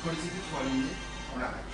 Quand les équipes sont alignées, on l'arrête.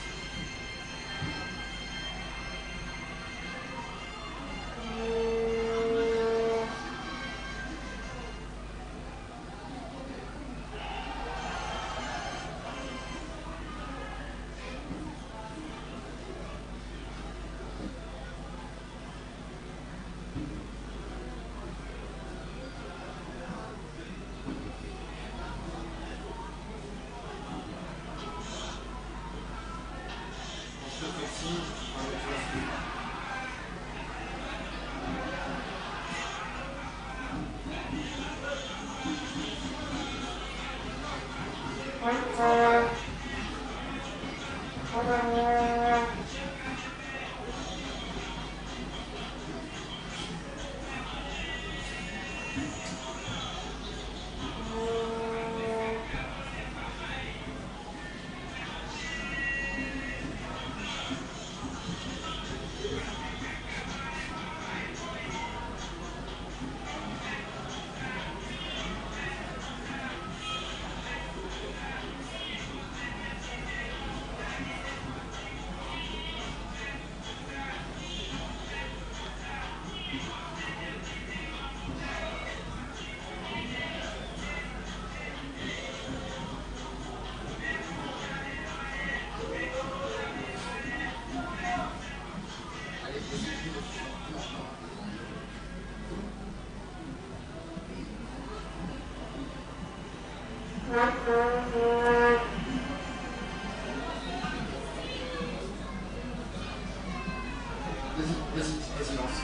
Vas-y, lance.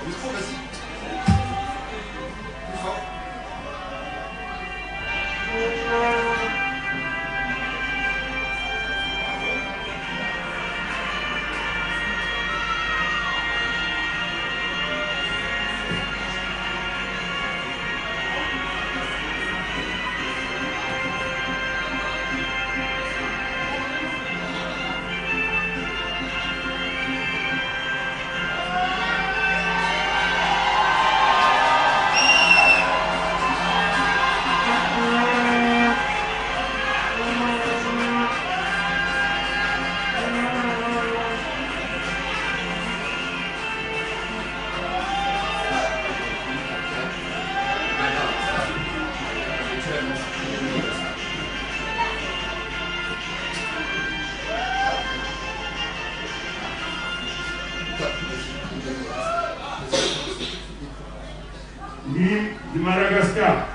Micro, vas-y. Plus fort. L'île de Madagascar.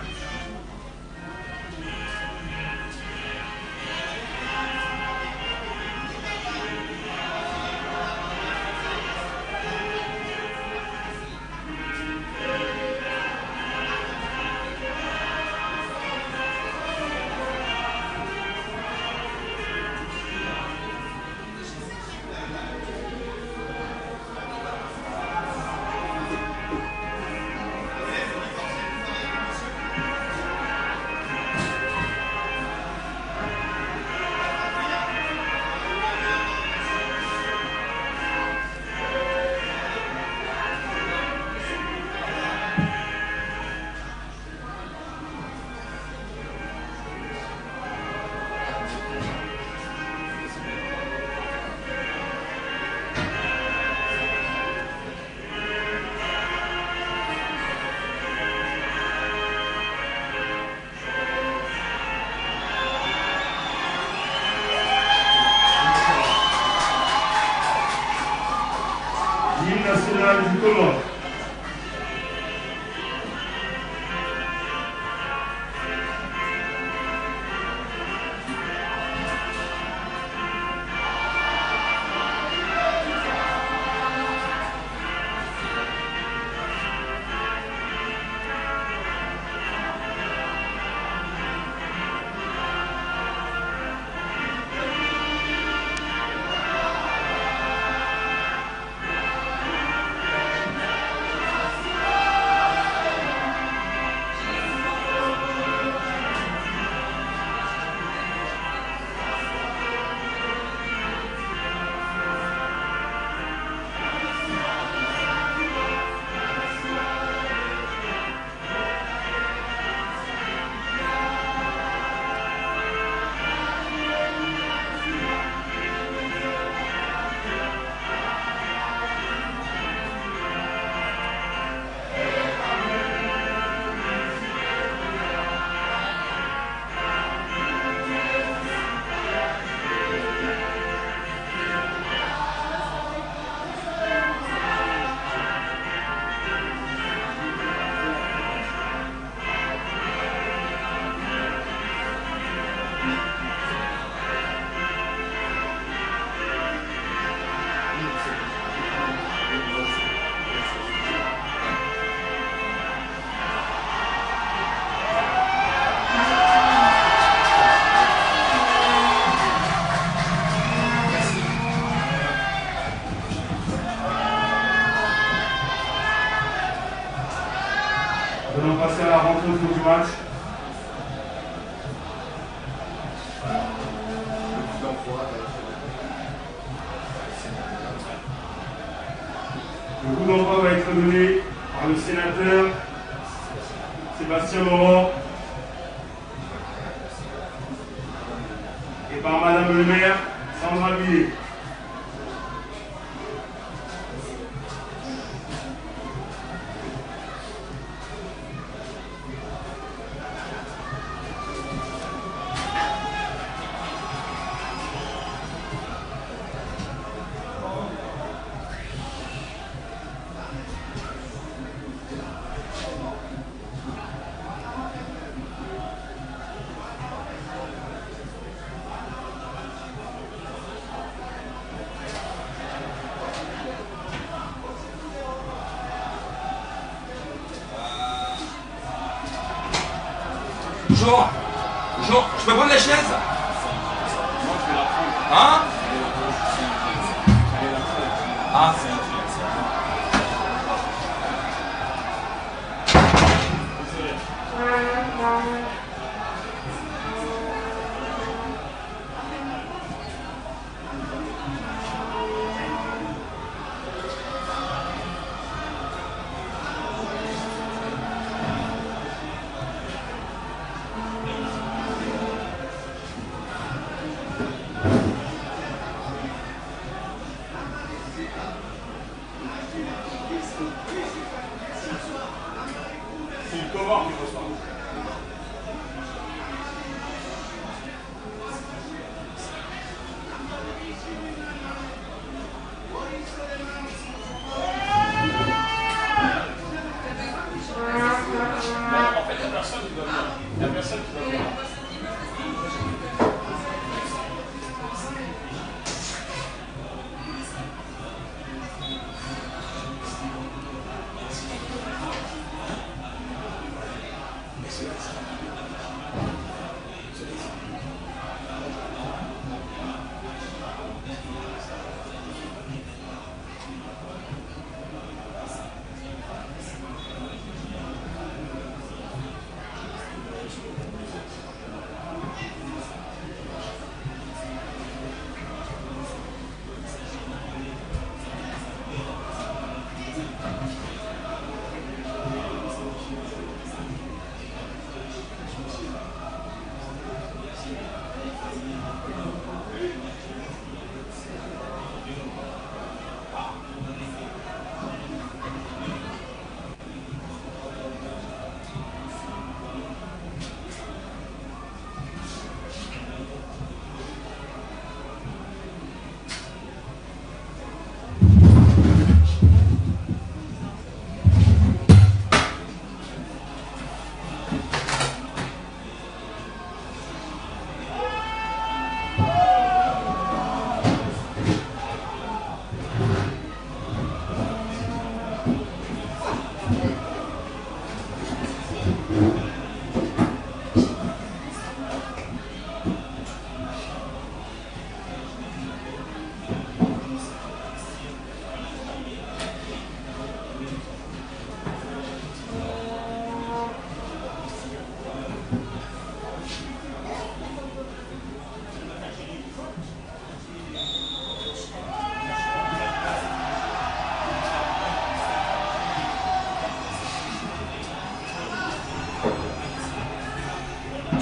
retour du match. Le coup d'envoi va être donné par le sénateur Sébastien Laurent et par Madame le maire Sandra Billet. Jean, je peux prendre la chaise? Hein? Ah,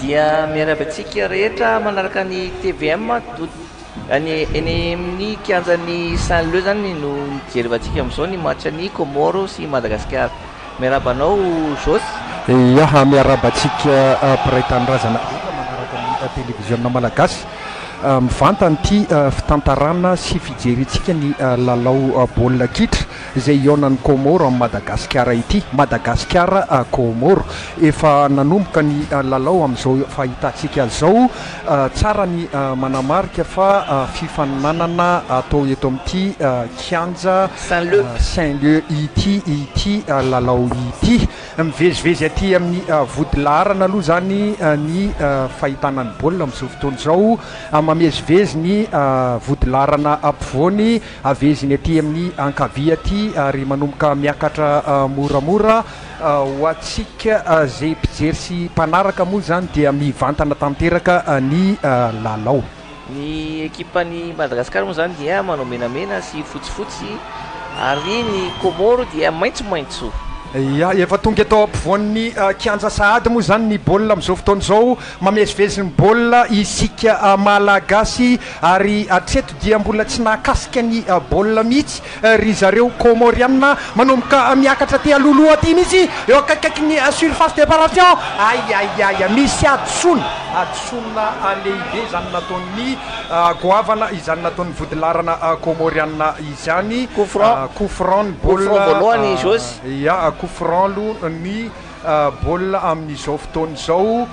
dia miarabantsika rehetra manaraka ny TVM eny amin'ny kianjan'ny Saint-Leu zany no mijerevantsika amin'izao ny match ny Comoro sy Madagascar. Miarabanao Jos? Ia, miarabantsika mpiray tanindrazana manaraka ny télévision malagasy mivantany ity fitantarana sy fijerentsika ny lalao baolina kitra izay ionan'ny Comoro amin'ny Madagasikara ity. Madagasikara Comoro efa nanomboka ny lalao amin'izao fahitantsika zao. Tsara ny manamarika fa fifaninanana atao eto amin'ity kianja Saint-Leu ity lalao ity. Mivezivezy aty amin'ny vodilarana aloha zany ny fahitanany baolina amin'izao fotoana zao. Mamezivezy ny vodilarana ampovoany, aveziny aty amin'ny ankavia aty ty ary manomboka miakatra moramora ho atsika zay mpijery sy mpanaraka moa zany dia mivantana tanteraka ny lalao. Ny ekipany Madagasikara moa zany dia manao menamena sy fotsifotsy ary ny Komoro dia maitsomaitso. Ya, efa tonga eto ampovoan'ny kianja Sahady moa zany ny baolina amin'izao fotoana izao mamezivezy ny baolina isika malagasy ary hatreto dia mbola tsy nahakasika ny baolina mihitsy ry zareo Komoriana manomboka miakatra ty aloloha aty mihitsy eo akaikaiky ny surface d'éparation. Ay misy adsona lehibe zany nataon'ny goavana izany nataon'ny vodilarana Komoriana izany. Coup franc baolina voalohany Josy. Ya, coup franc aloha ny baolina amin'izao fotoana izao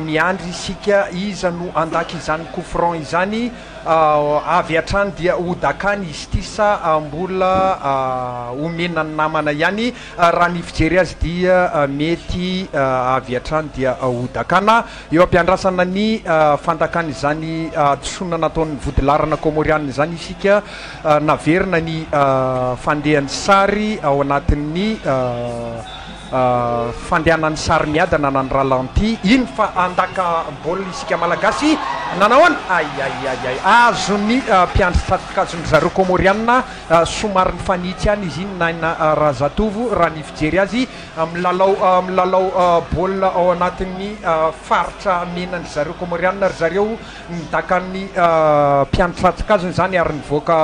miandry isika iza no andaka izany coup franc izany avy hatrany dia hodakany izy ty sa mbola omenany namana ihany raha ny fijery azy dia mety avy hatrany dia hodakana eo ampiandrasana ny fandakany izany tsona nataon'ny vodilarana Komoriana izany isika naverina ny fandehan'ny sary ao anatin'ny fandehanan'ny sary miadana na ny ralanty iny fa andaka baolina isika malagasy nanaoana ay azony mpiandry tsatikazony zareo Komoriana somary ny fanitsy any izy iny naina razatovo raha ny fijery azy milalao baolina ao anatin'ny faritra menany zareo Komoriana ry zareo nidakan'ny mpiandry tsatikazony zany ary nivoaka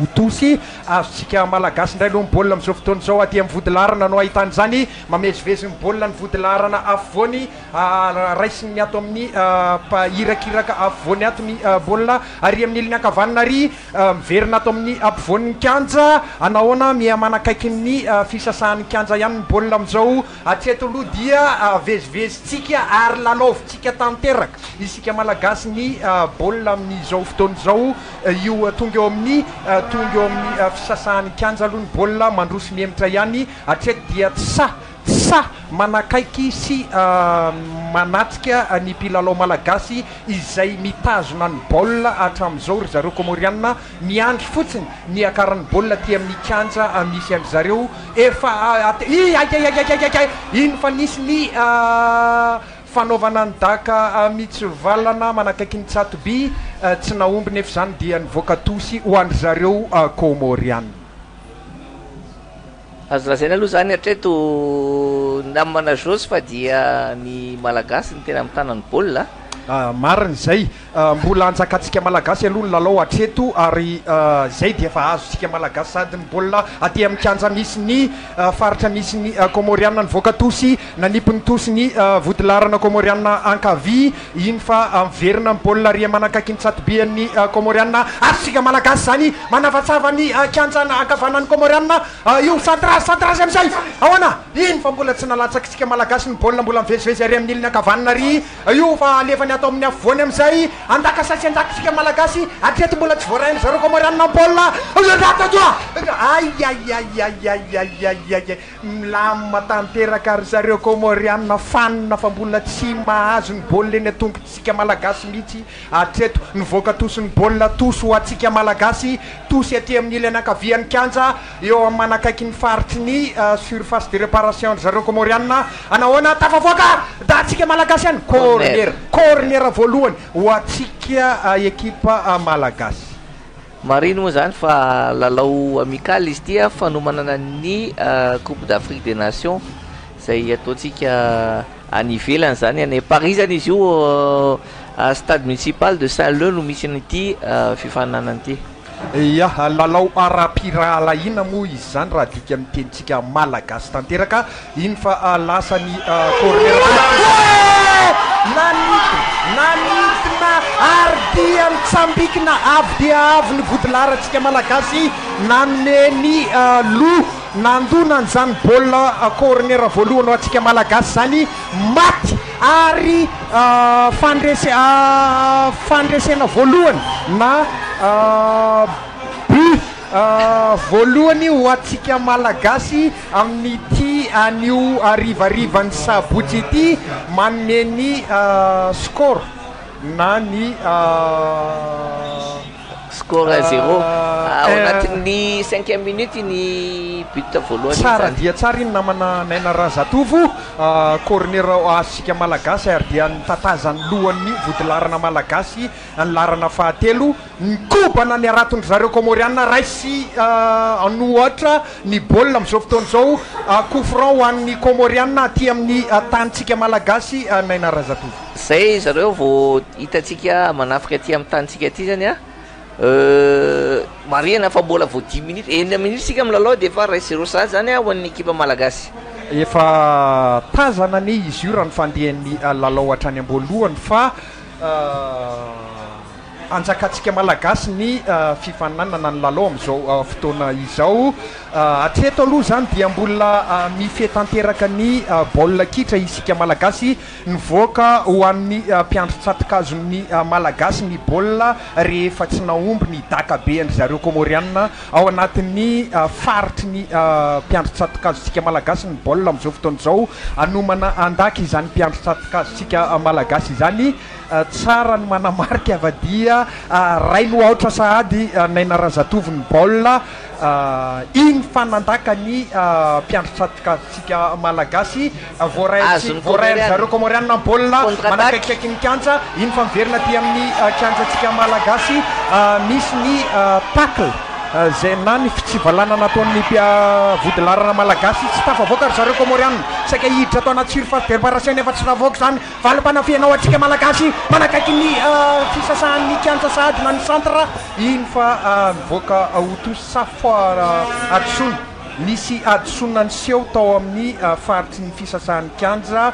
hotosy azontsika malagasy indray aloha ny baolina amin'izao fotoana izao aty amin'ny vodilarana no ahitany zany mamezivezy ny baolina ny vodilarana afovoany raisiny ato amin'ny irakiraka afovoany ato ny baolina ary amin'ny ilany ankavanana ary miverina ato amin'ny ampovoan'ny kianja anahoana manakaiky ny fisasahan'ny kianja ihany ny baolina amin'izao hatreto aloha dia vezivezitsika ary lalaovintsika tanteraka isika malagasy ny baolina amin'izao fotoana izao io tonga eo amin'ny fisasahan'ny kianja aloha ny baolina mandroso miemitra ihany hatreto dia sa manakaiky sy manatrika ny mpilalao malagasy izay mitazona ny baolina hatramin'izao ry zareo Komoriana miandry fotsiny ny akaran'ny baolina ty amin'ny kianja misy andry zareo efa iny fa nisy ny fanaovana ny daka mitsivalana manakaiky ny tsatoby tsy naomby nefa zany dia nivoaka tosy ho andry zareo Komoriana. Azo lazaina aloha zany hatreto namana Josy fa dia ny malagasy ny tena mitana ny baolina. Marina izay mbola anjakatsika malagasy aloha ny lalao hatreto ary zay dia efa azontsika malagasy sady ny baolina aty amin'ny kianja misy ny faritra misy ny Komoriana nivoaka tosy nanipony tosy ny vodilarana Komoriana ankavy iny fa miverina ny baolina ary manakaiky ny tsatobian'ny Komoriana azontsika malagasy zany manafatsava ny kianja ankavanan'ny Komoriana io centrage amizay ahoana iny fa mbola tsy nalatsakitsika malagasy ny baolina mbola mivezivezy ary amin'ny ilany ankavanana ary io fa alefany atao amin'ny afovoany amizay andaka sasy andakitsika malagasy hatreto mbola tsy voarainy zareo Komoriana baolina milamina tanteraka ary zareo Komoriana fanina fa mbola tsy mahazo ny baolina eny atongotsika malagasy mihitsy hatreto nivoaka tosy ny baolina tosy ho atsika malagasy tosy aty amin'ny ilany ankavian'ny kianja eo amin'ny manakaiky ny faritry ny surface de réparation zareo Komoriana anahoana tafavoaka da atsika malagasy any corner voalohany ho atsika ekipa malagasy. Marino moa zany fa lalao amical izy tia fanomanana ny Coupe d'Afrique des Nations zay ataontsika any ivelany zany any Paris zany izy io stade municipal de Saint-Leu no misy an'ity fifaninana ity. Ya, lalao ara-pirahalaina moa izy zany raha dika amin'ny tenitsika malagasy tanteraka iny fa lasany corner nanitina ary dia mitsambikina avy dia avy ny vodilarantsika malagasy nanome ny nandonany zany baolina corner voalohany ho atsika malagasy zany maty ary fandresena voalohany na voalohany ho atsika malagasy amin'ity anio arivarivan'ny sabotsy ity manome ny score na ny score à 0 ao anatin'ny 5e minute ny but voalohany tsara zany. dia tsara iny namana naina razatovo corner asika malagasy ary dia nitatazany lohan'ny vodilarana malagasy ny larana fahatelo nikobana ny aratony zareo komoriana raisy anohatra ny baolina amin'izao fotoana zao couffrant ho an'ny komoriana aty amin'ny tanitsika malagasy naina razatovo zay zareo vao hitantsika manafika aty amin'ny tanitsika aty zany a marihana fa mbola vao 10 minutes enina minutes sika milalao dia efa ray 0 sady zany a ho an'ny ekipa malagasy efa tazana ny izy io raha ny fandehan'ny lalao hatrany am-boalohany fa anjakatsika malagasy ny fifananana ny lalao amin'izao fotoana izao atreto aloha zany dia mbola mifetanteraka ny baolina kitra isika malagasy nivoaka ho an'ny mpiandro tsatikazon'ny malagasy ny baolina rehefa tsy naomby ny dakabe andry zareo komoriana ao anatin'ny faritry ny mpiandro tsatikazontsika malagasy ny baolina amin'izao fotoana izao anomana andaka izany mpiandro tsatikazontsika malagasy izany tsara ny manamarika avadia ray no aotra sahady naina razatovo ny baolina iny fanandaka ny mpiandro tsatikazontsika malagasy voarainy zareo komoriana baolina manakaikaiky ny kianja iny fa miverina ty amin'ny kianjatsika malagasy misy ny tacle zay na ny fitsivalana nataon'ny vodilarana malagasy tsy tafavoaka ry zareo komoriana saika hiditra atao anaty surface de réparation efa tsy tafavoaka zany valim-panafianao atsika malagasy manakaiky ny fisasahan'ny kianja sahady na ny centre iny fa mivoaka oto safoa adosona misy adosona ny seho tao amin'ny faritry ny fisasahan'ny kianja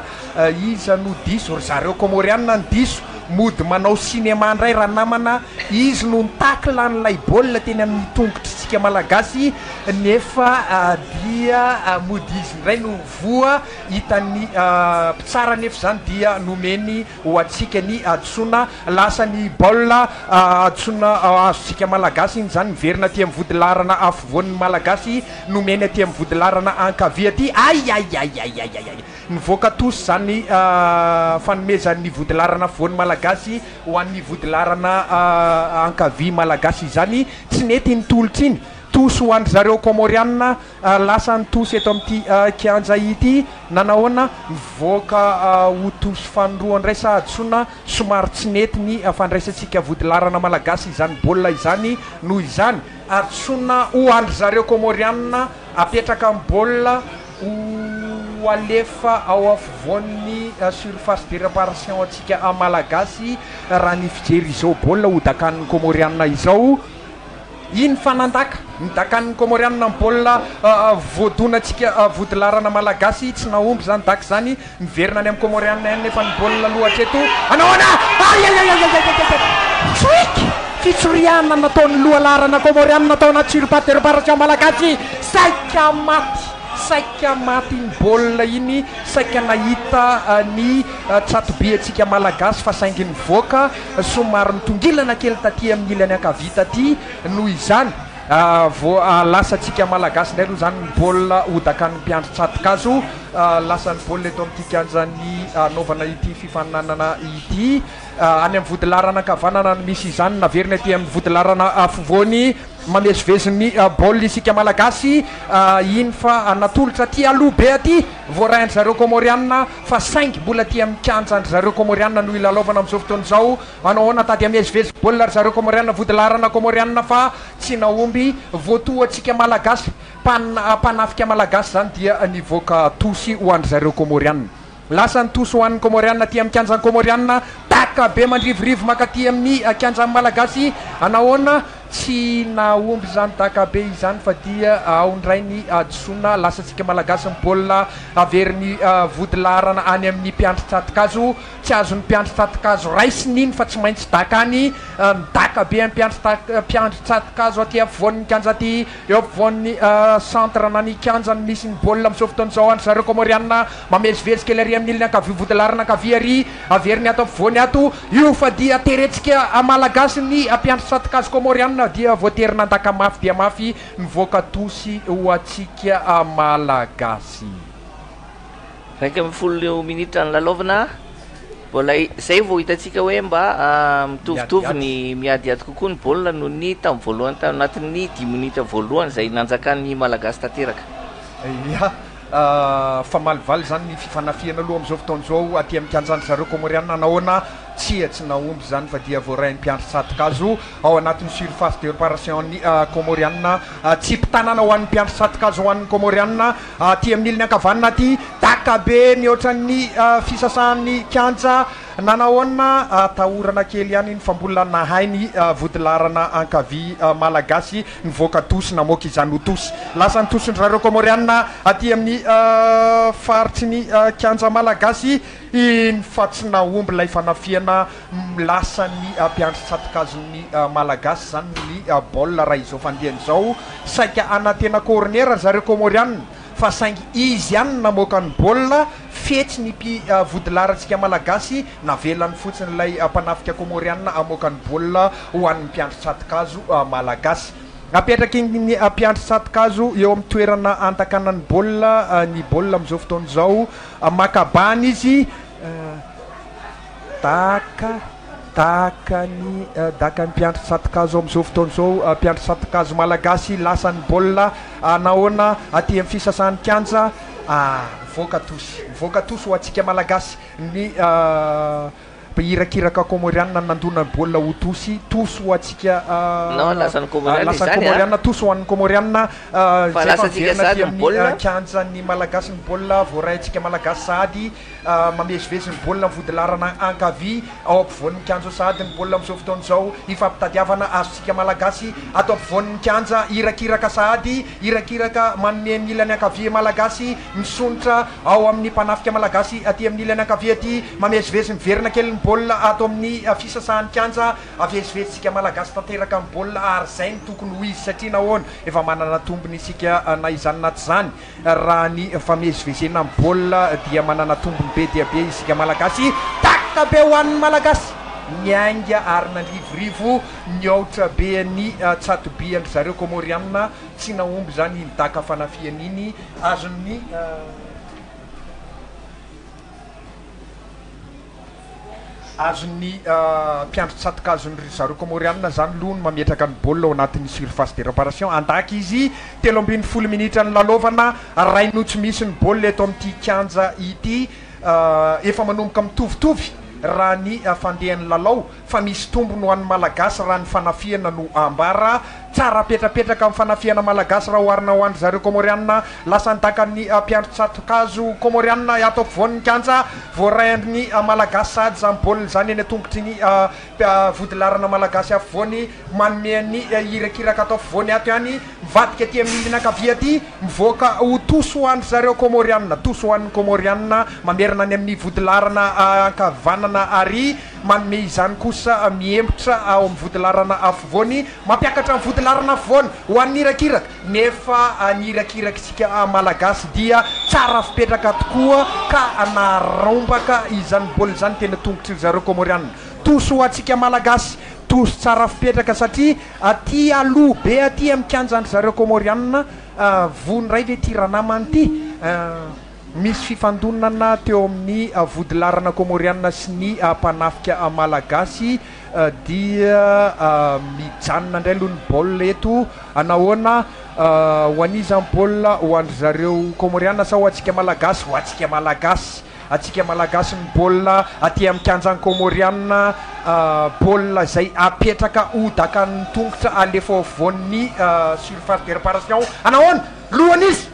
iza no diso ry zareo komoriana ny diso mody manao cinéma ndray raha namana izy no nitakla n'ilay baolina teny amin'ny tongotritsika malagasy nefa dia mody izy ndray no voa hitan'ny mpitsara nefa zany dia nomeny ho atsika ny adosona lasa ny baolina adosona azosika malagasy iny zany miverina aty amin'ny vodilarana afovoan'ny malagasy nomeny aty amin'ny vodilarana ankavia aty ay nivoaka tosy zany fanomezan'ny vodilarana afovoan'ny malagasy ho an'ny vodilarana ankavia malagasy zany tsy nety nitolotra iny tosy ho andry zareo komoriana lasa ny tosy eto amin'ity kianja ity nanahoana mivoaka ho tosy fanoroa ndray sa adosona somary tsy nety ny fandraisantsika vodilarana malagasy izany baolina izany noho izany adosona ho andry zareo komoriana apetraka amin'ny baolina ho alefa ao afovoan'ny surface de réparation atsika malagasy raha ny fijery izao baolina ho dakan'ny komoriana izao iny fanandaka nidakan'ny komoriana ny baolina voadonatsika vodilarana malagasy tsy naomby zany daka zany miverina any amin'ny komoriana eny nefa ny baolina lohatra eto anahoana triky fitsoriana nataon'ny lohalarana komoriana natao anaty surface de réparation malagasy saika maty ny baolina iny saika nahita ny tsatobe atsika malagasy fa saingy nivoaka somary nitongilana kely taty amin'ny ilany ankavia taty noho izany lasa atsika malagasy ndray aloha zany ny baolina hodakan'ny mpiandro tsatikazo lasa ny baolina eto amin'ity kianjany anaovana ity fifananana ity any amin'ny vodilarana kavanana ny misy izany naverina aty amin'ny vodilarana afovoany mamezivezin'ny baolina isika malagasy iny fa natolotra aty aloha be aty voaraindry zareo komoriana fa saingy mbola aty amin'ny kianjandry zareo komoriana no ilalaovana amin'izao fotoana izao anahoana tady amezivezy baolina ry zareo komoriana vodilarana komoriana fa tsy naomby voatoa atsika malagasy mpanafika malagasy zany dia nivoaka tosy ho andry zareo komoriana lasa ny tosy ho an'ny komoriana aty amin'ny kianjan'ny komoriana taka be mandrivorivo makaty amin'ny kianjan'ny malagasy anahoana tsy naomby zany dakabe izany fa dia ao ndray ny adosona lasa atsika malagasy ny baolina averin'ny vodilarana any amin'ny mpiandro tsatikazo tsy azon'ny mpiandro tsatikazo raisin'iny fa tsy maintsy dakany dakabe mpiandro tsatikazo aty afovoan'ny kianja aty eo afovoan'ny centre na ny kianjany misy ny baolina amin'izao fotoana izao andry zareo komoriana mamezivezy kely ary amin'ny ilany ankavia vodilarana ankavia ary averiny ato afovoany ato io fa dia teretsika malagasy ny mpiandro tsatikazo komoriana dia voatery nandaka mafy dia mafy nivoaka tosy ho atsika malagasy 10 minitra ny lalaovana mbola zay vao hitatsika hoe mba mitovitovy ny miadiady kokoa ny baolina noho ny tamin'ny voalohany anatin'ny 10 minitra voalohany zay nanjakan'ny malagasy tanteraka ia fa malivaly zany ny fifanafiana aloha am'izao fotoana zao aty amin'ny kianjan'ny zareo komoriana nahoana tsy naomby zany fa dia voarain'ny mpiandry satikazo ao anatin'ny surface de réparation ny komoriana tsy mpitanana ho an'ny mpiandry satikazo ho an'ny komoriana aty amin'ny ilany ankavanana aty takabe mihoatran'ny fisasan'ny kianja nanahoana tahorana kely ihany ny fambola nahay ny vodilarana ankavy malagasy nivoaka tosy namoaka izany ho tosy lasa ny tosiny zareo komoriana aty amin'ny faritry ny kianja malagasy iny fa tsy naomby ilay fanafiana lasa ny mpiandry satikazony malagasy zany ny baolina raha izao fandehan'izao saika anatena cornera zareo komoriana fa saingy izy ihany namoaka ny baolina fetsy ny mpivodilarantsika malagasy navelany fotsiny ilay mpanafika komoriana amoaka ny baolina ho an'ny mpiandry satikazo malagasy apetraky ny mpiandry satikazo eo amin'ny toerana antakanany baolina ny baolina am'izao fotoana zao makabany izy daka ny mpiandry satikazo am'izao fotoana zao mpiandry satikazo malagasy lasany baolina nahoana aty amin'ny fisasan'ny kianja mivoaka tosy ho atsika malagasy ny irakiraka komoriana nandona ny baolina ho tosy ho atsika lasany komoriana tosy ho an'ny komoriana zay faverina aty amin'ny kianja ny malagasy ny baolina voaray atsika malagasy sady mamezivezy ny baolina vodilarana ankavy ao ampovoan'ny kianja sady ny baolina am'izao fotoana zao ifampitadiavana azontsika malagasy ato ampovoan'ny kianja irakiraka sady irakiraka manome ny ilany ankavy malagasy misonitra ao amin'ny mpanafika malagasy aty amin'ny ilany ankavy aty mamezivezy miverina kely baolina ato amin'ny fisasahan'ny kianja avezivezitsika malagasy tanteraka amin'ny baolina ary zay ny tokony ho izy satria nahoana efa manana tombony isika na izany naty zany raha ny famezivezena amin'ny baolina dia manana tombony be dia be isika malagasy taka be ho an'ny malagasy miainga ary nandrivorivo niaotra be ny tsatobiandry zareo komoriana tsy naomby zany midaka fanafiana iny azon'ny mpiandry satikazony zareo komoriana zany aloha ny mametraka ny baolina ao anatin'ny surface de réparation andaky izy 30 minitra ny lalovana rainotsy misy ny baolina eto amin'ity kianja ity efa manomboka mitovitovy raha ny fandehan'ny lalao fa misy tombony ho an'ny malagasy raha ny fanafiana no ambara tsara petrapetraka amin'ny fanafiana malagasy raha hoarina ho andry zareo komoriana lasa nitakan'ny mpiandry satikazo komoriana ato ampovoan'ny kianja voarayandry ny malagasy sady zany baolina zany eny atongotry ny vodilarana malagasy afovoany manomeany irakiraka ato afovoany ato ihany mivadika aty amin'ny ilany ankavy aty mivoaka ho tosy ho andry zareo komoriana tosy ho an'ny komoriana mamerina any amin'ny vodilarana ankavanana ary manome izany kosa miembotra ao amin'ny vodilarana afovoany mampiakatra amin'ny vodilarana afovoany ho an'ny irakiraka nefa ny irakirakatsika malagasy dia tsara fipetraka tokoa ka narombaka izany baolina zany tena tongotry zareo komoriana tosy ho atsika malagasy tosy tsara fipetraka satria aty aloha be aty amin'ny kianjandry zareo komoriana vony ray ve ty ranamany ty misy fifandonana teo amin'ny vodilarana komoriana sy ny mpanafika malagasy dia mijanona indray aloha ny baolina eto nahoana ho an'izany baolina ho andry zareo komoriana sa ho atsika malagasy atsika malagasy ny baolina aty amin'ny kianjany komoriana baolina zay apetraka odaka ny tongotra alefa afovoan'ny surface de réparation anahoana lohan'izy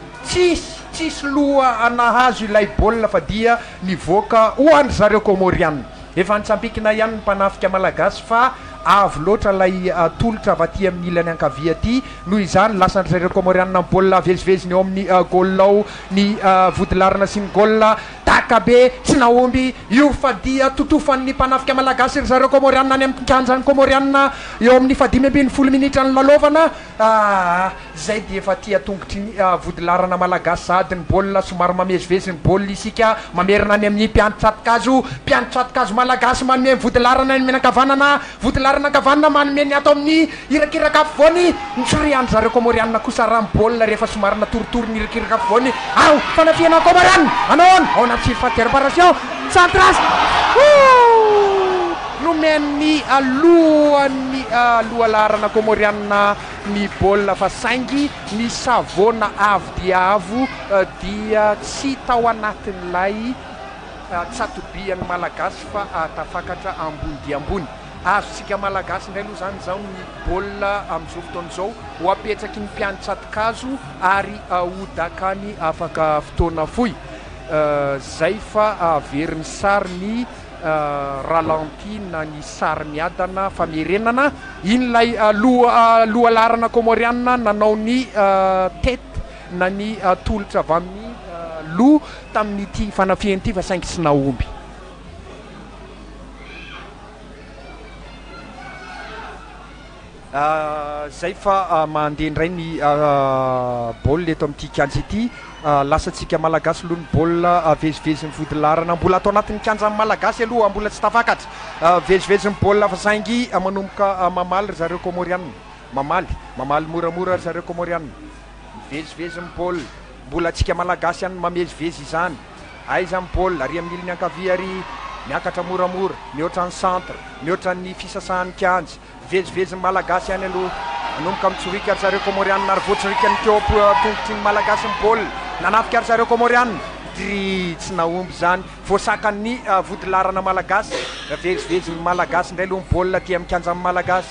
tsisy loha nahazo ilay baolina fa dia nivoaka ho andry zareo komoriana efa nitsambikina ihany ny mpanafika malagasy fa avy loatra lay tolotra avy aty amin'ny ilany ankavy aty noho izany lasandry zareo komoriana baolina veziveziny eo amin'ny golao ny vodilarana sy ny golna takabe tsy naomby io fa dia totofan'ny mpanafika malagasy ry zareo komoriana any amin'ny kianjany komoriana eo amin'ny 15 minitra ny lalovana zay dia efa tia tongotry ny vodilarana malagasy sady ny baolina somary mamezivezy ny baolina isika mamerina any amin'ny mpiandry tsatikazo malagasy manome vodilarana ny menakavanana vodilarana kavanana manome ny ato amin'ny irakiraka afovoany nitsoriandry zareo komoriana kosa raha ny baolina rehefa somary natoritory ny irakiraka afovoany ao fanafiana komoriana anaona ao anaty surface de réparation centras nomeny alohan'ny lohalarana komoriana ny baolina fa saingy ny savona avo dia avo dia tsy tao anatin'ilay tsatobiany malagasy fa tafakatra ambony dia ambony. Azontsika malagasy indray aloha zany zao ny baolina amin'izao fotoana izao ho apetraky ny mpiantsatokazo ary hodakany afaka fotoana fohy. Zay fa averin'ny sary ny ralenti na ny sary miadana famerenana in'ilay lohalarana komoriana nanao ny tete na ny tolotra avy amin'ny loha tamin'ity fanafiany ity fa saingy tsy nahomby. Zay fa mandeha indray ny baolina eto amin'ity kianja ity. Lasatsika malagasy aloha ny baolina vezivezin'ny vodilarana mbola atao anatin'ny kianja malagasy aloha mbola tsy tafakatra. Vezivezin'ny baolina fa saingy manomboka mamaly zareo komoriana. Mamaly moramora zareo komoriana. Vezivezin'ny baolina mbola atsika malagasy ihany mamezivezy izany. Aiza ny baolina ary amin'ny ilany ankavia ary miakatra moramora mihoatra ny centre mihoatra ny fisasahan'ny kianja. Vezivezin'ny malagasy ihany aloha manomboka mitsorika ary zareo komoriana ary voatsorikany teo tongotry ny malagasy ny baolina nanafika ary zareo komoriana dry tsy nahomby zany voasakan'ny vodilarana malagasy. Vezivezin'ny malagasy indray aloha ny baolina ty amin'ny kianja malagasy.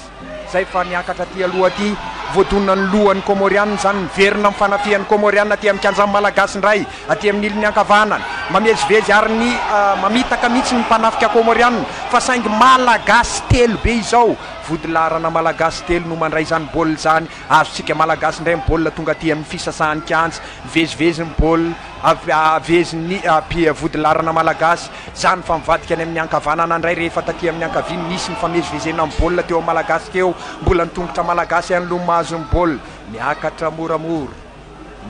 Zay fa niakatra ty aloha ty voadonany lohany komoriana zany miverina amin'ny fanafihan'ny komoriana ty amin'ny kianja malagasy indray aty amin'ny ilany ankavanana mamezivezy ary ny mamitaka mihitsy ny mpanafika komoriana fa saingy malagasy telo be izao. Vodilarana malagasy telo no mandray zany baolina zany. Azontsika malagasy indray ny baolina tonga aty amin'ny fisasahan'ny kianja. Vezivezin'ny baolina avezin'ny vodilarana malagasy zany fa mivadika any amin'ny ankavanana indray rehefa taty amin'ny ankaviny misy ny famezivezena amin'ny baolina teo malagasy teo mbola nitongotra malagasy ihany loha mahazo ny baolina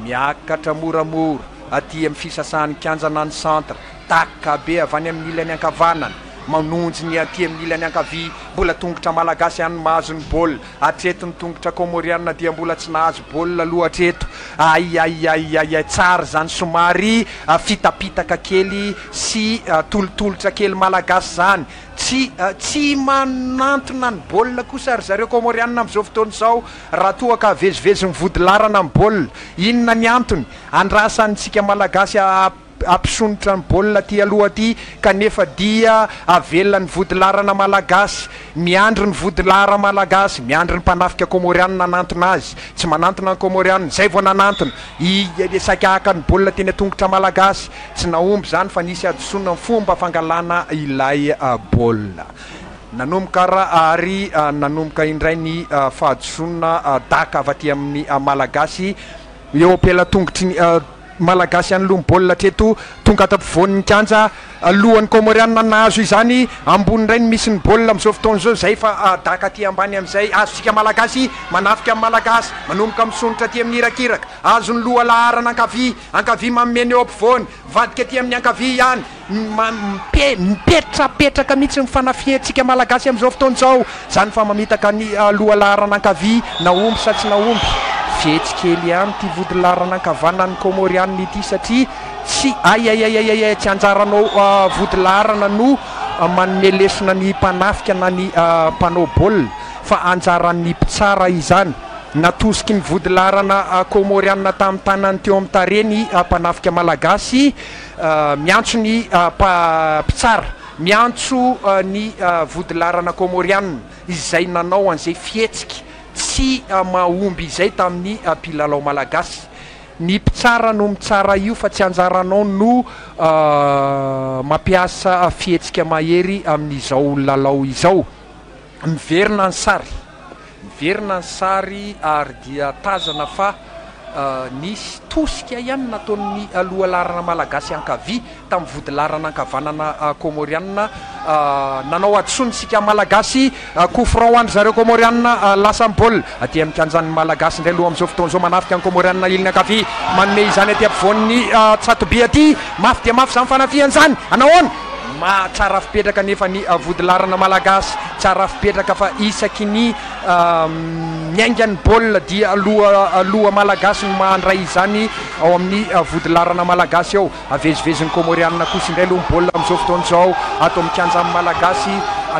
miakatra moramora aty amin'ny fisasahan'ny kianja na ny centre taka be avy any amin'ny ilany ankavanana manonjy ny aty amin'ny ilany ankavia mbola tongotra malagasy ihany mahazo ny baolina. Atreto ny tongotra komoriana dia mbola tsy nahazo baolina aloha atreto. Ai tsara zany somary fitapitaka kely sy tolotolotra kely malagasy zany. Tsy manantona ny baolina kosa ary zareo komoriana amin'izao fotoana izao raha toa ka vezivezin'ny vodilarana ny baolina. Inona ny antony? Andrasantsika malagasy ampisonitra ny baolina ty aloha ty kanefa dia avelany vodilarana malagasy miandry ny vodilara malagasy miandry ny mpanafika komoriana nanantona azy tsy manantona ny komoriana zay vao nanantona sakaka ny baolina teny atongotra malagasy tsy nahomby zany fa nisy adosona ny fomba fangalana ilay baolina. Nanomboka ary nanomboka indray ny fahadosona daka avy aty amin'ny malagasy eo ampela tongotry malagasy ihany loha baolina treto tonga atampovoan'ny kianja alohan'ny komoriana nahazo izany ambony indray ny misy ny baolina amin'izao fotoana izao zay fa daka aty ambany amin'izay azontsika malagasy manafika amin'ny malagasy manomboka misonitra aty amin'ny irakiraka azo ny loha laharana ankavia mameny eo ampovoany vadika aty amin'ny ankavia ihany mipetrapetraka mihitsy ny fanafiantsika malagasy amin'izao fotoana izao zany fa mamitaka ny loha laharana ankavia nahomby sa tsy nahomby. Fihetsy ihany ty vodilarana ankavanany komoriana ity satria tsy tsy anjaranao vodilarana no manome lesona ny mpanafika na ny mpanao baolina fa anjaran'ny mpitsara izany. Natosiky ny vodilarana komoriana tamin'ny tanany teo amin'ny tareny mpanafika malagasy miantso ny mpitsara miantso ny vodilarana komoriana izay nanao an'izay fihetsiky tsy mahomby izay tamin'ny mpilalao malagasy. Ny mpitsara no mitsara io fa tsy anjaranao no mampiasa fihetsika mahery amin'izao lalao izao. Miverina ny sary ary dia tazana fa nisy tosika ihany nataon'ny lohalarana malagasy ankavia tamin'ny vodilarana ankavanana komoriana nanao adosonysika malagasy coup-franc hoandry zareo komoriana lasa baolina aty amin'ny kianjan'ny malagasy indray aloha amin'izao fotoana izao manafika ny komoriana ilany ankavia manome izany aty ampovoan'ny tsatoby aty mafy dia mafy zany fanafiany zany anahoana tsara fipetraka nefa ny vodilarana malagasy tsara fipetraka fa isaky ny miaingany baolina dia aloha malagasy no mahandray izany ao amin'ny vodilarana malagasy ao. Avezivezin'ny komoriana kosa indray aloha ny baolina amin'izao fotoana izao ato amin'ny kianjan'ny malagasy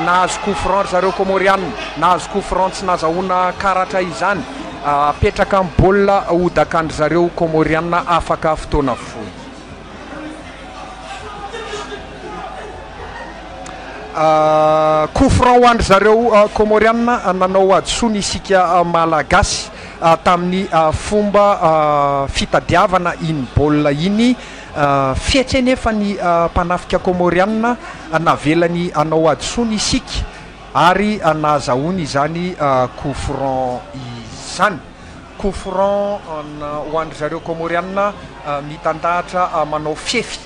nahazo coup franc zareo Comoriana, nahazo coup franc tsy nazahoana karatra izany, apetraka amin'ny baolina hodakandry zareo Comoriana afaka fotoana fohy. Coup franc hoandry zareo Comoriana nanao adisony isika malagasy tamin'ny fomba fitadiavana iny baolina iny, fihatra nefa ny mpanafika Comoriana navelany anao adisony isika ary nazahoany izany coup franc izany. Coup franc hoandry zareo Comoriana mitandahatra manao fiefy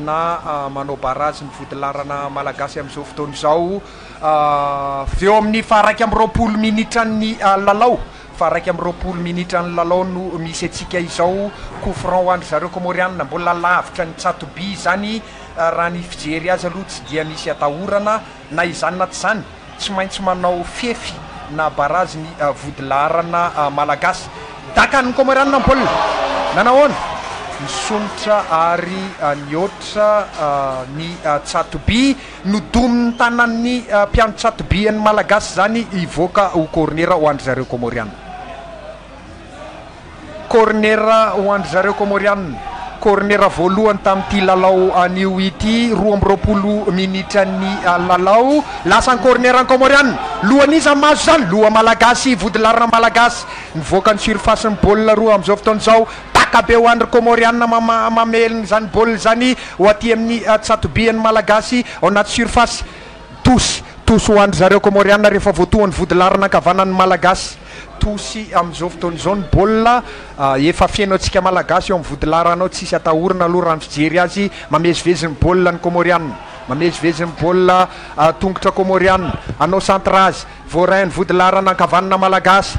na manao barazy ny vodilarana malagasy amin'izao fotoana izao. Veo amin'ny faraiky amin'ny 20 minitra ny lalao, faraiky amin'ny 20 minitra ny lalao no misy atsika izao. Coup franc hoandry zareo Comoriana, mbola lavitra ny Tsatoby zany raha ny fijery azy aloha tsy dia misy atahorana na izany na tsy zany, tsy maintsy manao fiefy na barazy ny vodilarana malagasy. Dakan'ny Comoriana baolina nanahoana misonitra ary niotra ny Tsatoby, nodomin'ny tanan'ny mpiano Tsatoby ny malagasy zany ivoaka ho corner hoandry zareo Comoriana. Corner hoandry zareo Comoriana, corner voalohany tamin'ity lalao anio ity, 20 minitra ny lalao, lasa ny corner ny Comoriana, lohan'iza mazo zany, loha malagasy, vodilarana malagasy nivoaka ny surface ny baolina roa amin'izao fotoana izao. Be hoandry Comoriana mameliny zany baolina zany ho aty amin'ny Tsatoby ny malagasy ao anaty surface. Tosy hoandry zareo Comoriana rehefa voatohan'ny vodilarana ankavanan'ny malagasy. Tosy amin'izao fotoana izao ny baolina, efa fiainao antsika malagasy eo amin'ny vodilaranao, tsisy atahorana aloha raha ny fijery azy. Mamezivezy ny baolina ny Comoriana, mamezivezy ny baolina tongotra Comoriana, anao centrage, voarainy vodilarana ankavanana malagasy,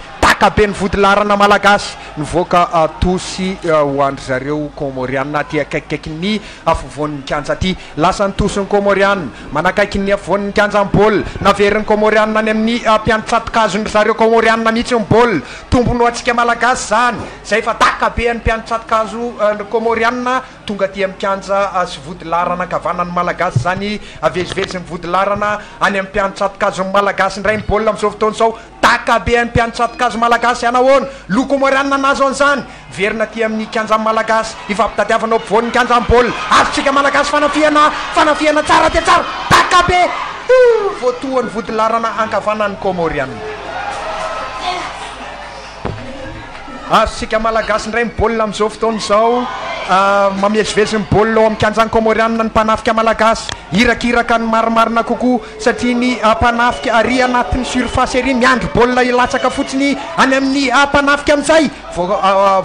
be ny vodilarana malagasy nivoaka tosy hoandry zareo Comoriana aty akaikikaiky ny afovoan'ny kianja aty. Lasa ny tosy ny Comoriana manakaiky ny afovoan'ny kianja ny baolina, naverin'ny Comoriana any amin'ny mpiano Tsatokazo zareo Comoriana mihitsy ny baolina. Tombony atsika malagasy zany zay fa be ny mpiano Tsatokazo ny Comoriana tonga aty amin'ny kianja sy vodilarana ankavanan'ny malagasy zany, avezivezy ny vodilarana any amin'ny mpiano Tsatokazo ny malagasy ndray ny baolina amin'izao fotoana izao. Be ny mpiano Tsatokazo malagasy anahoana lo Comoriana nazo an'izany, verina aty amin'ny kianja malagasy, ifampitadiavanao ampovoan'ny kianja baolina, azotsika malagasy fanafiana tsara dia tsara, be voatohan'ny vodilarana ankavanan'ny Comoriana. Azotsika malagasy ndray ny baolina amin'izao fotoana izao, mamezivezy ny baolina ao amin'ny kianjan'ny Comoriana ny mpanafika malagasy, irakiraka ny marimarina kokoa satria ny mpanafika ary anatin'ny surface ery miandry baolina ilatsaka fotsiny any amin'ny mpanafika amin'izay.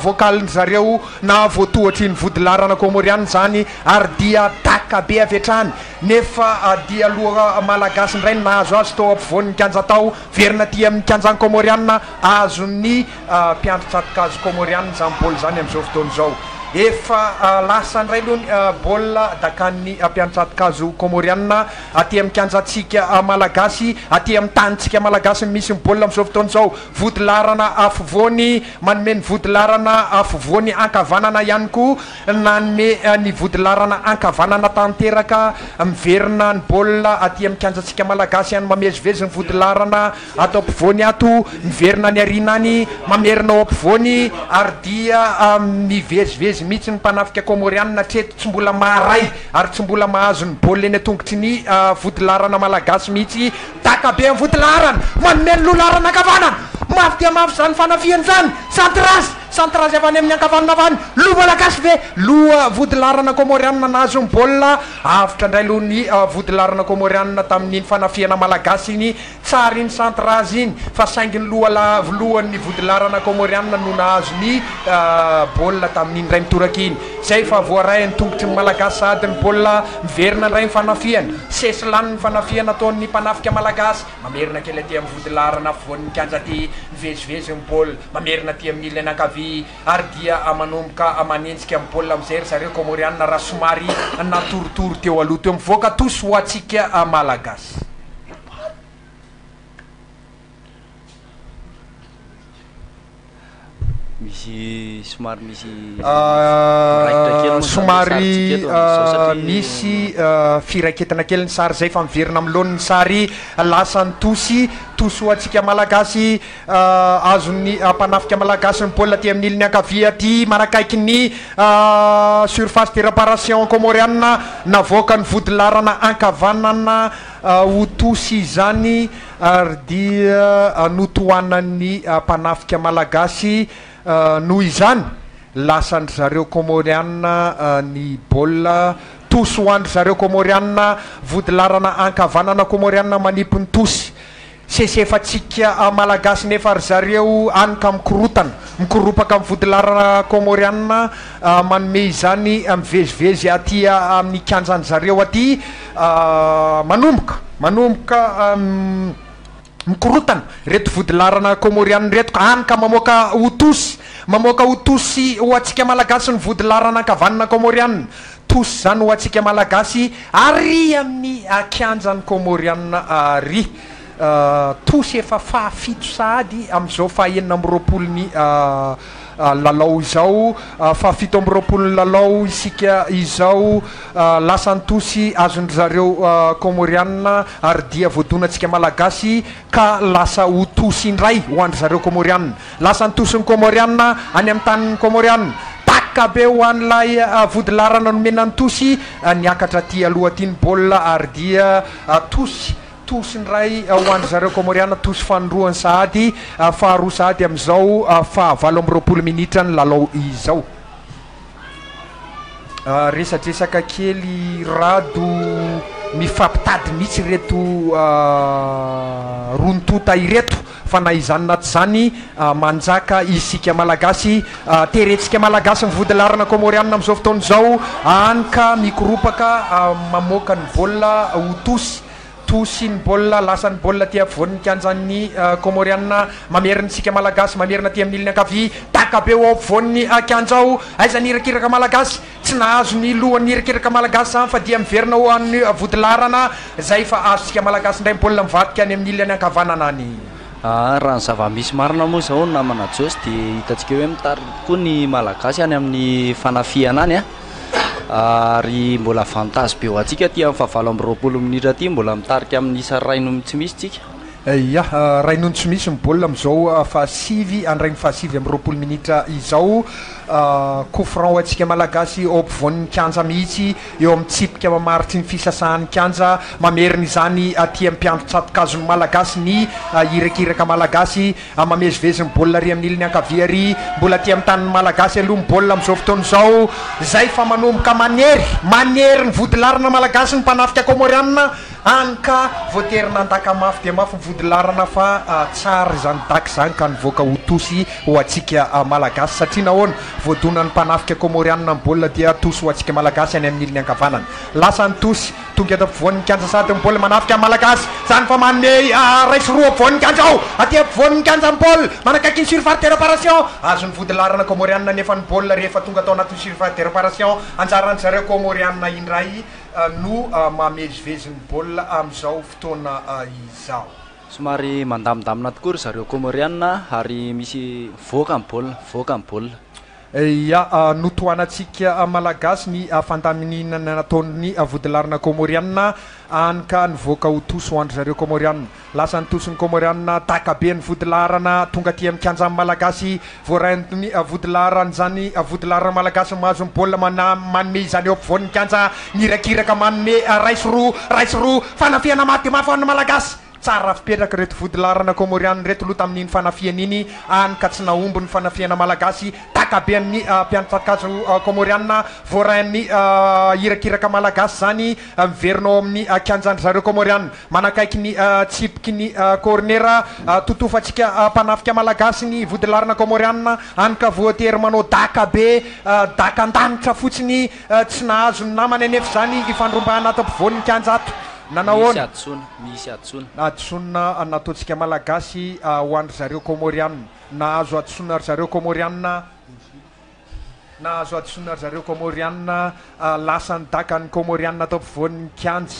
Voakaliny zareo na voatohatry ny vodilarana Comoriana zany ary dia be avetrany, nefa dia aloha malagasy ndray nahazo azy tao ampovoan'ny kianja tao, verina aty amin'ny kianjan'ny Comoriana azon'ny mpiandro Tsatokazo Comoriana zany baolina zany amin'izao fotoana izao. Efa lasa ndray aloha baolina dakan'ny mpiano Tsatokazo Comoriana aty amin'ny kianjantsika malagasy, aty amin'ny tanitsika malagasy misy ny baolina amin'izao fotoana izao. Vodilarana afovoany manome ny vodilarana afovoany ankavanana ihany koa, nanome ny vodilarana ankavanana tanteraka miverina ny baolina aty amin'ny kianjantsika malagasy ihany, mamezivezy ny vodilarana atao ampovoany ato, miverina ny arinany, mamerina ao ampovoany ary dia mivezivezy mihitsy ny mpanafika Comoriana treto tsy mbola maharay ary tsy mbola mahazo ny baolina eny tongotry ny vodilarana malagasy mihitsy. Be amin'ny vodilarana manome ny lolarana ankavanana, mafy dia mafy zany fanafiany zany, centrage avy any amin'ny ankavanana avany, lo malagasy ve loha vodilarana Comoriana nahazo ny baolina. Avitra ndray aloha ny vodilarana Comoriana tamin'iny fanafiana malagasy iny, tsara iny centrage iny fa saingy ny lohan'ny vodilarana Comoriana no nahazo ny baolina tamin'iny ray mitoraka iny. Zay fa voaray ny tongotry ny malagasy sady ny baolina miverina ndray ny fanafiana, sesy lany ny fanafiana ataon'ny mpanafika malagasy, mamerina kely aty amin'ny vodilarana afovoan'ny kianja aty, mivezivezy ny baolina, mamerina aty amin'ny ilany ankavia ary dia manomboka manenjika amin'ny baolina amizay zareo Comoriana raha somary natorotoro teo aloha teo, mivoaka tosy ho atsika malagasy. misy somary misy somary misy firaiketana kely ny sary zay fa miverina am'lohany ny sary lasany tosy tosoatsika malagasy azony mpanafika malagasy ny baolina ty amin'ny iliny ankavia ty manakaiky ny surface de réparation comoriana navoaka ny vodilarana ankavanana ho tosy izany ary dia notohanany mpanafika malagasy noho izany lasandry zareo comoriana ny baolina tosy hoandry zareo comoriana vodilarana ankavanana comoriana manipy ny tosy sesefatsika malagasy nefa ry zareo anika mikoropaka amin'ny vodilarana comoriana manome izany mivezivezy atya amin'ny kianjany zareo aty manomboka mikorotana reto vodilarana comoriana reto anika mamoaka ho tosy ho atsika malagasy ny vodilarana ankavanana comoriana tosy zany ho atsika malagasy ary amin'ny kianjany comoriana ary tosy efa fahafito sahady am'izao fahaenina amby roapolony lalao izao fahafito amby roapolony lalao isika izao lasany tosy azony zareo comoriana ary dia voadonatsika malagasy ka lasa ho tosy indray ho andry zareo comoriana lasany tosy ny comoriana any amin'ny tanin'ny comoriana takabe ho an'lay vodilarana nomenany tosy niakatra ty aloha tiany baolina ary dia tosy ndray ho andry zareo comoriana tosy fanondroany sahady faharoa sahady am'izao fahavalo amby roapolo minitra ny lalao izao resadresaka kely rado mifampitady mihitsy reto ronontota ireto fa na izany naty zany manjaka isika malagasy teretsika malagasy ny vodilarana comoriana am'izao fotoana izao anika mikoropaka mamoaka ny baolina ho tosy ny baolina lasany baolina ty avoan'ny kianjan'ny comoriana mamerina tsika malagasy mamerina ty amin'ny iliny ankavia takabe ao avoan'ny kianjao aiza nirakiraka malagasy tsy nahazo ny lohan'ny irakiraka malagasy zany fa dia miverina ho an'ny vodilarana zay fa azontsika malagasy indray baolina mivadika any amin'ny ilany ankavanana any raha ny zava-misy marina moa zao namana josy dia hitatsika hoe mitary koa ny malagasy any amin'ny fanafiana any ary mbola avantage be ho atsika ty amin'ny fahavalo amby roapolo minitra ty mbola mitarika amin'ny isa raino tsy misy tsika ia rainony tsy misy ny baolina am'izao fahasivy andraigny fahasivy amby roapolo minitra izao coufran ho atsika malagasy ao ampovoan'ny kianja mihitsy eo amin'ny tsipika mamaritry ny fisasahan'ny kianja mamerina izany aty amin'ny mpiandro-tsatokazony malagasy ny irakiraka malagasy mamezivezy ny baolina ary amin'ny iliny ankavia ary mbola aty amin'ny tanin'ny malagasy aloha ny baolina am'izao fotoana izao zay fa manomboka manery ny vodilarana malagasy ny mpanafika comoriana anika voaterina andaka mafy dia mafy ny vodilarana fa tsara zany daky zany ka nivoaka ho tosy ho atsika malagasy satria nahoana voadonany mpanafika comoriana ny baolina dia tosy ho atsika malagasy any amin'ny iliny ankavanana lasany tosy tonga eto ampovoan'ny kianja sady ny baolina manafika malagasy zany fa manome raisy roa ampovoan'ny kianja ao aty ampovoan'ny kianja ny baolina manakaiky ny surface de réparation azony vodilarana comoriana nefa ny baolina rehefa tonga atao anatin'ny surface de réparation anjarany zareo comoriana indray no mamezivezy ny baolina am'izao fotoana izao somary mandamindamina tokoa ry zareo comoriana ary misy voaka ny baolina ia notoanatsika malagasy ny fandaminina nataony vodilarana comoriana anika nivoaka ho tosy ho andry zareo comoriana lasany tosy ny comoriana takabe ny vodilarana tonga ty amin'ny kianjany malagasy voarainy vodilarana zany vodilarana malagasy mahazo ny baolina manome izany eo ampovoan'ny kianja nirakiraka manome raisy roa fanafiana maty mafy ho an'ny malagasy tsara fipetraka reto vodilarana comoriana reto loha tamin'iny fanafiana iny anika tsy naomby ny fanafiana malagasy takabe amin'ny mpiandro-tsatok'azo comoriana voarain'ny irakiraka malagasy zany miverina ao amin'ny kianjandry zareo comoriana manakaiky ny tsipiky ny cornera totofatsika mpanafika malagasy ny vodilarana comoriana anika voatery manao dakabe daka andanitra fotsiny tsy nahazo ny namany anefa zany ifandrombahana ato ampovoan'ny kianjato nanahoana adsonina nataotsika malagasy ho andry zareo comoriana nahazo adsonina ry zareo comoriana lasany daka ny comoriana atao ampovoan'ny kianja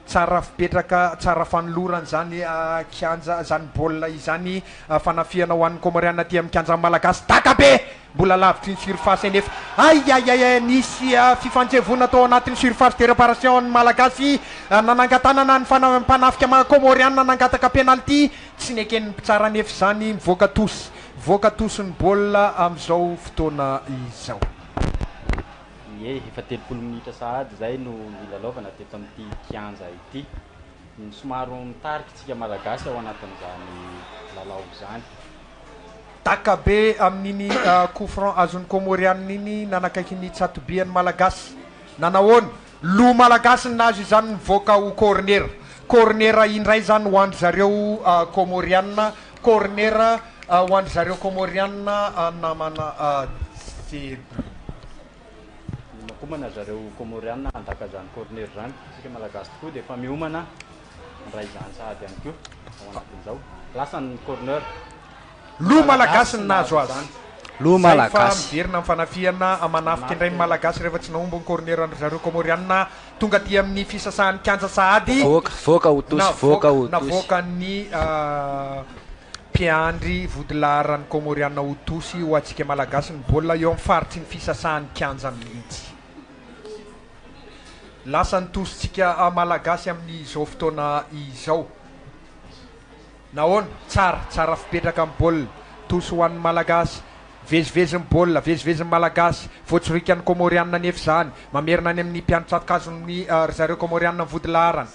tsara fipetraka tsara fanolorana zany kianja zany baolina izany fanafiana ho an'ny Comoriana aty amin'ny kianja malagasy takabe mbola lavitry ny surface anefa aiaiai nisy fifanjevona tao anatin'ny surface de réparation ny malagasy nanangatanana ny mpanafika Comoriana nangataka penalty tsy neken'ny mpitsara nefa zany mivoaka tosy ny baolina amin'izao fotoana izao. Efa 30 minitra sahady zay no nilalaovana teto amin'ity kianja ity. Somaro mitarika tsika malagasy ao anatin'izany lalao zany. Takabe amin'iny coup franc azon'ny Comoriana iny nanakaiky ny tsatobian'ny malagasy nanahoana lo malagasy nazo izany nivoaka ho corner indray zany ho andry zareo Comoriana corner ho andry zareo Comoriana namana komana zareo Comoriana andaka zany corner zany sika malagasy tokoa de efa miomana ray zany sahady ihany koa ao anatin'izao lasa ny corner lo malagasy ny nazo azy lo malagasy miverina amin'ny fanafiana manafika indray ny malagasy rehefa tsy naombo ny corner andry zareo Comoriana tonga ty amin'ny fisasahan'ny kianja sahady navoaka ny mpiandry vodilaran'ny Comoriana ho tosy ho atsika malagasy ny baolina eo amin'ny faritry ny fisasahan'ny kianja mihitsy. Lasa ny tositsika malagasy amin'izao fotoana izao. Nahoana tsara fipetraka amin'ny baolina tosy ho an'ny malagasy vezivezin'ny baolina vezivezin'ny malagasy voatsoriky an'ny Comoriana nefa zany mamerina any amin'ny mpiandry tsatonkazon'ny zareo Comoriana ny vodilarana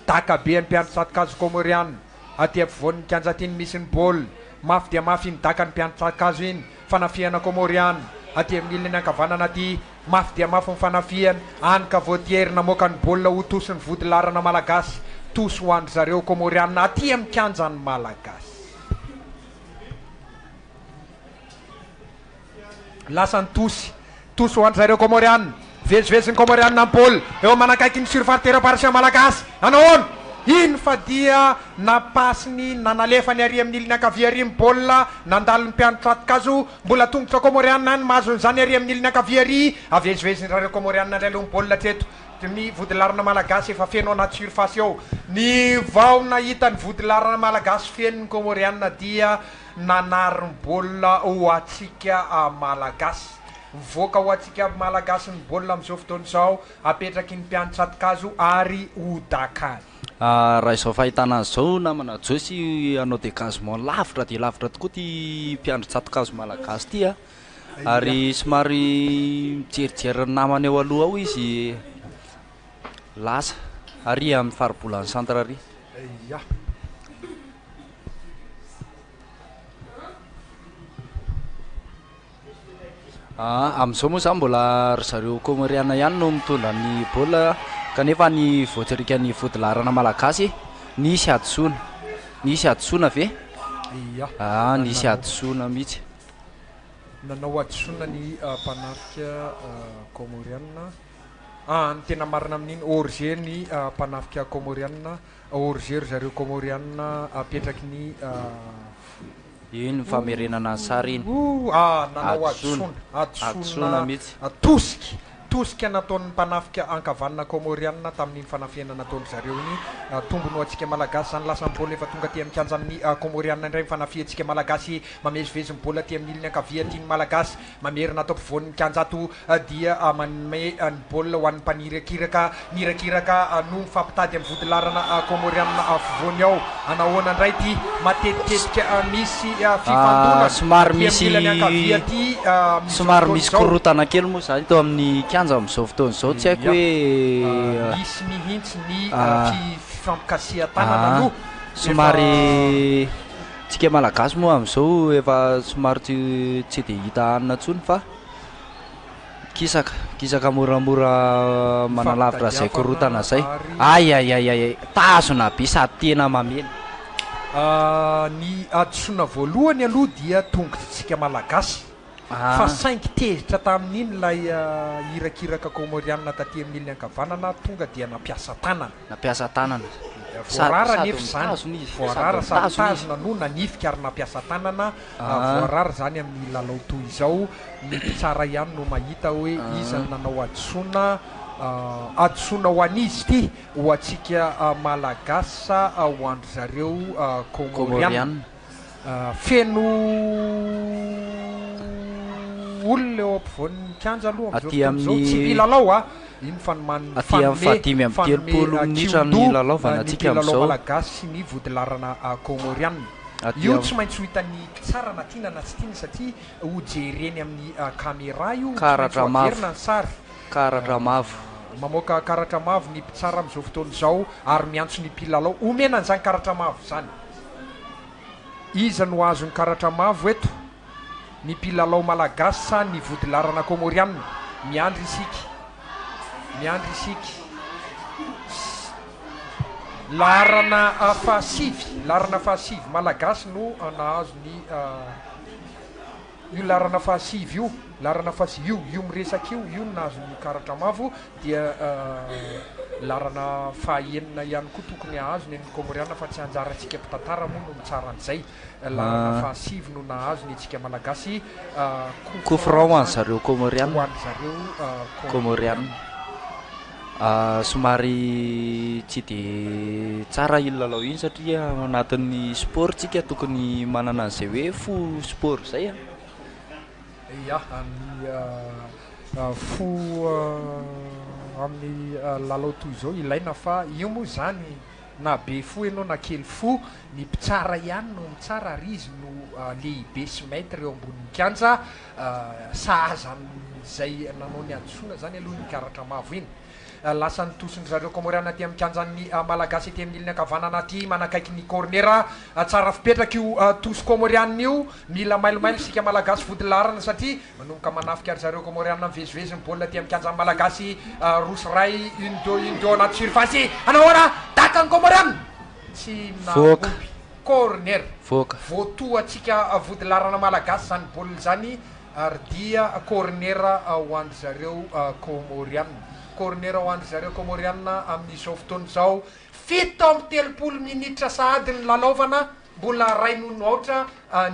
takabe ny mpiandry tsatokazo Comoriana aty ampovoan'ny kianja ty misy ny baolina mafy dia mafy ny daka ny mpiandry tsatokazo iny fanafiana Comoriana aty amin'ny ilany ankavanana aty mafy dia mafy ny fanafiana Anka Vautier namoaka ny baolina ho tosy ny vodilarana malagasy tosy ho andry zareo Comoriana aty amin'ny kianjan'ny malagasy. Lasa ny tosy ho andry zareo Comoriana vezivezin'ny Comoriana ny baolina eo manakaiky ny surface de réparation malagasy anahoana iny fa dia napasiny nanalefany ary amin'ny ilany ankavia ary baolina nandalo ny mpiandry tsatokazo mbola tongotra Comoriana any mahazony zany ary amin'ny ilany ankavia ary aveziveziny zareo Comoriana indray aloha ny baolina treto ny vodilarana malagasy efa feno anaty surface eo ny vao nahita ny vodilarana malagasy feno ny Comoriana dia nanary ny baolina ho atsika malagasy mivoaka ho atsika malagasy ny baolina amin'izao fotoana izao apetraky ny mpiandry tsatokazo ary ho dakany. Raha izao fahitana an'izao namana Josy anao dégagement lavitra dia lavitra tokoa ty mpiandry tsatokazo malagasy ty ary somary mijerijery namany eo aloha ao izy lasa ary amin'ny faribolany centre ary amin'izao moa zany mbola ry zareo Comoriana ihany no mitondra ny baolina kanefa ny voatsirika ny vodilarana malagasy nisy adosoana ve? Nisy adosoana mihitsy nanao adosoana ny mpanafika Comoriana ny tena marina amin'iny orger ny mpanafika Comoriana orger zareo Comoriana apetraky ny iny famerenana sary iny nanao adosoana mihitsy tosika nataon'ny mpanafika ankavanana Comoriana tamin'iny fanafiana nataony zareo iny tombono atsika malagasy zany lasa ny baolina efa tonga ty amin'ny kianja amin'ny Comoriana indray mifanafiantsika malagasy mamezivezy ny baolina ty amin'ny ilany ankavia tiany malagasy mamerina atao ampovoan'ny kianja ato dia manome ny baolina ho an'ny mpanirakiraka no mifampitady amin'ny vodilarana Comoriana afovoany ao anahoana indray ty matetika misy fifandona somary misy korotana kely moa zany teo amin'ny kianja amin'izao fotoana izao tsy haiko hoe misy mihitsy ny fifampikasia tanana no somary tsika malagasy moa amin'izao efa somary tsy dia hita anina tsony fa kisaka moramora manalavitra zay korotana zay aiaiaiai tazona be sady tena mamena ny adosoana voalohany aloha dia tongotritsika malagasy fa 5 tezitra tamin'iny lay hirakiraka Comoriana taty amin'ny ilany ankavanana tonga dia nampiasa tanana voarara nefa zany voarara sady tazona no nanifika ary nampiasa tanana voarara zany amin'ny lalao toy izao ny tsara ihany no mahita hoe izy nanao adosoana adosoina ho an'izy ity ho atsika malagasa ho andro zareo comoriana feno olona eo ampivoan'ny kianja aloha aty amin'ny tsy milalao iny fanomany aty amin'ny fahadimy amby telopolo minitra ny lalaovana atsika amin'izao malagasy sy ny vodilarana comoriana io tsy maintsy ho hitany tsara na tiana na tsy tiana satria ho jereny amin'ny caméra io karatra mavo ny sary karatra mavo mamoaka karatra mavo ny mpitsara amin'izao fotoana izao ary miantso ny mpilalao omena an'izany karatra mavo zany iza no azony karatra mavo eto ny mpilalao malagasy sa ny vodilarana comoriana miandry isika larana fahasivy malagasy no nahazo ny io larana fahasivy io miresaka io nahazo ny karatra mavo dia larana fahaenina ihany koa tokony ahazo ny comoriana fa tsy anjara antsika mpitantara moa no mitsara an'izay larana fahasivy no nahazo ny antsika malagasy couffrant ho any zareo comoriana somary tsy de tsara iny lalao iny satria anatin'ny sport tsika tokony manana an'izay hoe fo sport zay ia amin'ny fo amin'ny lalao toy izao ilaina fa io moa zany na be fo ianao na kely fo ny mpitsara ihany no mitsara ary izy no lehibe sy maître eo ambonin'ny kianja sahazan'izay nanao ny adosoana zany aloha ny karatra mavo iny lasa nitosony zareo comoriana aty amin'ny kianjan'ny malagasy aty amin'ny iliny ankavanana aty manakaiky ny cornera tsara fipetraka io tosy comoriana io mila mailomailo sika malagasy vodilarana satria manomboka manafika ary zareo comoriana mivezivezy ny baolina aty amin'ny kianjan'ny malagasy rosy ray une deux anaty surface anahoana daka ny comoriana tsy naompy corner voatoa atsika vodilarana malagasy zany baolina zany ary dia cornera ho andry zareo comoriana corner ho andry zareo comoriana amin'izao fotoana izao 7 minitra sahady ny lalaovana mbola ray nonoatra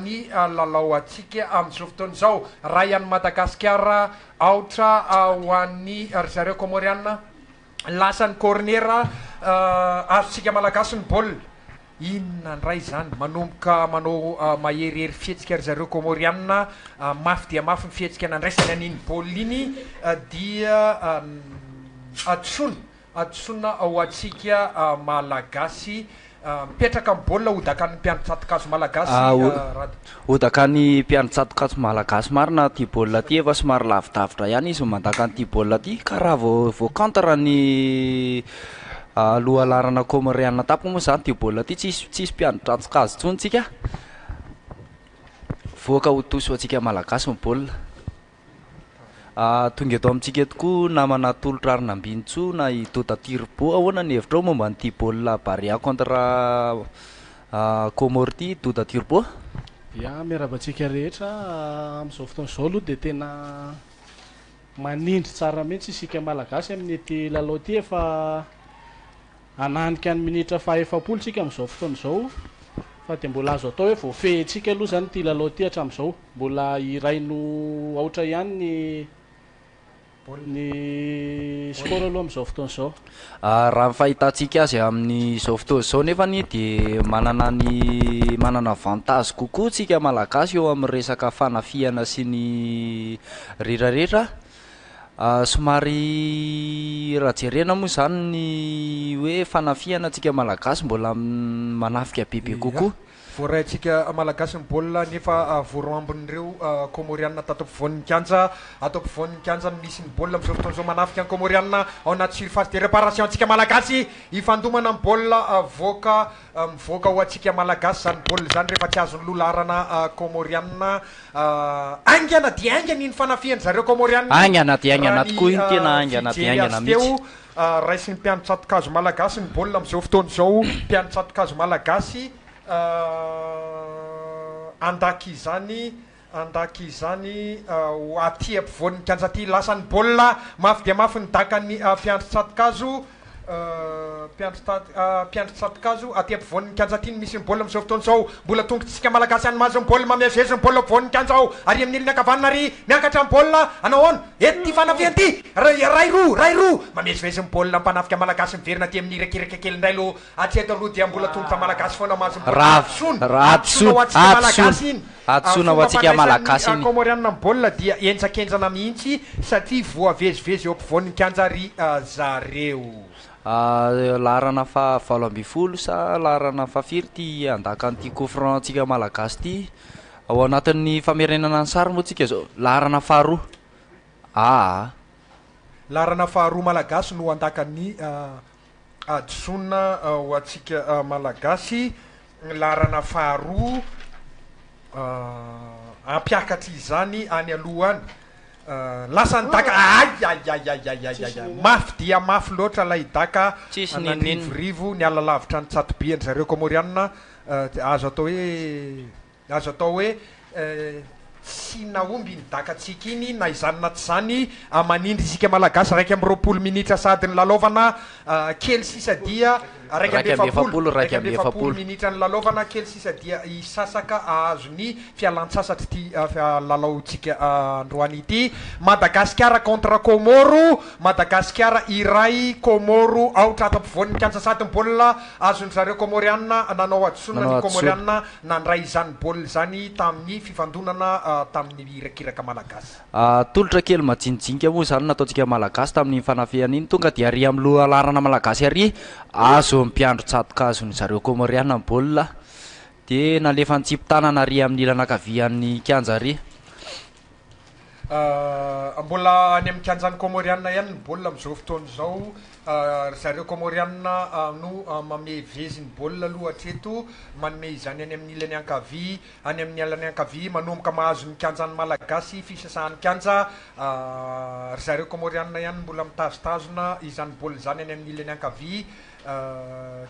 ny lalao atsika amin'izao fotoana izao ray an'ny Madagasikara aotra ho an'ny ry zareo comoriana lasany corner azontsika malagasy ny baolina inona ndray zany manomboka manao maherihery fihetsika ry zareo comoriana mafy dia mafy ny fihetsika nandraisany an'iny baolina iny dia adosoina ho atsika malagasy mipetraka amin'ny baolina hodaka ny mpianontsatokazo malagasy hodaka ny mpianontsatokazo malagasy marina ty baolina ty efa somary lavidavitra ihany izy mandaka an'ity baolina ty karaha voakantra ny aloha larana comoriana tapo moa zany ty baolina ty tsisy mpianontsatokazo tsontsika voaka ho toso atsika malagasy ny baolina tonga eto amintsika tokoa namana tolotra ary nambinitso na i Tota Turbo ahoana ny hevitra ao momba nyity baolina Barea contre Comore ty Tota Turbo ia miarabantsika rehetra amin'izao fotoana izao aloha dia tena manindry tsara mihitsy isika malagasy amin'ny ity lalao ty efa ananika ny minitra faha-efapolo tsika amin'izao fotoana izao fa dia mbola azo atao hoe voafehintsika aloha zany ty lalao ty hatramin'izao mbola iray no aotra ihany ny sport aloha amin'izao fotoana izao raha ny fahitantsika azy amin'izao fotoana izao nefany dia manana avantage kokoa tsika malagasy eo amin'ny resaka fanafiana sy ny rehetrarehetra somary raha jerena moa zany ny hoe fanafiana tsika malagasy mbola manafika bebe kokoa voarayntsika malagasy ny baolina nefa voaroambin'ireo comoriana tato ampovoan'ny kianja ato ampovoan'ny kianja misy ny baolina amin'izao fotoana izao manafika ny comoriana ao anaty surface de réparation antsika malagasy ifandomana ny baolina mivoaka ho atsika malagasy zany baolina zany rehefa tsy azony lolarana comoriana aingana dia aingana iny fanafiany zareo comoriana aingana dia aingana tokoa iny tena aingana dia aingana mihitsy raisiny mpianotsatokazo malagasy ny baolina amin'izao fotoana izao mpianotsatokazo malagasy andaky izany aty ampovoan'ny kianja ty lasany baolina mafy dia mafy ny dakany mpiandro tsatokazo mpiandro tsato-kazo aty ampovoan'ny kianjatiny misy ny baolina amin'izao fotoana zao mbola tongotritsika malagasy any mahazo ny baolina mamevezy ny baolina ampovoan'ny kianja ao ary amin'ny iliny ankavanana ary miakatra amin'ny baolina anao ahoana eto ty fanafiany ty ray roa mamezivezy ny baolina mpanafika malagasy miverina aty amin'ny irakiraka kely indray lo atreto aloha dia mbola tongotra malagasy foana mahazo atsona ho atsika malagasy iny komorianina ny baolina dia enjakenjana mihitsy satria voavezivezy eo ampovoan'ny kianja ry zareo larana fa 7 sa larana fa 5 ty andakan'ity coufran tsika malagasy ty ao anatin'ny famerenana ny sary moa tsika zao larana faharoa larana faharoa malagasy no andakan'ny adsona ho atsika malagasy larana faharoa ampiakatra izany any aloha any lasa ny daka mafy dia mafy loatra lay daka ananrivorivo ny alalavitra ny tsatobiany zareo komorianina azo atao hoe sy naomby ny dakatsika iny na izany na tsy zany manindry isika malagasy raiky amby 20 minitra sady ny lalaovana kely sisa dia raiky amby 7 minitra ny lalaovana kely sisa dia isasaka ahazo ny fialan-tsasatra ty lalaotsika androany ity Madagasikara contre Komoro Madagasikara iray Komoro aotra ato ampovoan'ny kianja sady ny baolina azony zareo komorianina nanao adsona ny komorianina nandray izany baolina zany tamin'ny fifandonana tamin'ny irakiraka malagasy tolotra kely majinijinika moa zany nataotsika malagasy tamin'ny fanafiana iny tonga dia ary amin'ny loha larana malagasy ary azo mpiandro tsatokazo ny zareo komoriana ny baolina dia nalefa ny tsiptanana ary amin'ny ilana ankavian'ny kianja ary mbola any amin'ny kianjan'ny komorianina ihany ny baolina amin'izao fotoana izao zareo komorianina no mamevezy ny baolina aloha hatreto manome izany any amin'ny ilany ankavia any amin'ny alany ankavia manomboka mahazo ny kianjan'ny malagasy fisasahan'ny kianja zareo komorianina ihany mbola mitazotazona izany baolina zany any amin'ny ilany ankavia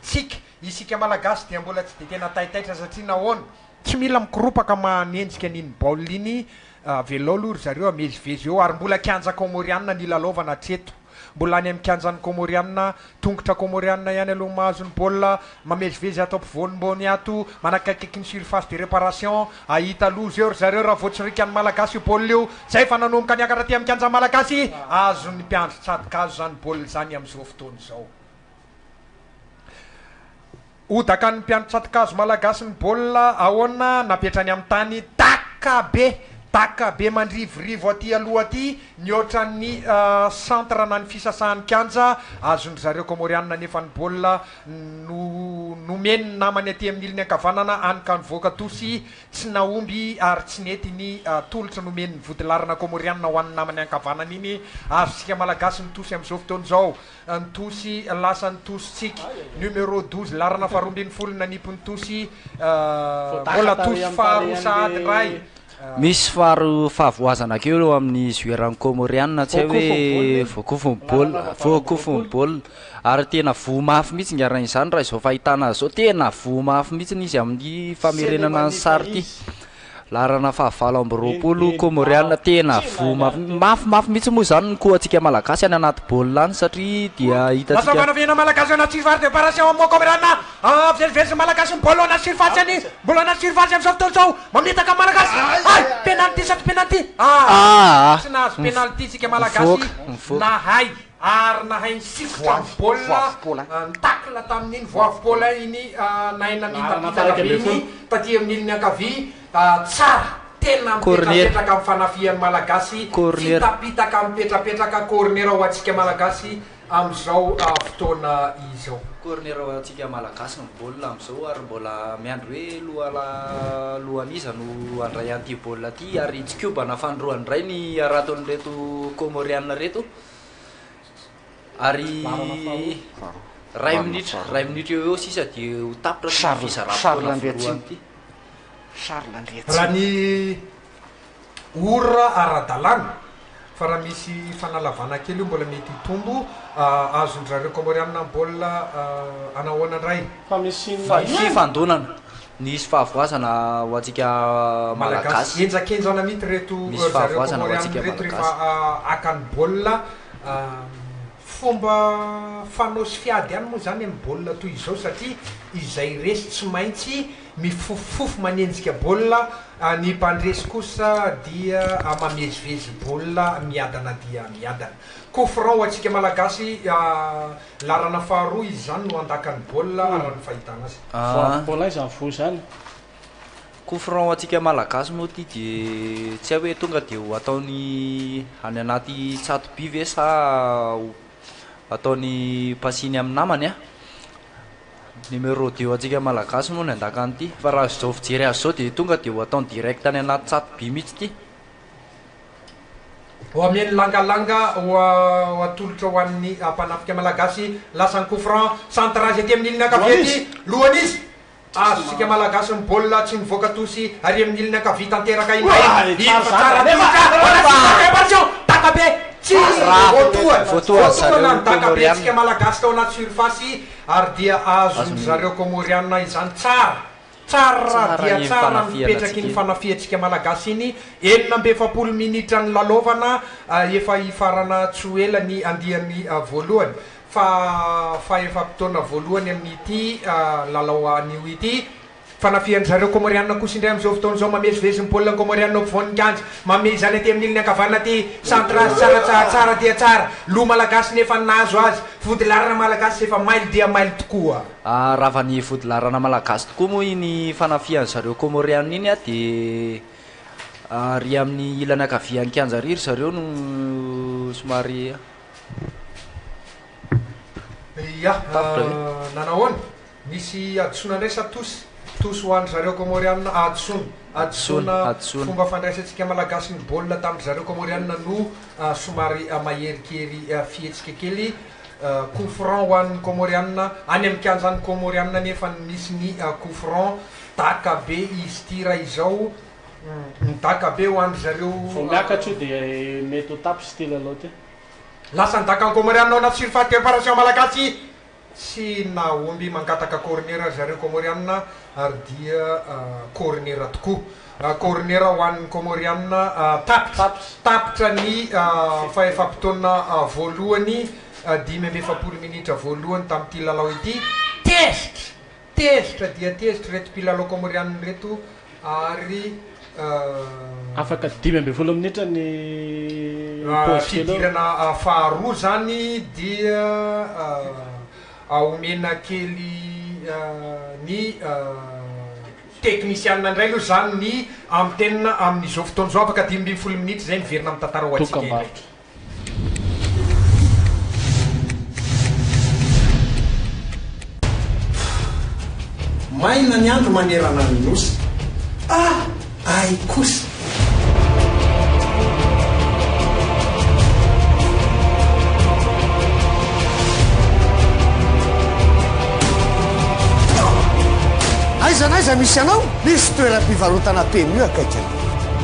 tsika isika malagasy dia mbola tsy de tena taitaitra satria nahoana tsy mila mikoropaka manenjika an'iny baolina iny velao aloha ry zareo amezivezy eo ary mbola kianja komorianina ny lalaovana hatreto mbola any amin'ny kianjan'ny komorianina tongotra komorianina ihany aloha mahazo ny baolina mamezivezy ato ampovoany mbony ato manakaikiky ny surface de réparation ahita loza eo ry zareo raha voatsirikany malagasy io baolina io zay fa nanomboka ny akatra ty amin'ny kianja malagasy azo ny mpiandro tsatokazo zany baolina zany amin'izao fotoana izao odaka ny mpiandro tsatokazo malagasy ny baolina ahoana napetrany amin'ny tany taka be mandrivorivo aty aloha aty ny ohatran'ny centre na ny fisasahan'ny kianja azony zareo komorianina nefa ny baolina nomeny ny namany aty amin'ny iliny ankavanana anyka ny voaka tosy tsy naomby ary tsy nety ny tolotra nomeny ny vodilarana komorianina ho an'ny namany ankavanana iny azosika malagasy ny tosy amin'izao fotoana izao ny tosy lasa ny tosytsika numéro 12 larana faharoambin'ny folo nanipony tosy mbola tosy faharoa sahady ray misy fahavoazana keo eo amin'ny joueurany komorianina tsy hoe voakofony baolina ary tena vo mafy mihitsy ngarana izany raha izao fahitana zao tena vo mafy mihitsy izy amin'ny famerenana ny sary ty larana fahavalo amby 20 komorianina tena vo mafy mihitsy moa zany ny koa atsika malagasy any anaty baolina any satria dia hitatsika fanavina malagasy anaty surface de réparation mo komorianina vezivezy malagasy mbola anaty surface any mbola anaty surface amin'izao fotoana izao mametaka malagasy penalty saty penalty tsy nahazo penalty tsika malagasy nahay ary nahay ny sikotra baolina nitakla tamin'iny voavy-baolina iny naina mitapitaka be iny taty amin'ny iliny ankavia tsara tena mipetrapetraka amin'ny fanafian'ny malagasy fitapitaka mipetrapetraka corner ho atsika malagasy amin'izao fotoana izao corner ho atsika malagasy ny baolina amin'izao ary mbola miandro hoe lohan'iza no andray an'ity baolina ty ary tsy koba nafandroany ray ny araton'reto komorianina reto ary ray minitra eo sisa dia ho tapitra ty visarapoanaty raha ny ora ara-dalàna fa raha misy fanalavana kely io mbola mety tombo azony zareo komorianina baolina anahoana ndray fifandonana nisy fahavoazana ho atsika malagasy enjakenjana mihitsy reto zareo komorianina reto rehefa akany baolina fomba fanao sy fiady ihany moa zany amin'ny baolina toy izao satria izay resy tsy maintsy mifofofofo manenjika baolina ny mpandresy kosa dia mamezivezy baolina miadana dia miadana coup franc ho antsika malagasy larana faharoa izy zany no andakany baolina arany fahitana azy baolina izy fo zany coup franc ho antsika malagasy moa ty de tsy hay hoe tonga de ho ataony any anaty tsatoby ve sa ataony pasiny amin'ny namany a numéro 2 antsika malagasy moa ny andakany ty fa raha zao fijery azy zao de tonga de ho ataony direct any anaty tsatoby mihitsy ty ho amieny langalanga ho atolotra ho an'ny mpanafika malagasy lasany coup franc centrage aty amin'ny iliny ankavety lohany izy azosika malagasy ny baolina tsy mivoaka tosy ary amin'ny iliny ankavy tanteraka indray takabe tsy voatoana ny takabetsika malagasy tao anaty surface ary dia azony zareo komoriana izany tsara dia tsara mipetraky ny fanafiatsika malagasy iny 9 minitra ny lalovana efa ifarana tsoela ny andiany voalohany fa efa-potoana voalohany amin'ity lalao anio ity fanafiany zareo komoriana kosa indray am'izao fotoana zao mamezivezy ny baolina komoriana ampovoan'ny kanjy mamey zany aty amin'ny iliny ankavanana ty centrage tsara dia tsara lo malagasy nefa nazo azy fodilarana malagasy efa maily dia maily tokoa raha ny fodilarana malagasy tokoa moa iny fanafiany zareo komoriana iny a de ry amin'ny ilany akaviany kanjariry zareo no somary nanahoana misy adisona ndray sa tosy ho andry zareo komoriana adisona fomba fandraisantsika malagasy ny baolina tamin'ny zareo komoriana no somary maherikery fietsika kely coup franc ho an'ny komoriana any amin'ny kanjany komoriana nefa misy ny coup franc daka be izy ty raha izao daka be ho andry zareo miakatra io de mety ho tapy sy ty lalao ty lasa ny daka ny komoriana ao anaty surface de réparation malagasy tsy naomby mangataka cornera zareo komoriana ary dia cornera tokoa cornera ho an'ny komoriana tapitra ny fahefa-potoana voalohany 10 minitra voalohany tamin'ity lalao ity tezitra dia tezitra reto mpilalao komoriana reto ary afaka 10 minitra ny fidirana faharoa zany dia omena kely ny teknisianina indray aloha zany ny amin'ny tenina amin'izao fotoana zao afaka 10 minitra zay miverina amin'ny tantara ho atsika maina ny andro manerana ny nosy ay kosa aiza misy anao misy toeram-pivarotana PMU akaiky anao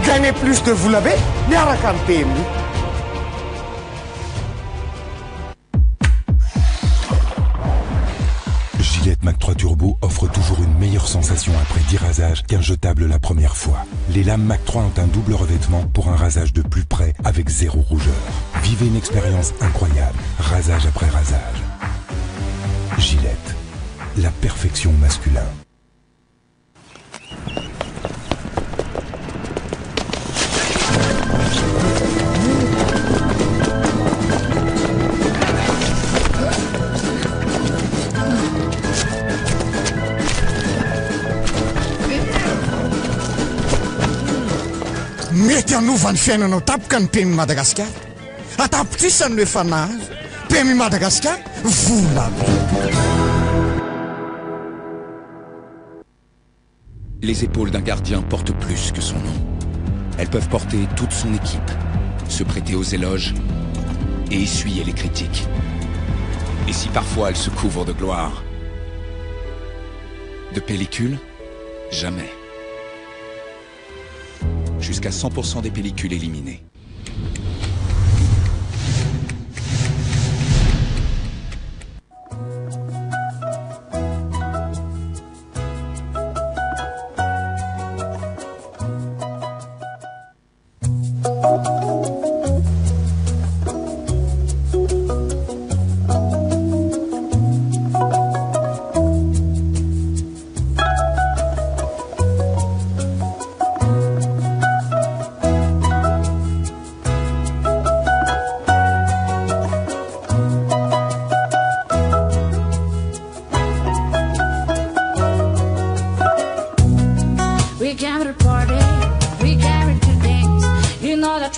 gagner plus de vola be miaraka amin'ny PMU. Gillette Mac 3 Turbo offre toujours une meilleure sensation après 10 rasages qu'un jetable la première fois. Les lames Mac 3 ont un double revêtement pour un rasage de plus près avec 0 rougeur. Vivez une expérience incroyable, rasage après rasage. Gillette, la perfection masculin. mety anova ny fiainanao tapoka ny PMU Madagascar atapitrisany no efa nahazo PMU Madagascar vola be. Les épaules d'un gardien portent plus que son nom. Elles peuvent porter toute son équipe, se prêter aux éloges et essuyer les critiques. Et si parfois elles se couvrent de gloire, de pellicule, jamais. Jusqu'à 100% des pellicules éliminées.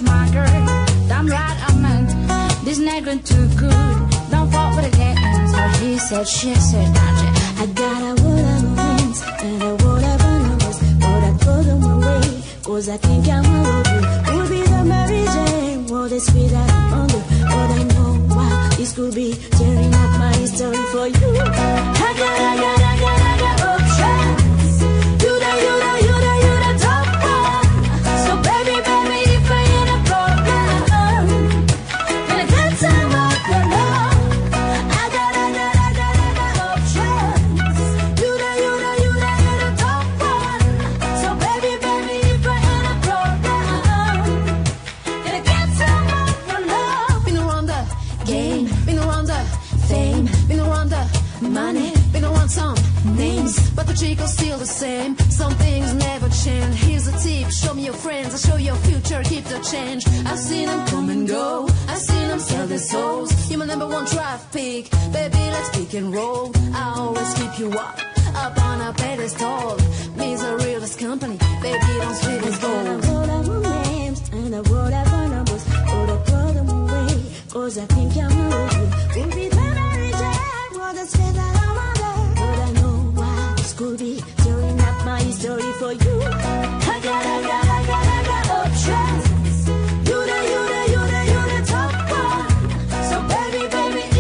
touch my girl. Damn right, I'm in. This nigga too good. Don't fuck with the games. So she said, I got a word of romance and a word of numbers, but I put them away, cause I think I'm over you. Could be the Mary Jane, what is sweet that I'm under, but I know why this could be tearing up my history for you. I got options. You the top one. So baby, if I ain't a problem, can I get some of your love? I got options. You the top one. So baby, if I ain't a problem, can I get some of your love? Been around the game, been around the fame, been around the money, been around some names, but the Chico's still the same. Some things never change. Here's a tip: show me your friends, I'll show your future. Keep the change. I've seen them come and go, I've seen them sell their souls. You're my number one traffic, baby. Let's pick and roll. I always keep you up on a pedestal. Me's a realest company, baby. Don't split his gold. I wrote up my names and I wrote up my numbers, but I put them away, cause I think I'm over you. We'll be the Mary Jane, what I said that I'm under, but I know why this could be tearing up my history for you. I got options. You the top one. So baby,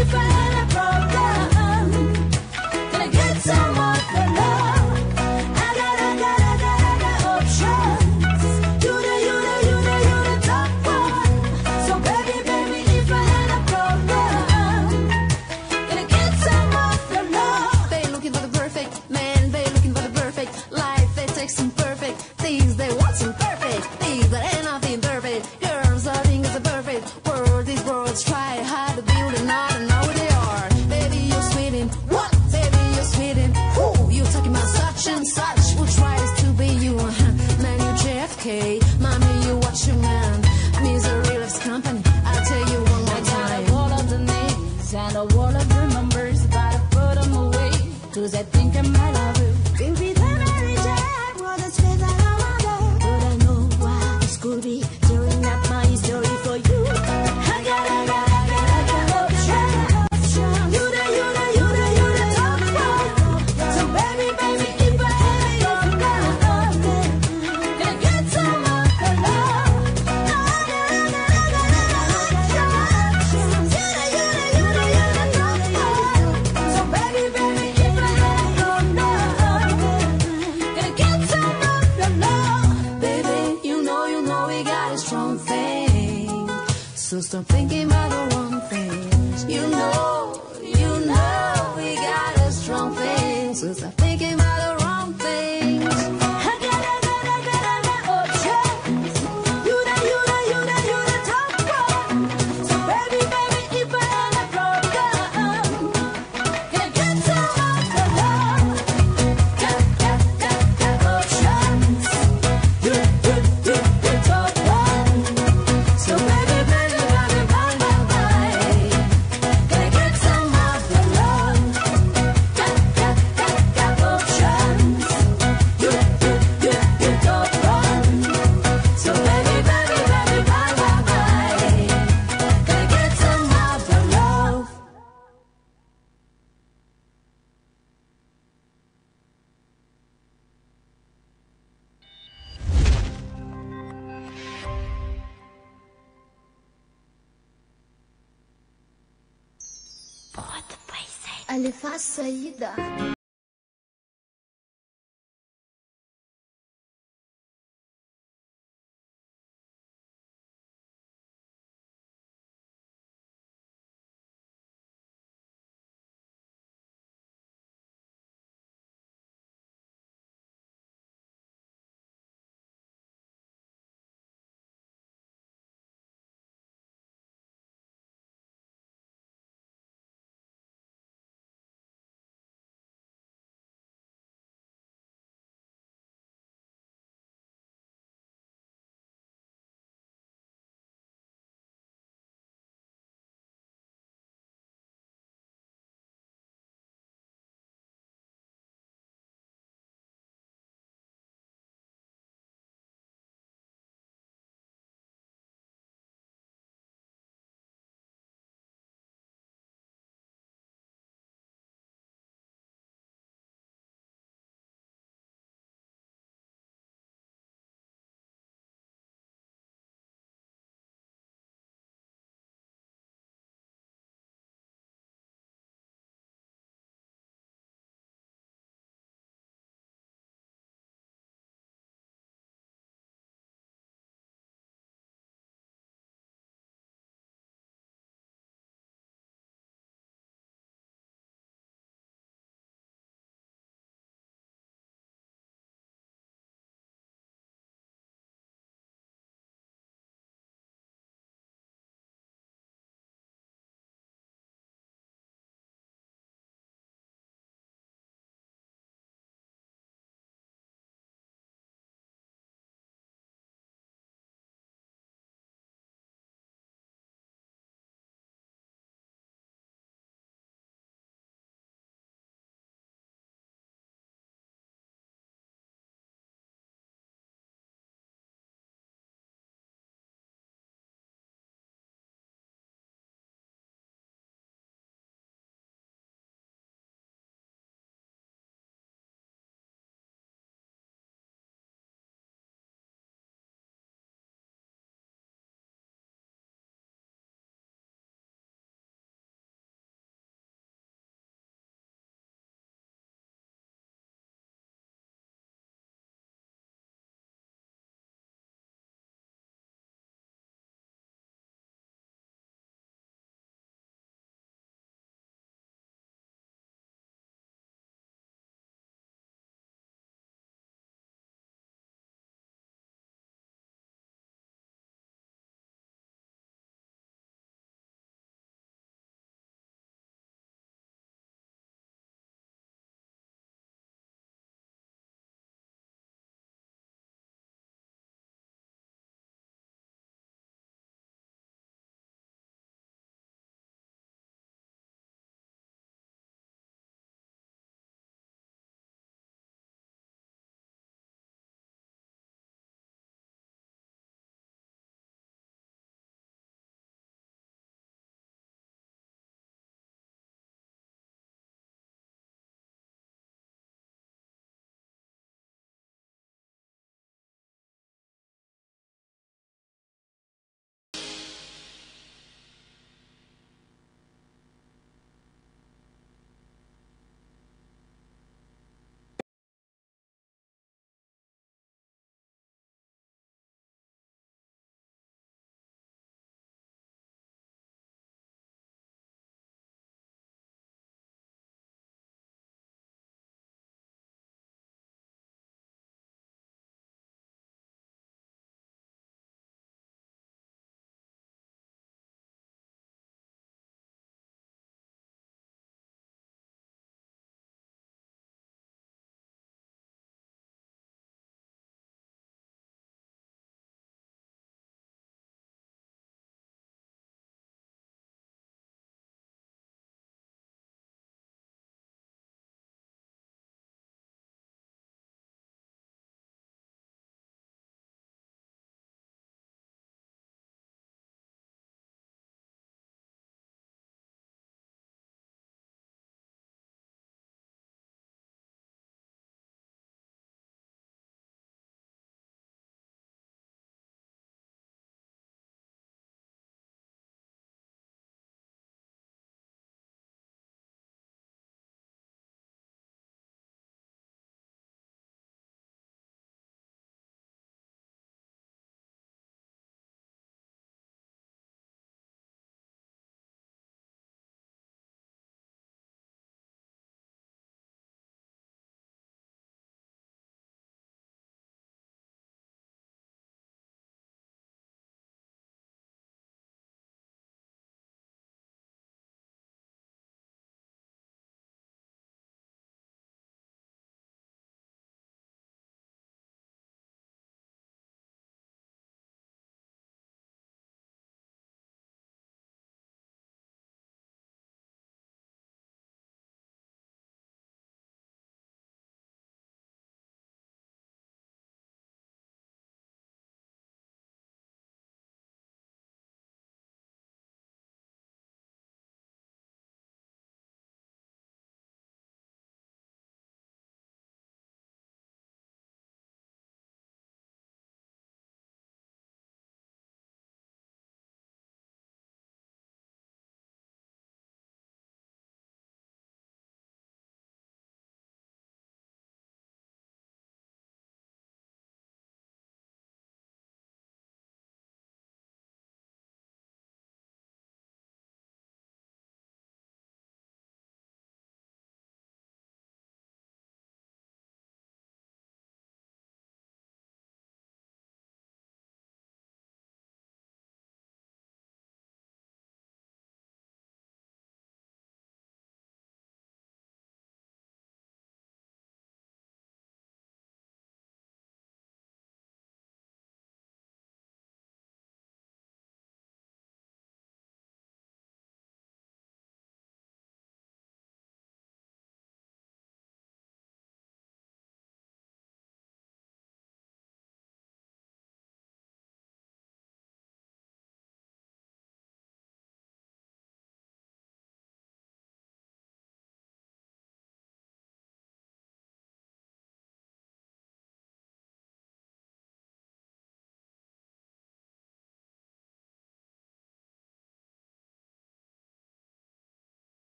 if I had a problem, can I get some of your love? I got options. You the top one. So baby, if I had a problem, can I get some of your love? They looking for the perfect man, they looking for the perfect life. They take some perfect things, they want some perfect things, but ain't nothing perfect. Girls, I think it's a perfect world. These worlds try hard to build and not know where they are. Baby, you're sweet in what? Baby, you're sweet in who? You talking about such and such, who tries to be you? Man, you JFK, mommy, you watch your man. Me's a realest company, I'll tell you one more time. I got a wall of the names and a wall of the numbers, but I put them away, cause I think I might love you. We'll be the Mary Jane, what a sweet that I'm under, but I know why this could be tearing up my history for you. I got options. You the top one. So baby, if I had a problem, can I get some of your love? I got options. You the top one. So baby, if I had a problem, can I get some of your love? Baby, you know we got a strong thing, so stop thinking about the wrong things. You know we got a strong thing, so stop thinking about the wrong things. I got options. You the top one. So baby, if I had a problem, can I get some of your love? Got options. You the top one. So baby, bye. Can I get some of your love? Got options. You the top one. So baby, bye. Can I get some of your love? Alefa Saída.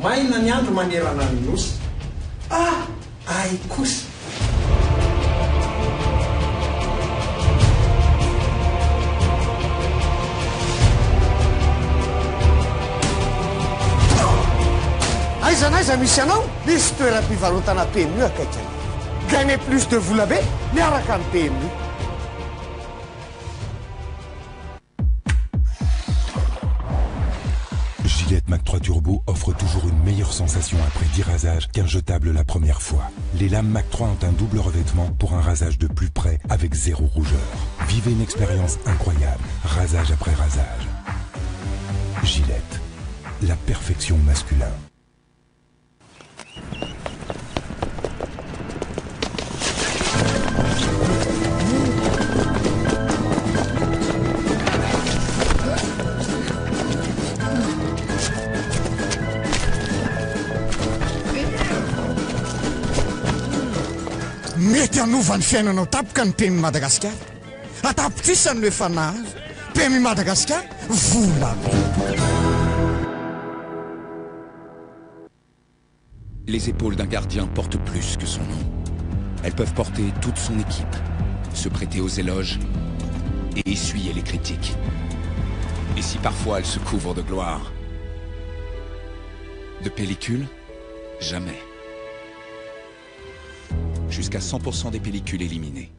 maina ny andro manerana ny nosy ay kosa aiza misy anao misy toeram-pivarotana PMU akaiky anao gagner plus de vola be miaraka amin'ny PMU. Gillette Mac 3 Turbo offre toujours une meilleure sensation après 10 rasages qu'un jetable la première fois. Les lames Mac 3 ont un double revêtement pour un rasage de plus près avec 0 rougeur. Vivez une expérience incroyable, rasage après rasage. Gillette, la perfection masculin. mety anovan'ny fiainanao tapoka ny PMU Madagascar atapitrisany no efa nahazo PMU Madagascar vola be. Les épaules d'un gardien portent plus que son nom. Elles peuvent porter toute son équipe, se prêter aux éloges et essuyer les critiques. Et si parfois elles se couvrent de gloire, de pellicule, jamais. Jusqu'à 100% des pellicules éliminées.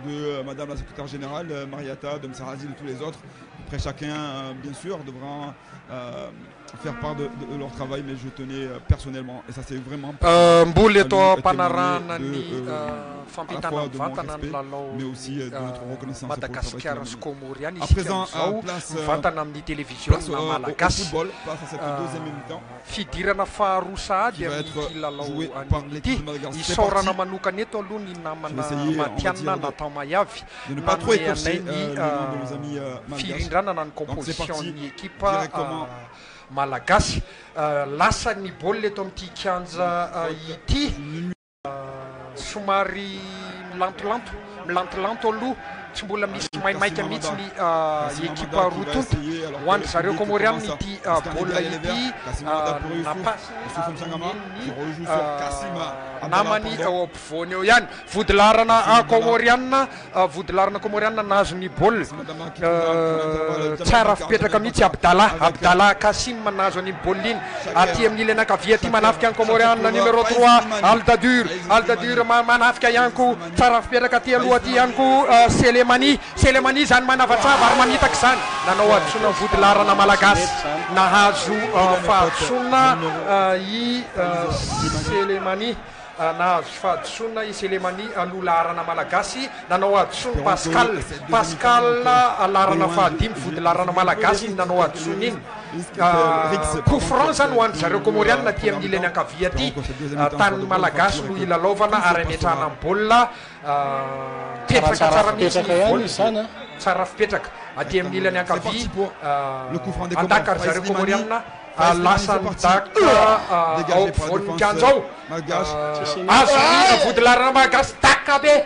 De Madame la secrétaire générale, Mariata, de M. Sarazi, de tous les autres. Après chacun, bien sûr, devra faire part de leur travail, mais je tenais personnellement, et ça c'est vraiment mboly eto ampanarahana ny fampitana amin'ny vantana ny lalao Madagasikara sy Comoriana isika amizao mivantana amin'ny télévision malagasy fidirana faharoa sahady amin'ity lalao an'ity isaorana manokana eto aloha ny namana Matianina Nathan Mayavy nameanay ny firindranana ny composition ny ekipa malagasy lasa ny baolina eto amin'ity kianja ity somary milantolanto aloha tsy mbola misy maimaika mihitsy ny ekipa roa tonto ho andry zareo Comoriana ity baolina ity napasy namany ao ampovoany eo ihany vodilarana Comoriana nahazo ny baolina tsara fipetraka mihitsy Abdallah Kassim nahazo ny baolina iny aty amin'ny ilany ankavia aty manafika ny Comoriana numéro 3 Aldadur manafika ihany ko tsara fipetraka aty aloha aty ihany ko Selemani zany manavatsava ary mamitaka izany nanao adosona vodilarana malagasy nahazo fahadosona i Selemani nahazo fahadosona i Selemani aloha larana malagasy nanao adosona Pascal larana fahadimy vodilarana malagasy nanao adosona iny coup franc zany ho andry zareo Comoriana aty amin'ny ilany ankavia aty tany malagasy no ilalaovana ary ametrahana amin'ny baolina petraka tsara mihitsy tsara fipetraka aty amin'ny ilany ankavia andaka ary zareo Comoriana lasa midaka ao ampovoan'ny kianja ao azo ny vodilarana malagasy takabe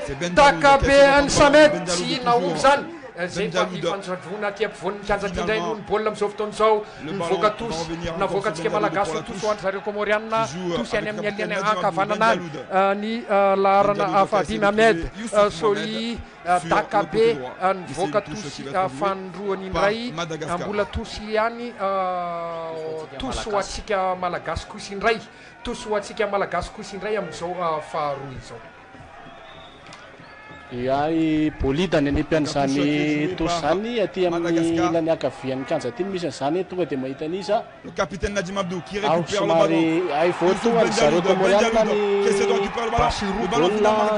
any Samed tsy naomby zany zay fa ifanjavona aty ampovoan'ny kianja aty indray no ny baolina amin'izao fotoana izao nivoaka tosy navoakantsika malagasy ho tosy ho andry zareo Comoriana tosy any amin'ny aliany ankavanana ny larana Fadimy Ahmed Soli Takabe nivoaka tosy fanindroany indray mbola tosy ihany tosy ho atsika malagasy kosa indray amin'izao faharoa izao. Ai bolidany any ampian'izany tosy zany aty amin'ny ilany ankavian'ny kianja aty misy an'izany tonga dia mahita an'iza le capitaine Nadim Abdou qui récupère le ballon somary ay voatonga ny zareo Comoriana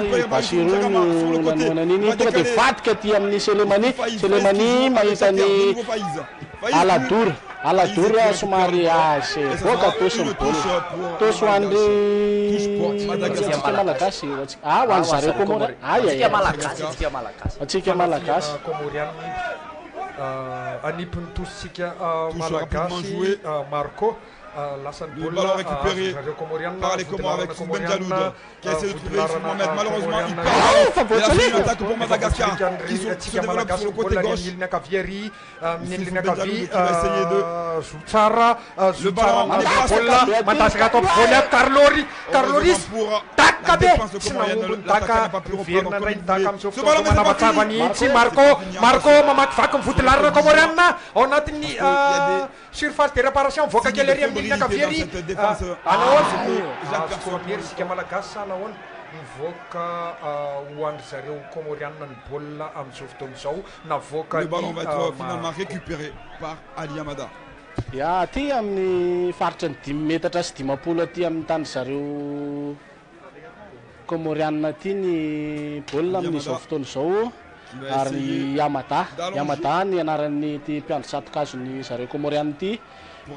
ny Basiru nanoana an'iny tonga dia vadika aty amin'ny Selemani mahita ny Aladour Aladora somary azy voaka tosiny bola tosy ho an'retsika malagasy ho any zareo Comoriana atsika malagasy anipony tositsika malagasy Marco Le ballon récupéré par les Comores avec Souben Jaloud qui a essayé de trouver sur Mohamed. Malheureusement, il perd. Et là, c'est une attaque pour Madagascar qui se développe sur le côté gauche. Le ballon n'est pas Carloris Takabe l'attaque n'a pas pu reprendre ce ballon Marco mamat vaky mivoty larina Comoriana ao anatin'ny surface de réparation voaka kely ery amin'ny ligne akaviery anahoana sika malagasy anahoana mivoaka ho andry zareo Comoriana ny baolina amin'izao fotoana izao navoaka le ballon va être finalement récupéré par Ali Amada. Ya aty amin'ny faritra ny 5 metatra sy 20 aty amin'ny tany zareo Comoriana aty ny baolina amin'izao fotoana izao ary Yamada ny anaran'ny ty mpiandry satikazony zareo Comoriana ty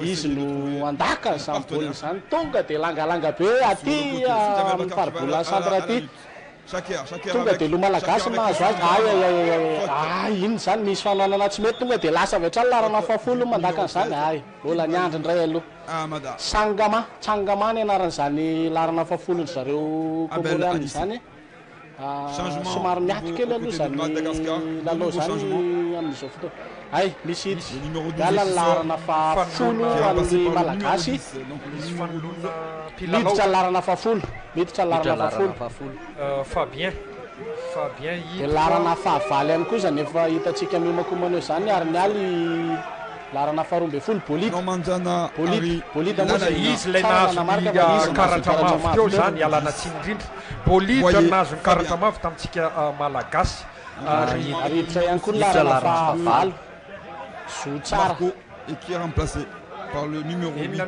izy no andaka izany baolina izany tonga dia langalanga be aty amin'ny faribola centre aty tonga dia lo malagasy mahazo azy iny zany misy fanoanana tsy mety tonga dia lasa avy hatrany larana fafolo mandaka an'izany bola niandry indray aloha Tsangama ny anaran'izany larana fafolony zareo Comoriana izany somary miaty kely aloha zany lalao zany amin'izao fotoana misy ala ny larana fafolo amin'ny malagasy miditra larana fafolo Fabien dia larana fahavaly ihany koa zany efa hitatsika mimakomaneo zany ary nialy larana faharoambe folo bolida izy ilay nazo karatra mavo teo zany alana tsiny indrindra bolida nazo ny karatra mavo tamintsika malagasy ary hiditra ihany koa larana fahavalo zo tsara et qui est remplacé par le numéro 8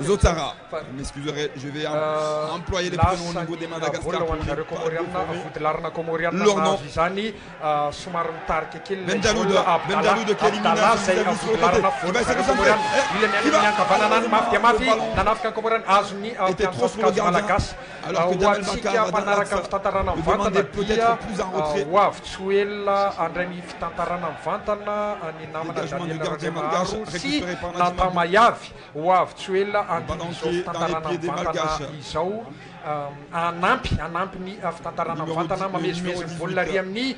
Zotara. M'excuserez, je vais employer les prénoms au niveau des Madagascar pour leur nom. Benjaloud qui élimine sur le côté. Il va essayer de centrer. Il était trop sur le gardien. Alors que Jamel Bakar va demander peut-être plus en retrait. Dégagement du gardien malgache récupéré par Natamayavy ho avy tsy ela an'izao fitantarana mivantana izao anampy ny fitantarana mivantana mamezivezy ny baolina ary amin'ny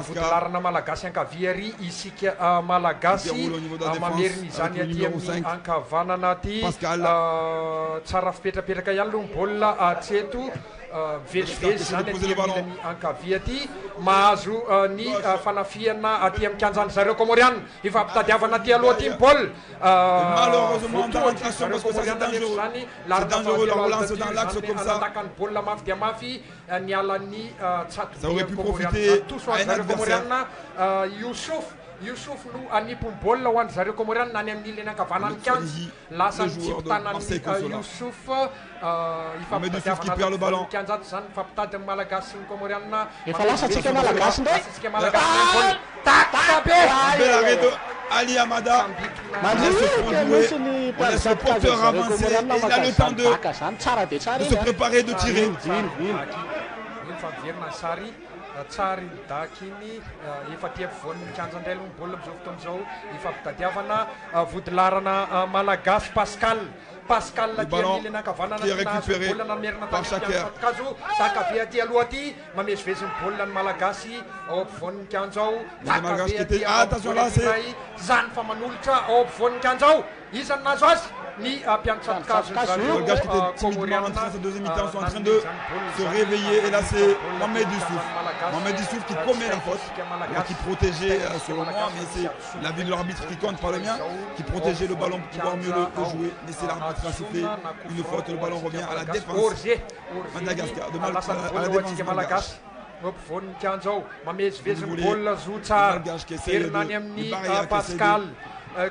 vodilarana malagasy ankavia ary isika malagasy mameriny izany aty amin'ny ankavanana aty tsara fipetrapetraka ihany aloha ny baolina tsy eto vezivezy zany aty amin'ny ankavia aty mahazo ny fanafiana aty amin'ny kianjany zareo Comoriana ifampitadiavana aty aloha aty ny baolina malheureusement dans l'attention parce que ça c'est dangereux. C'est dangereux la relance dans l'axe comme ça. Ça aurait pu profiter à un adversaire. Youssouf no anipony baolina ho an'ny zareo Comoriana nany amin'ny ilany ankavanany kianja lasa mitsiptanany Youssouf ifampitadiavana kianjato zany mifampitady amin'ny malagasy sy ny Comoriana efa lasa tsika malagasy ndray Bel arrêt de Ali Amada. On laisse le porteur avancer et il a le temps de se préparer, de tirer. Tsary midaky iny efa tia ampovoan'ny kianja indray aloha ny baolina amin'izao fotoana izao ifampitadiavana vodilarana malagasy Pascal aty amin'ny ankavanana baolina namerina tamin'ikazo Sakavy aty aloha aty mamezivezy ny baolina ny malagasy ao ampovoan'ny kianja ao Sakavy aty iray zany fa manolotra ao ampovoan'ny kianja ao iza ny nazo azy ni Piantsatkazo le gars qui était timidement rentré dans sa deuxième mi-temps sont en train de se réveiller et là c'est Mohamed Youssouf qui commet la faute, qui protégeait selon moi, mais c'est l'avis de l'arbitre qui compte, pas le mien, qui protégeait le ballon pour pouvoir mieux le jouer, mais c'est l'arbitre qui a sifflé une faute, le ballon revient à la défense Madagascar, de mal à la défense Madagascar.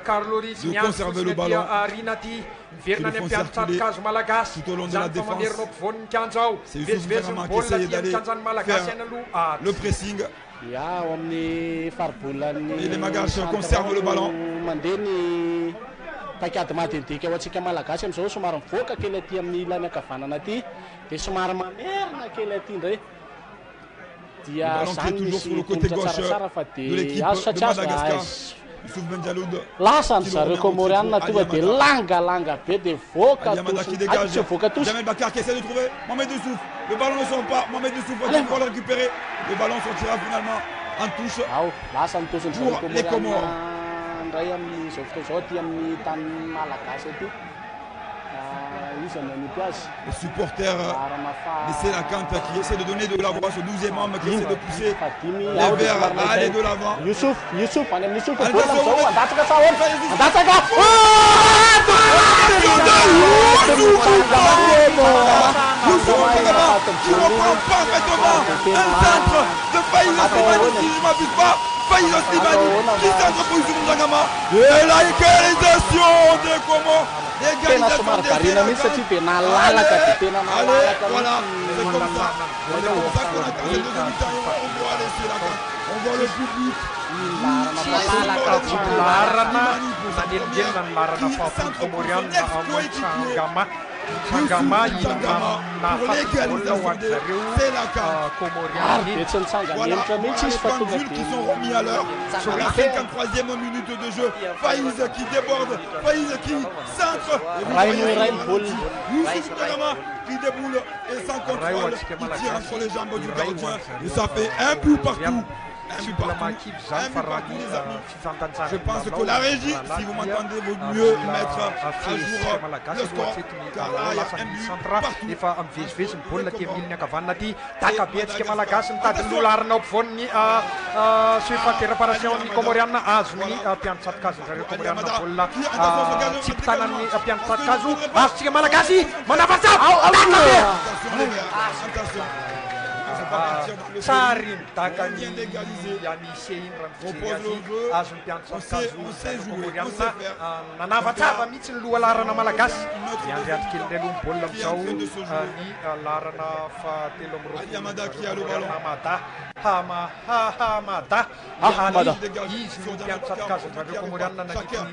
Carloris de conserver le ballon tout au long de la défense. C'est Youssouf vraiment qui essaye d'aller faire le pressing ia ao amin'ny faribolany Et les Magaches conservent le ballon. mandeha ny paikady madinidinika ao antsika malagasy am'izao somary mivoaka kely aty amin'ny ilany ankavanana aty dia somary mamerina kely aty indray dia zany misy tongotra tsaratsara fa dia azo satria lasa ny zareo comorianina tonga dia langalanga be dia voaka tsy voaka tosy. Jamel Bakar qui essaie de trouver Mohamed Youssouf. Le ballon ne sort pas. Mohamed Youssouf va pouvoir le récupérer. Le ballon sortira finalement en touche. Lasa ny tosiny pour les Comores. Ndray amin'izao fotoana izao aty amin'ny tany malagasy aty. Les supporters de Sélacante qui essaient de donner de la voix au 12e homme qui essaie de pousser les Verts à aller de l'avant. Youssouf any amin'ny Youssouf adatsaka qui reprend parfaitement un centre de Faïs Slimani, si je ne m'abuse pas. Faïs Slimani qui centre pour Youssouf N'Djangama. Et la égalisation des Comores. Tena somary variana mihitsy satria be nalalaka dia tena nalalaka. Voilà, c'est comme ça. C'est comme ça qu'on attend les 2 demi-temps. On voit les Sélacante. On voit le public. Tsangama qui sont remis à l'heure sur la 53e minute de jeu. Faïs qui déborde, Faïs qui centre. Youssouf N'Djangama qui déboule et sans contrôle, il tire entre les jambes du gardien et ça fait un but partout. Je pense que la régie, si vous m'entendez, vaut mieux mettre à jour le score, car là il y a un but partout. Efa am'vezivezy mibaolina aty amin'ny ilany ankavanana aty takabetsika malagasy mitady lolarina ao ampovoan'ny suifanteraparasion ny comorianina azony mpianotsatokazo zareo comorianina baolina tsipitanan'ny mpianotsatokazo azotsika malagasy manafatsa Tsary midaka ny Yanisé iny raha mijery azy mpianotsatokazo comorianina nanavatsava mihitsy ny loha larana malagasy miandriandry kely indray aloha ny baolina am'izao ny larana fahatelo am'roapolo Hamada izy no mpianotsatokazo zareo comorianina nanitiny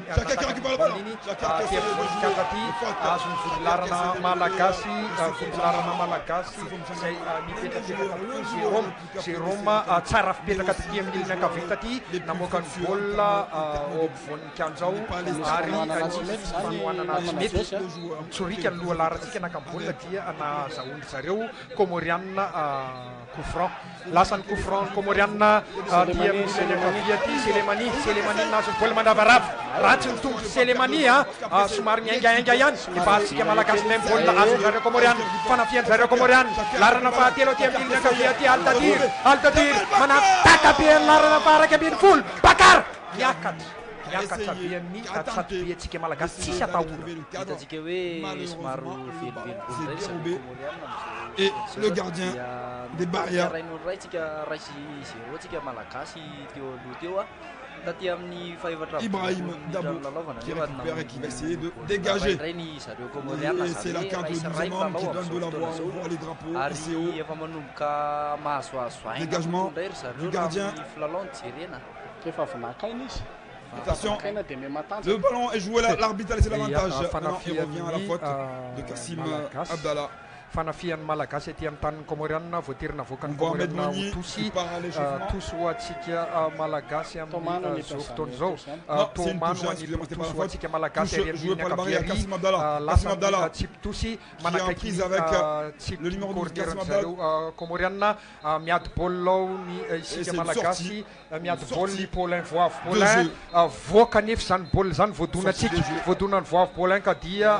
tiavolikaty azo ny vololarana malagasy zay mipetrapetraka Jérôme tsara fipetraka taty amin'ny ilany ankavita aty namoaka ny baolina ao ampovoan'ny kianjo zao ary fanohanana azy mety mitsorika ny loha larantsika naka baolina dia nazahoany zareo comorianina coup franc lasany coup franc comorianina dia amin'ny ilany ankavia aty Selemani nazo ny baolina mandravarava ratsy ny tongotra Selemani somary miaingainga ihany efa atsika malagasy nay baolina azo zareo comorianina fanafiany zareo comorianina larana fahatelo aty amin'ny ilany ankavia aty Altadir manatakabe ny larana faharaka ambin'ny folo Bakar miakatra be amin'ny tsatobe atsika malagasy tsisy atahora hitatsika hoe somary velively et le gardien des barrières ray tsika ray 0 tsika malagasy teo aloha teo taty amin'ny faevatra Ibrahim Dabo qui récupère et qui va essayer de dégager. Et c'est la carte du 12e homme qui donne de la voix, on voit les drapeaux ici haut. Dégagement du gardien. Attention, le ballon est joué là, l'arbitre a laissé l'avantage. Maintenant il revient à la faute de Kassim Abdallah. Fanafian'ny malagasy aty amin'ny tanin'ny comorianina voaterina avoakan'ny comorianina ho tosy ho atsika malagasy amin'ny zao fotoana zao tomano tosy ho atsika malagasy arian'ilany ankaviary lasa tsipy tosy manakaiky tsipy coordinateur zareo comorianina miady baolina ao ny isika malagasy miady baolina Paulin Voavy Paulin voaka nefa zany baolina zany voadonany Voavy Paulin ka dia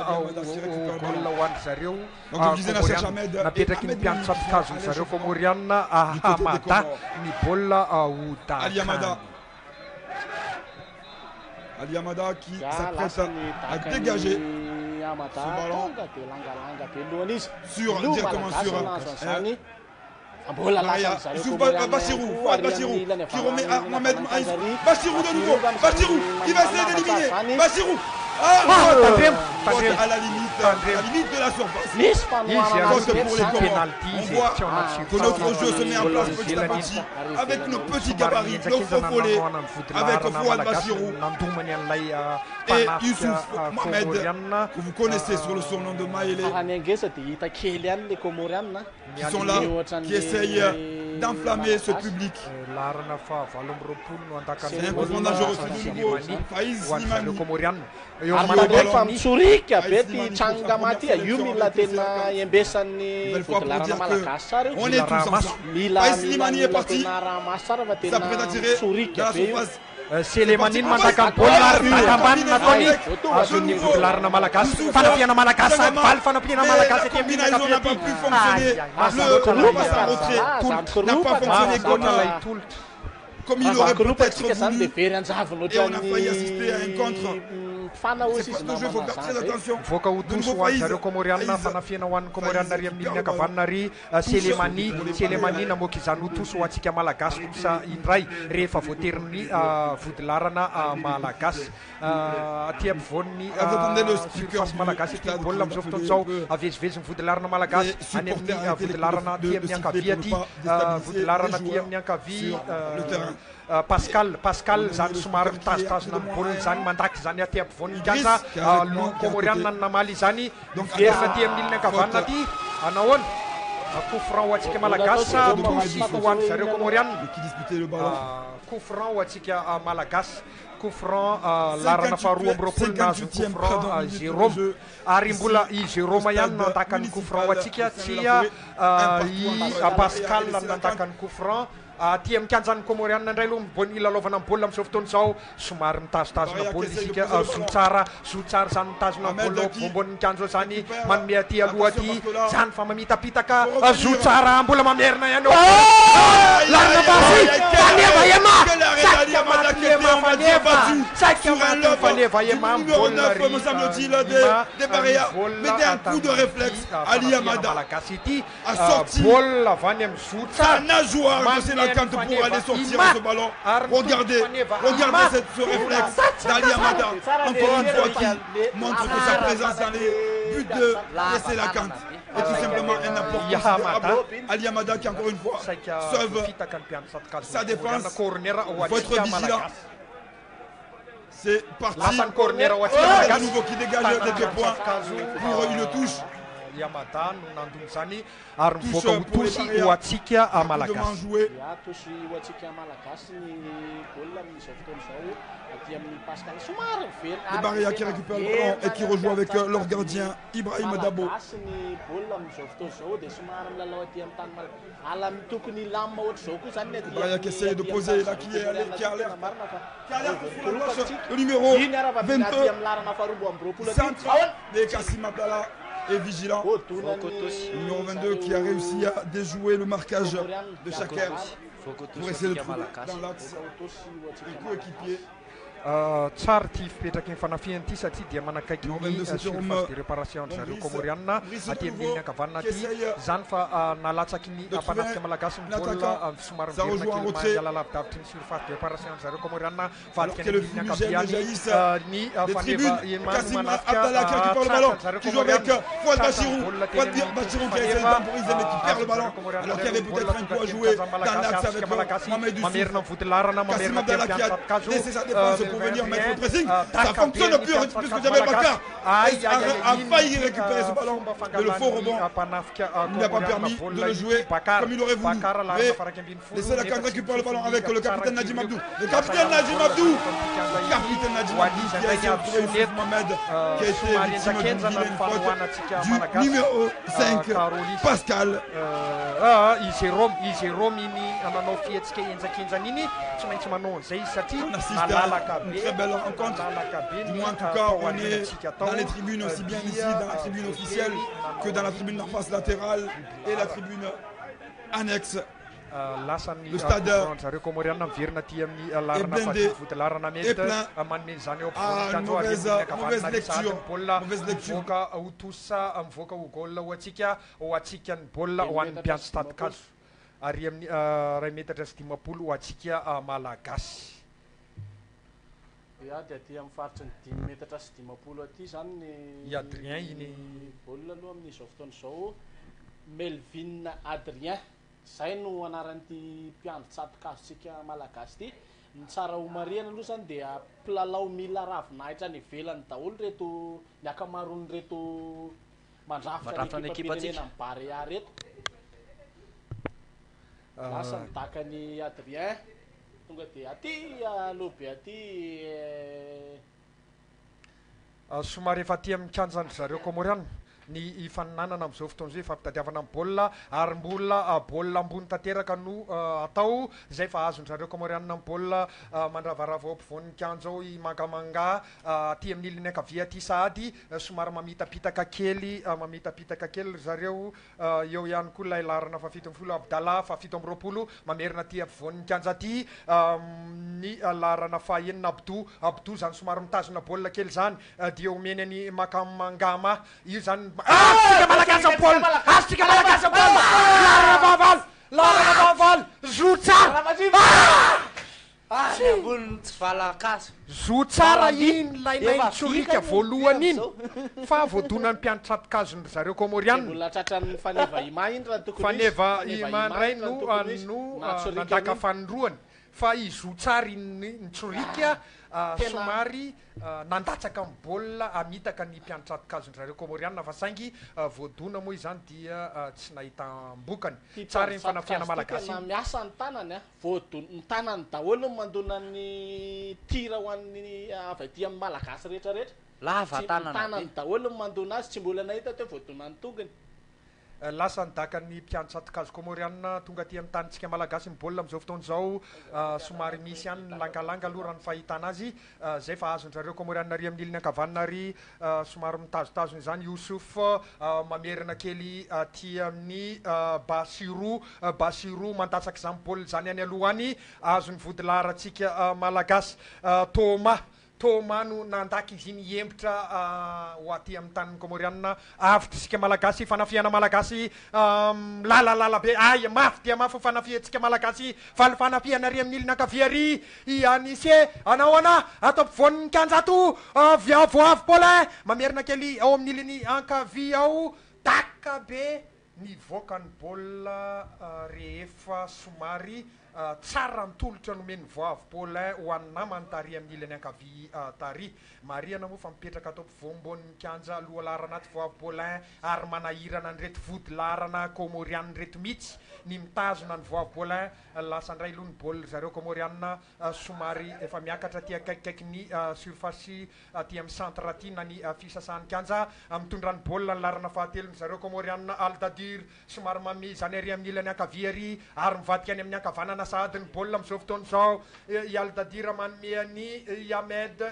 baolina ho an'ny zareo napetraky ny mpianotsatokazo zareo comorianina Hamada ny baolina ho Dakar. Ali Hamada qui s'apprête à dégager ce ballon directement sur Bachirou qui remet à Mohamed Aïs. Bachirou de nouveau, Bachirou qui va essayer d'éliminer. Bachirou Faute à la limite de la surface. Misy Faute fanoharana pour azy les mety zany. Comores. On voit que notre jeu se met en place petit à petit avec nos petits gabarits, nos faux follets, avec Fouad Bachirou et Youssouf Mohamed, que vous connaissez sur le surnom de Maélé, Fahanengesa dia hita kely ihany le komorianina. qui sont là, qui essayent d'enflammer ce public. C'est un commandant dangereux de nouveau, Faiz Limani. Fa mitsorika be ty tranonga ty io mila tena embesan'ny fotolarana malagasy tsara io. Mila ramasy tsara fa tena mitsorika be io. Selemaniny mandaka bola ambany nataony azon'ny vodolarana malagasy fanafiana malagasy valy fanapiana malagasy aty amin'ny N'a pas pu fonctionner, le passe en retrait n'a pas fonctionné comme il aurait peut-être voulu, et on a failli assister à un contre. C'est pas de jeu, il faut faire très attention. Voaka ho toso ho an'ny zareo komorianina fanafiana ho an'ny komorianina ry amin'ny miakavanana ry Selemani namoaka izany ho toso ho antsika malagasy kosa indray rehefa voaterin'ny vodilarana malagasy aty ampovoan'ny surface malagasy aty baolina amin'izao fotoana izao avezivezy ny vodilarana malagasy any amin'ny vodilarana aty amin'ny ankavia aty vodilarana aty amin'ny ankavia Pascal zany somary mitazotazona amin'ny baolina zany mandaky zany aty ampovoan'ny kanja lo komorianina namaly izany miverina aty amin'ny ilany ankavanana aty anahoana coup franc ho antsika malagasy tosy ho an'ny zareo komorianina coup franc ho antsika malagasy coup franc larana faharoa amby roapolo nazo coup franc Jérôme ary mbola i Jérôme ihany nandakany coup franc ho antsika tsia i Pascal nandakany coup franc aty amin'ny kanjan'ny komorianina indray aloha mibony lalaovana amin'ny baolina amin'izao fotoana izao somary mitazotazona baolina isika zotsara zany mitazona baolina bombon'ny kanjo zany manome aty aloha aty zany fa mamitapitaka zotsara mbola mamerina ihany larina basy faneva ema saika maty faneva ema baolina me semble-t-il des barrières, mais d'un coup de réflexe, Ali Amada a sorti sa nageoire de Sénacante pour aller sortir ce ballon. Regardez ce réflexe d'Ali Amada, encore une fois qui montre que sa présence dans les buts de Sénacante est tout simplement un apport. Ali Amada qui encore une fois sauve sa défense. Il faut être vigilant. C'est parti. À nouveau qui dégage des 2 points pour une touche. Yamada no nandony zany ary mivoaka ho tosy ho antsika malagasy. Tosy ho antsika malagasy ny baolina amin'izao fotoana izao aty amin'ny Pascal somary very. Le Barria qui récupère le ballon et qui rejoue avec leur gardien Ibrahim Dabo. Ny baolina amin'izao fotoana izao dia somary milalao aty amin'ny tany ala tokony lamba ohatra izao koa zany Le Barria qui essaye de poser là, qui a l'air le numéro 22 centre de Kassim Abdallah est vigilant. Numéro 22 qui a réussi à déjouer le marquage de Shaker pour essayer de trouver dans l'axe un coéquipier. Tsara ty fipetraky ny fanafiany ity satria dia manakaiky ny surface de réparation zareo komorianina aty amin'ny ankavanana aty zany fa nalatsaky ny mpanafika malagasy ny baolina somary miverina kely alalavitavitry ny surface de réparation zareo komorianina vadika ny amin'ny ankaviany ny faneva manafika qui joue avec Fouad Bachirou qui a essayé de temporiser mais qui perd le ballon alors qu'il y avait peut-être un coup à jouer dans l'axe avec Mohamed Youssouf. Kassim Abdallah qui a laissé sa défense pour venir mettre le pressing. Ça fonctionne plus que Jamel Bakar a failli récupérer ce ballon, mais le faux rebond il n'a pas permis de le jouer comme il aurait voulu. Mais c'est là qu'on récupère le ballon avec le capitaine Najim Abdou. Le capitaine Najim Abdou qui a essayé de trouver Youssouf Mohamed qui a été victime d'une vilaine faute du numéro 5 Pascal. Jérôme iny nanao fietsika enjakenjany iny tsy maintsy manao an'izay satria une très belle rencontre. Du moins, en tout cas, on est dans les tribunes aussi bien ici, dans la tribune officielle, que dans la tribune d'en face latérale et la tribune annexe. Le stade est blindé et plein. Mauvaise lecture. Ary amin'ny ray metatra sy 10 ho antsika malagasy. dia aty amin'ny faritry ny 5 metatra sy 20 aty zany ny Adrien iny baolina aloha amin'izao fotoana izao. Melvin Adrien zay no anaran'ity mpiandro tsatokazotsika malagasy ty. Ny tsara homariana aloha zany dia mpilalao mila ravinahitra ny ivelany daholo reto ny akamaroany reto mandrafitra ny ekipa pirenena amin'ny Barea reto. Lasa midaka ny Adrien tonga dia aty alobe aty somary efa aty amin'ny kianjan'ny zareo Comoriana ny faninanana amin'izao fotoana izao fampitadiavana amin'ny baolina ary mbola baolina ambony tanteraka no atao zay fa azon-zareo Comoriana amin'ny baolina mandravarava ao ampovoan'ny kianja ao i mangamanga aty amin'ny ilany ankavia aty sady somary mamitapitaka kely zareo eo ihany koa ilay larana fa 17 Abdallah fa 7 mamerina aty ampovoan'ny kianja aty ny larana fa 9 Abdou zany somary mitazona baolina kely zany dia omeny any makamangama io zany Astika malagasy am-baolina larana vaval zo tsara ambony tsy valakaso zo tsara iny lainay tsorika voalohany iny fa voadonany mpianatra atikazony zareo Comoriana mbola tratran'ny faneva ima iny raha tokony faneva ima ndray no nandaka fanindroany fa izo tsara iny nitsorika somary nandatsaka amin'ny baolina amitaka ny mpianatra atikazony zareo Comoriana fa saingy voadona moa izany dia tsy nahita mbokany tsara iny fanafiana malagasy tena miasa ny tanany voadona ny tanany daholo mandona ny tira ho an'ny avy aty amin'ny malagasy rehetrarehetra lava tanany daholo mandona azy tsy mbola nahita teo voadona ny tongony lasa nidaka ny mpianatra atikazo Comoriana tonga aty amin'ny tanitsika malagasy ny baolina amin'izao fotoana izao somary misy ihany ny langalanga aloha raha ny fahitana azy zay fa azon-zareo Comoriana ary amin'ny ilany ankavanana ary somary mitazotazony izany Youssouf mamerina kely aty amin'ny Basirou mandatsaka izany baolina zany any aloha any azony vodilaratsika malagasy Thomas no nandaky izy iny hembitra ho aty amin'ny tanin'ny Comoriana avitra isika malagasy fanafiana malagasy lalalala be ay mafy dia mafy fanafiantsika malagasy faly fanafiana ary amin'ny ilany ankavia ary ianise anao ana ato ampovoan'ny kianja ato voavy Paulin mamerina kely ao amin'ny ilany ankavia ao taka be nivoaka ny baolina rehefa somary tsara nitolotra nomeny voavy Paulin ho an'ny namany tary amin'ny ilany ankavia tary mariana moa fa mipetraka atao ampovoambon'ny kianja aloha larana aty voavy Paulin ary manahirana ny reto vody larana Comoriana reto mihitsy ny mitazona ny voavy Paulin lasa indray aloha ny baolina zareo Comoriana somary efa miakatra aty akaikikaiky ny surface aty amin'ny centre aty na ny fisasahan'ny kianja mitondra ny baolina ny larana fahatelo ny zareo Comoriana Aldadir somary mami zany ary amin'ny ilany ankavia ary mivadika any amin'ny ankavanana sady ny baolina amin'izao fotoana izao i Aldadir mameany Yamed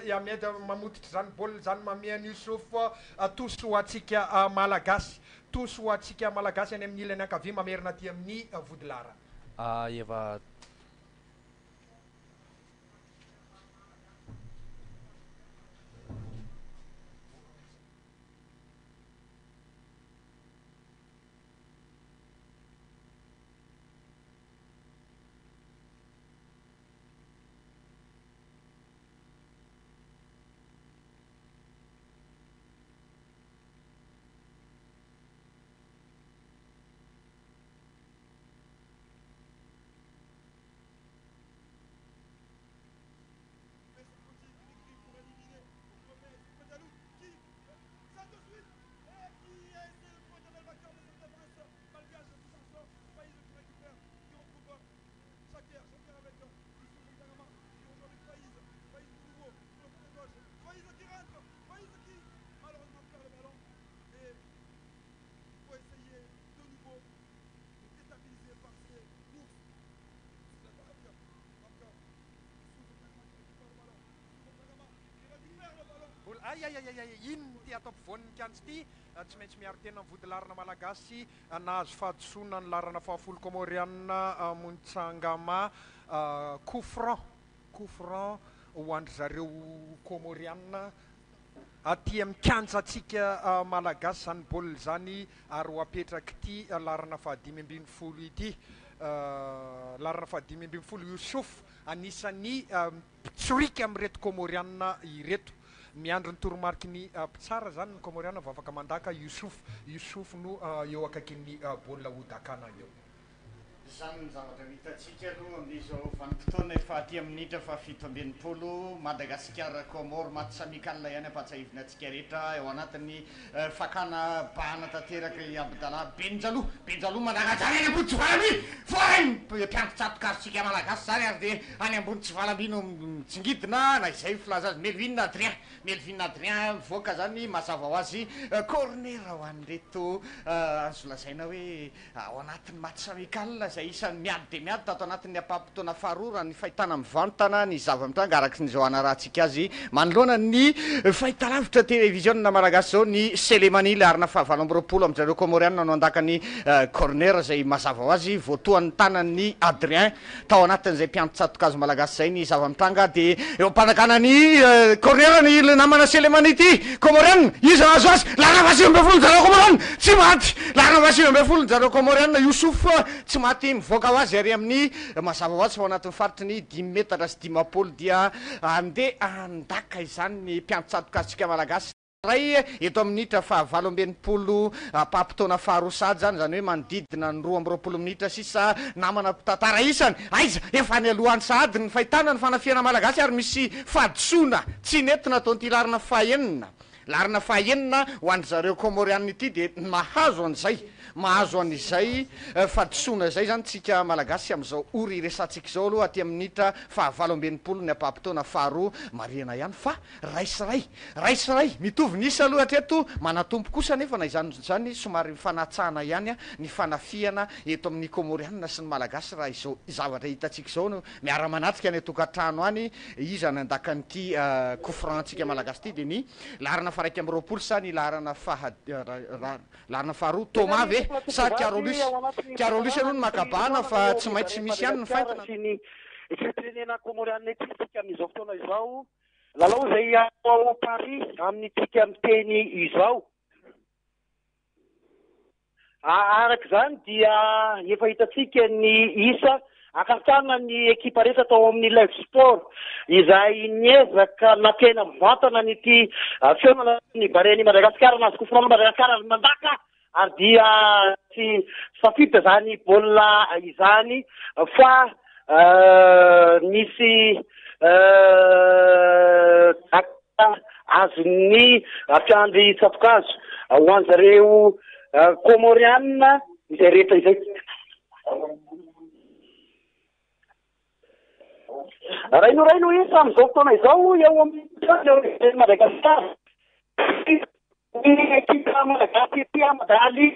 mamotitra zany baolina zany mameany Youssouf tosy ho atsika malagasy any amin'ny ilany ankavia mamerina aty amin'ny vodilara efa iny ty atao ampovoan'ny kianja ty tsy maintsy miaro tena ny vody larana malagasy nahazo fahadisoana ny larana fahafolo Comoriana Montsangama coup franc ho andry zareo Comoriana aty amin'ny kianjatsika malagasy zany baolina zany ary ho apetraky ty larana fahadimy ambin'ny folo ity larana fahadimy ambin'ny folo Youssouf anisan'ny tsorika amin'reto Comoriana ireto miandro ny toromarky ny mpitsara zany ny Comoriana vao afaka mandaka Youssouf no eo akaikin'ny baolina hodakana eo. Zany ny zavatra hitantsika aloha amin'izao vanim-potoana efa aty amin'ny minitra fa 7 Madagasikara Comore match amical ihany ampatsahivina antsika rehetra eo anatin'ny fakana bahana tanteraka i Abdallah Benjalo managajany any ambony Tsivalamy forainy mpianto-tsatokazotsika malagasy zany ary dia any ambony Tsivalamy no mitsingidina na izay filaza azy Melvin Adrien mivoaka zany mazava ho azy corner ho an'ireto azo lazaina hoe ao anatin'ny match amical zay isan'ny miady de miady tato anatin'ny apampitoana faharoa raha ny fahitana mivantana ny zava-mitanga araky ny zoana rahantsika azy manoloana ny fahitalavitra télévision malagasy zao ny Selemani le arina fahavalo amby roapolo amin'izareo Comoriana no andakany corner zay mazava ho azy voatoan'ny tanan'ny Adrien tao anatin'izay mpianto-tsatokazo malagasy zay ny zava-mitanga de eo ampanakana corner ny namana Selemani ty Comoriana izy azo azy larina vasivy amby folo zareo Comoriana tsy maty larina vasivy amby folo zareo Comoriana Youssouf tsy maty mivoaka ho azy ary amin'ny mazava ho azy fa ao anatin'ny faritry ny 10 metatra sy 10 dia andeha andaka izany ny mpianto-tsatokazotsika malagasy ray eto amin'ny minitra fahavalo ambinipolo pampitoana faharoa sady zany zany hoe manodidina ny 12 minitra sisa namana mpitantara isany aiza efa ny alohan'ny sady ny fahitana ny fanafiana malagasy ary misy fahadisoana tsy nentina ataon'ity larina fahaenina ho an'ny zareo Comoriana ity de mahazo an'izay fadisoana zay zany tsika malagasy amin'izao ory resantsika zao aloha aty amin'ny minitra fahavalo ambinipolo ny apampitoana faharoa mariana ihany fa raisyray mitovy nisa aloha hatreto manatompo kosa nefa na izany somary fanatsahana ihany ny fanafiana eto amin'ny Comoriana sy ny malagasy raha izao zavatra hitantsika zao no miara-manatrika ny tokantrano any izany andakan'ity coup franc tsika malagasy ity de ny larana faraiky amby roapolo sa ny larana faharoa Thomas ve sa Carolus aloha ny makabahana fa tsy maintsy misy ihany ny fahitana ny firenena Comoriana ity tsika amin'izao fotoana izao lalao zay ao Paris amin'ny tsika miteny izao araka zany dia efa hitatsika ny isa akasana ny ekipa rehetra atao amin'ny live sport izay niezaka nakena mivantana nyty fiainana ny bareny Madagasikara nazy kofrana Madagasikara mandaka ary dia tsy safita zany baolina izany fa nisy azony fiandry tsatokazo ho an'zareo Comoriana izay rehetra izay raino isa amin'izao fotoana izao eo amin'ny Madagasikara ekipa malagasy ty amadaly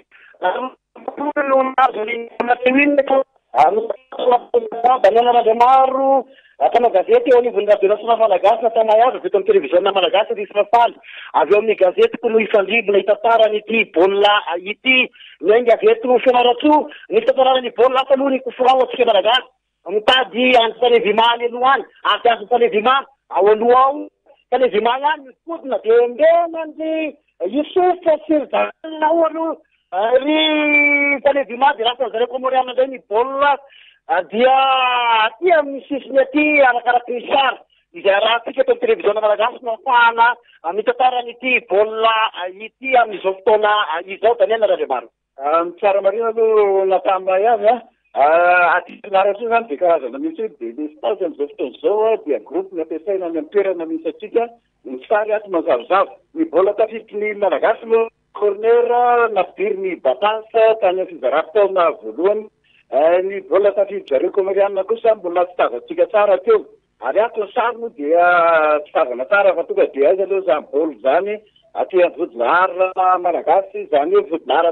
banana maro atanao gazety eo anivon'ny radio nasional malagasy natana azy avy eto amin'ny télévision malagasy risy mafaly avy eo amin'ny gazety no ifandribona hitantarany ity baolina ity miainga avy eto fianaratsoa ny fitantarany baolina asa aloha ny kofrao atsika malagasy mitady andry Salevimany aloha any ary azo Salevimany ao aloha ao Salevimany any mikodina de ndenan'ny Youssouf Sirdana ao aloha ry Salevimany de lasa zareo Comoriana ndray ny baolina dia aty amin'ny sisiny aty arakaraky ny sary izay arahantsika eto amin'ny télévision malagasy no ahafahana mitantarany ity baolina ity amin'izao fotoana izao taniana raha maro tsara marina aloha natambay avy aty naratra zany de karazana misy de le stage amin'izao fotoana zao dia groupe nampiasaina any amin'ny toerana misy atsika ny sary aty mazavozavo ny baolina tafiditry ny malagasy moa corner nafidiry ny batasa tany amin'ny fizaraptaona voalohany ny baolina tafiditry zareo Comoriana kosa mbola fitavatsika tsara teo ary ato ny sary moa dia fitavana tsara fa tonga de aiza aloha zany baolina zany aty amin'ny vodinahara malagasy zany hoe vodinahara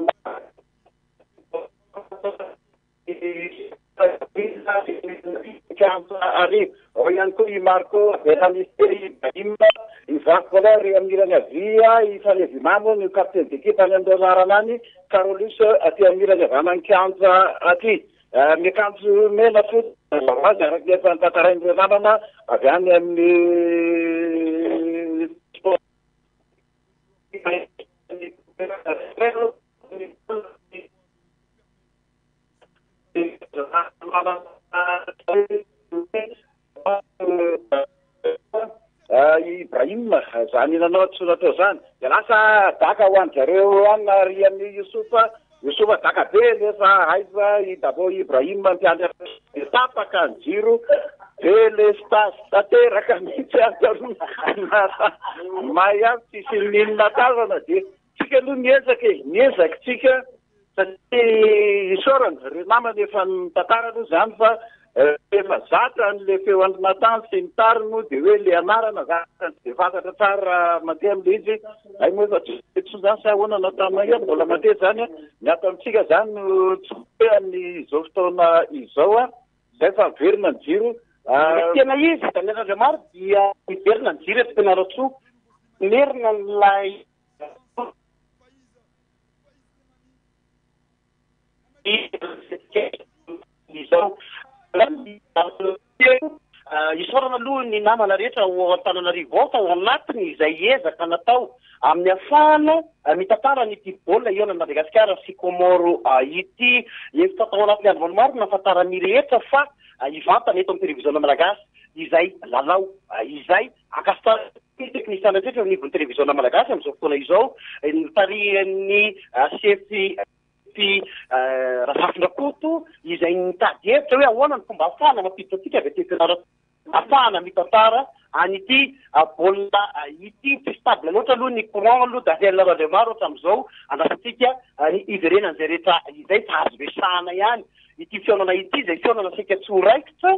arivo ao ihany koa i Marco Veramiseri Bahimba i Jacques Valère amirany avia i Salevimamo ny capitaine d'équipe any Andonarana any Carolus aty amirany avana ny kianja aty miakanjo mena foty azy araky efa nitantarain'ireo namana avy any amin'ny sport Ibrahim zany nanao tsoratra zany de lasa daka ho any zareo any rian'ny Yusufa daka be lefa aiza dabo Ibrahim mpiandra tapaka ny jiro de le stas tateraka mihitsy may avy tsisy ninona tazana de tsika aloha miezaky tsika satria isorana re namana efa mitantara aloha zany fa efa zatra n'le feo andrinatany sy ny tarino de hoe le anarana zatra de fantatra tsara mandeha am'le izy ay moa efa tsy zany sy ahoana natama ia mbola mandeha zany ny ato amitsika zany no tsy any izao fotoana izao a zay fa verina ny jiro tena izy tanenandra maro dia miverina ny jiro eto tena ratsoa merina nylay izao isorana aloha ny namana rehetra ao Antananarivo ao tao anatiny izay ezaka natao amin'ny afahana mitantara nyity baolina eo amin'ny Madagasikara sy Komoro ity efa tao anatin'ny andro maro nafantarany rehetra fa ivantana eto amin'ny télévision malagasy izay lalao izay akasitara teknisiana rehetra nivon'ny télévision malagasy amin'izao fotoana izao nitarihan'ny chefy Rasafindrakoto izay nitady hevitra hoe ahoana ny fomba afahana mampiditra antsika avy aty afahana mitantara an'ity baolina ity tsy stable loatra aloha ny courant aloha Daniel Rademaro hatramin'izao andasantsika ny iverenan'izay rehetra izay tsy azo vesahana ihany ity fionana ity izay fionana sika tsoraikitra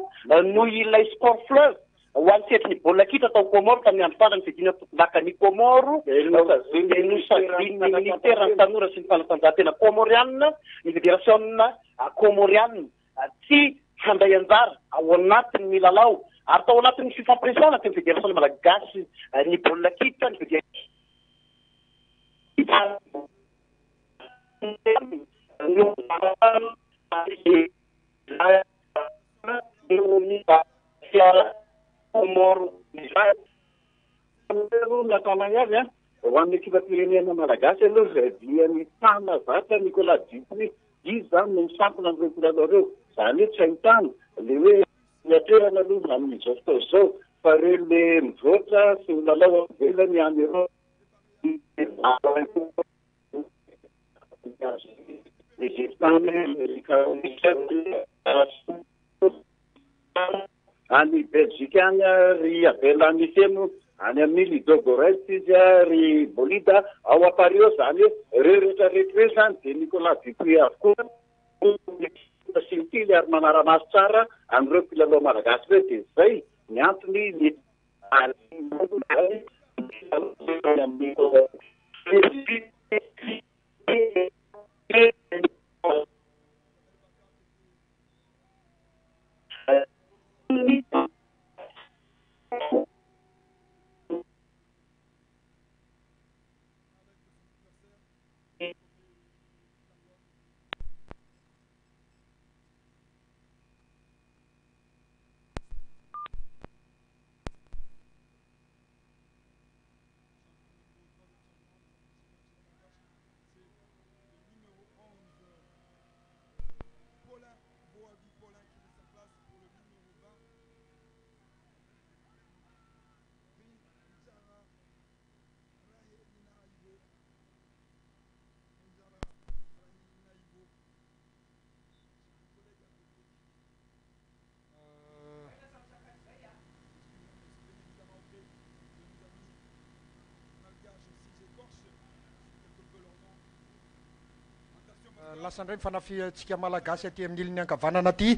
noho ilay sport fleuve ho an'ny setry ny baolina kitra tao Komoro tamin'ny andro farany fidina tokolaka ny Komoro nosadiny militaire ny tanora sy ny fanatanjahantena komorianina ny fédération komorianina tsy handray anjara ao anatin'ny milalao ary tao anatin'ny fifampiresana ty ny fédération malagasy ny baolina kitra ny Komoro izay natana avy ho amin'ny ekipa-pirenena malagasy aloha zay diany tana vata Nicolas Dupy izy zany no misampona amin'ireo mpilalao reo zany hoe tsy ahitana le hoe miaterana aloha amin'izao fotoana izao fa reo le mivoatra sy milalao avelany any Europe any Belgique any ry avela ny temo any amin'ny Lidogorets izy ry Bolida ao a Paris ao zany hoe reo rehetra rehetra zany de Nicolas Dupy avokoa sy mitily ary manara-maso tsara amin'ireo mpilalao malagasy reo de zay ny antony ny lasa indray mifanafiantsika malagasy aty amin'ny ilany ankavanana aty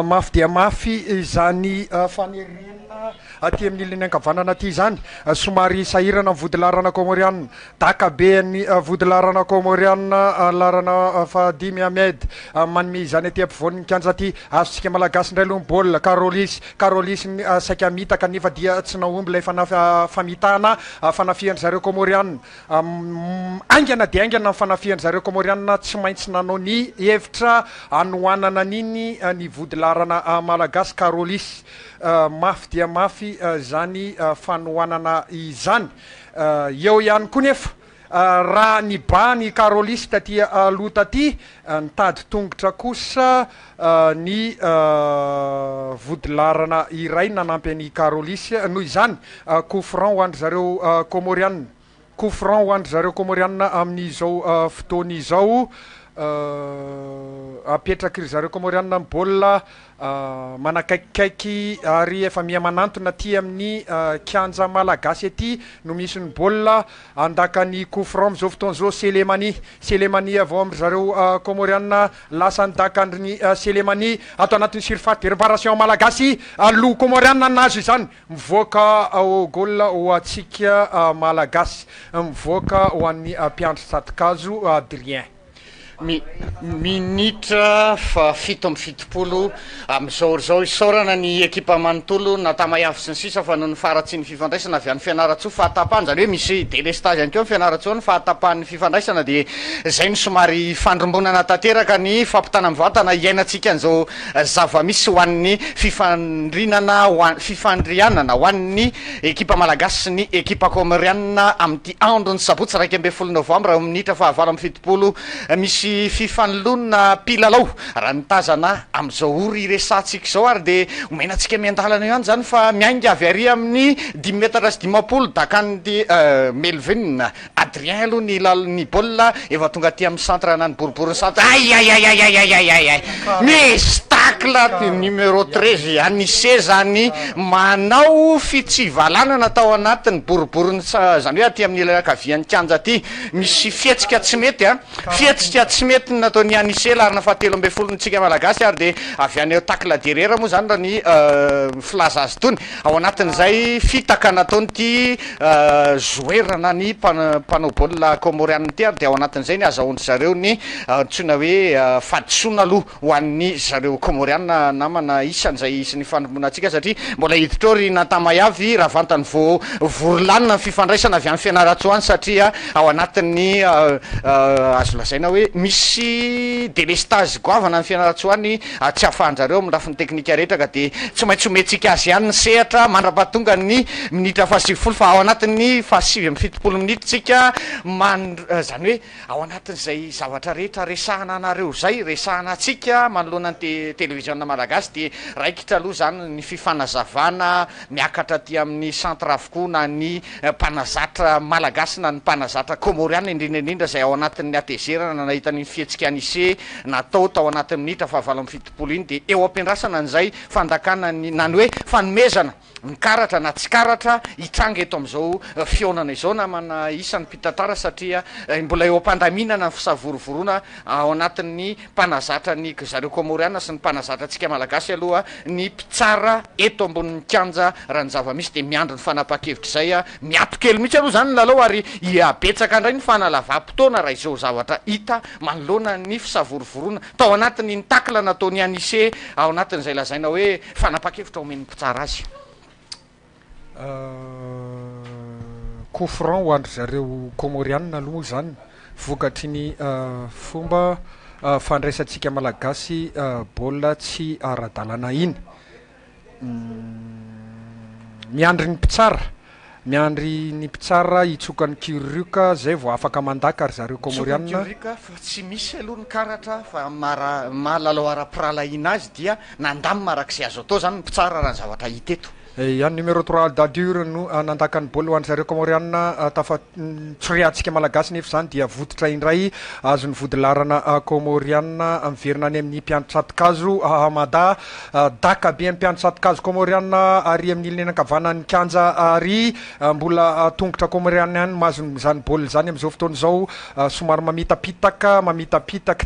mafy dia mafy izany fanerena aty amin'ny ilany ankavanana aty zany somary sahirana ny vodilarana komorianina daka be ny vodilarana komorianina larana fadimy Ahmed manome izany aty ampivoan'ny kianja aty azontsika malagasy indray aloha baolina Karolis saika mitaka nefa dia tsy naomby ilay famitana fanafian zareo komorianina aingana de aingana ny fanafian zareo komorianina tsy maintsy nanao ny hevitra anohanana an'iny ny vodilarana malagasy Karolis mafy dia mafy zany fanohanana izany eo ihany koa nefa raha ny ba ny Carolis taty aloha taty nitady tongotra kosa ny vodilarana iray nanampy any Carolis noho izany coup franc ho andry zareo Comorianina, coup franc ho andry zareo Comorianina amin'izao fotoana izao. Apetraky ry zareo Comorianina amin'ny baolina manakaikikaiky ary efa mihamanantona aty amin'ny kianja malagasy aty no misy ny baolina andakany coup franc amin'izao fotoana izao. Selemani avao amin'ny zareo Comorianina lasa nidakany ny Selemani ato anatin'ny surface de réparation malagasy aloha Comorianina nazo izany mivoaka ao goal ho atsika malagasy, mivoaka ho an'ny mpiandry Tsatikazo Adrien. Minitra fa 7-7 amin'izao zao isaorana ny ekipa manontolo natamahiavy sy ny sisa fa noho ny faratsy ny fifandraisana avy any fianaratsoa fahatapahana, zany hoe misy délestage any keo ny fianaratsoa ny fahatapahan'ny fifandraisana de zay ny somary fandrombonana tanteraka ny fampitana mivantana iainantsika an'izao zava-misy ho an'ny fifandrianana ho an'ny ekipa malagasy sy ny ekipa comorianina amin'ity andro ny sabotsy 12 novambra minitra fa 7-7 misy fifanolona pilalao raha nitazana amin'izao ory resantsika zao ary de omenantsika miandalana io any zany fa miainga avy ary amin'ny 10 metatra sy 50 dakany de Melvin Adrien aloha ny baolina efa tonga aty amin'ny centre na ny boribory centre ay misy tacle numéro 13 Anissé zany manao fitsivalana natao anatin'ny boribory zany hoe aty amin'ny ilana kavian'ny kianja aty misy fietsika tsy mety fietsika tsy mety nataony Anissé larina fahatelo amby folo ntsika malagasy ary de avy any tacle derrière moa zany raha ny filaza azy tony ao anatin'izay fitaka nataony ty joueur na ny mpanao baolina comorianina ty ary de ao anatin'izay ny azahoandry zareo ny antsoina hoe fadisoana aloha ho an'ny zareo comorianina namana isan'izay isan'ny fanombonatsika satria mbola hiditra eo ry natamahiavy raha vantany vorolanina ny fifandraisana avy amin'ny fianaratsoa any satria ao anatin'ny azo lazaina hoe misy délestage goavana ny fianaratsoa any tsy ahafahanjareo amin'ny lafiny teknika rehetra ka de tsy maintsy ometsika azy ihany ny sehatra mandrapahatonga ny minitra fahasivifolo fa ao anatin'ny fahasivy amin'ny 70 minitra tsika zany hoe ao anatin'izay zavatra rehetra resahana anareo zay resahana atsika manoloana ny télévision malagasy de raikitra aloha zany ny fifanazavana miakatra aty amin'ny centre avokoa na ny mpanazatra malagasy na ny mpanazatra comorianina indrindraindrindra zay ao anatin'ny atezerana nahitany fihetsika Anissé natao tao anatin'ny minitra fa 7-7 iny de eo ampiandrasana an'izay fandakana nany hoe fanomezana ny karatra na tsy karatra hitranga eto amin'izao fionana izao namana isan'ny mpitantara satria mbola eo ampandaminana ny fisavorovoroana ao anatin'ny mpanazatra ny zareo comorianina sy ny mpanazatra antsika malagasy aloha ny mpitsara eto ambonin'ny kianja raha ny zava-misy de miandro ny fanapa-kevitra zay miato-kely mihitsy aloha zany ny lalao ary abetsaka indray ny fanalavam-potoana raha izao zavatra hita manoloana ny fisavorovoroana tao anatin'ny takla nataony Anissé ao anatin'izay lazaina hoe fanapa-kevitra omen'ny mpitsara azy. Coup franc ho andry zareo comorianina aloha zany vokatry ny fomba fandraisantsika malagasy baolina tsy ara-dalana iny miandry ny mpitsara hitsokany Kiruka zay vao afaka mandaka ary zareo comorianina fa tsy misy aloha ny karatra fa mahalalao ara-piralaina azy dia nandamina arak'izay azo atao zany ny mpitsara raha ny zavatra hita eto. Yan numéro 3 d'Adur no nandakany baolina ho an'ny zareo comorianina tafa tsoriatsika malagasy nefa zany dia voditra indray azo ny vodilarana comorianina miverina any amin'ny mpiandry Tsatikazo Hamada daka be amin'ny mpiandry Tsatikazo comorianina ary amin'ny ilana-kavana ny kianja ary mbola tongotra comorianina ihany mahazo zany baolina zany amin'izao fotoana izao somary mamitapitaka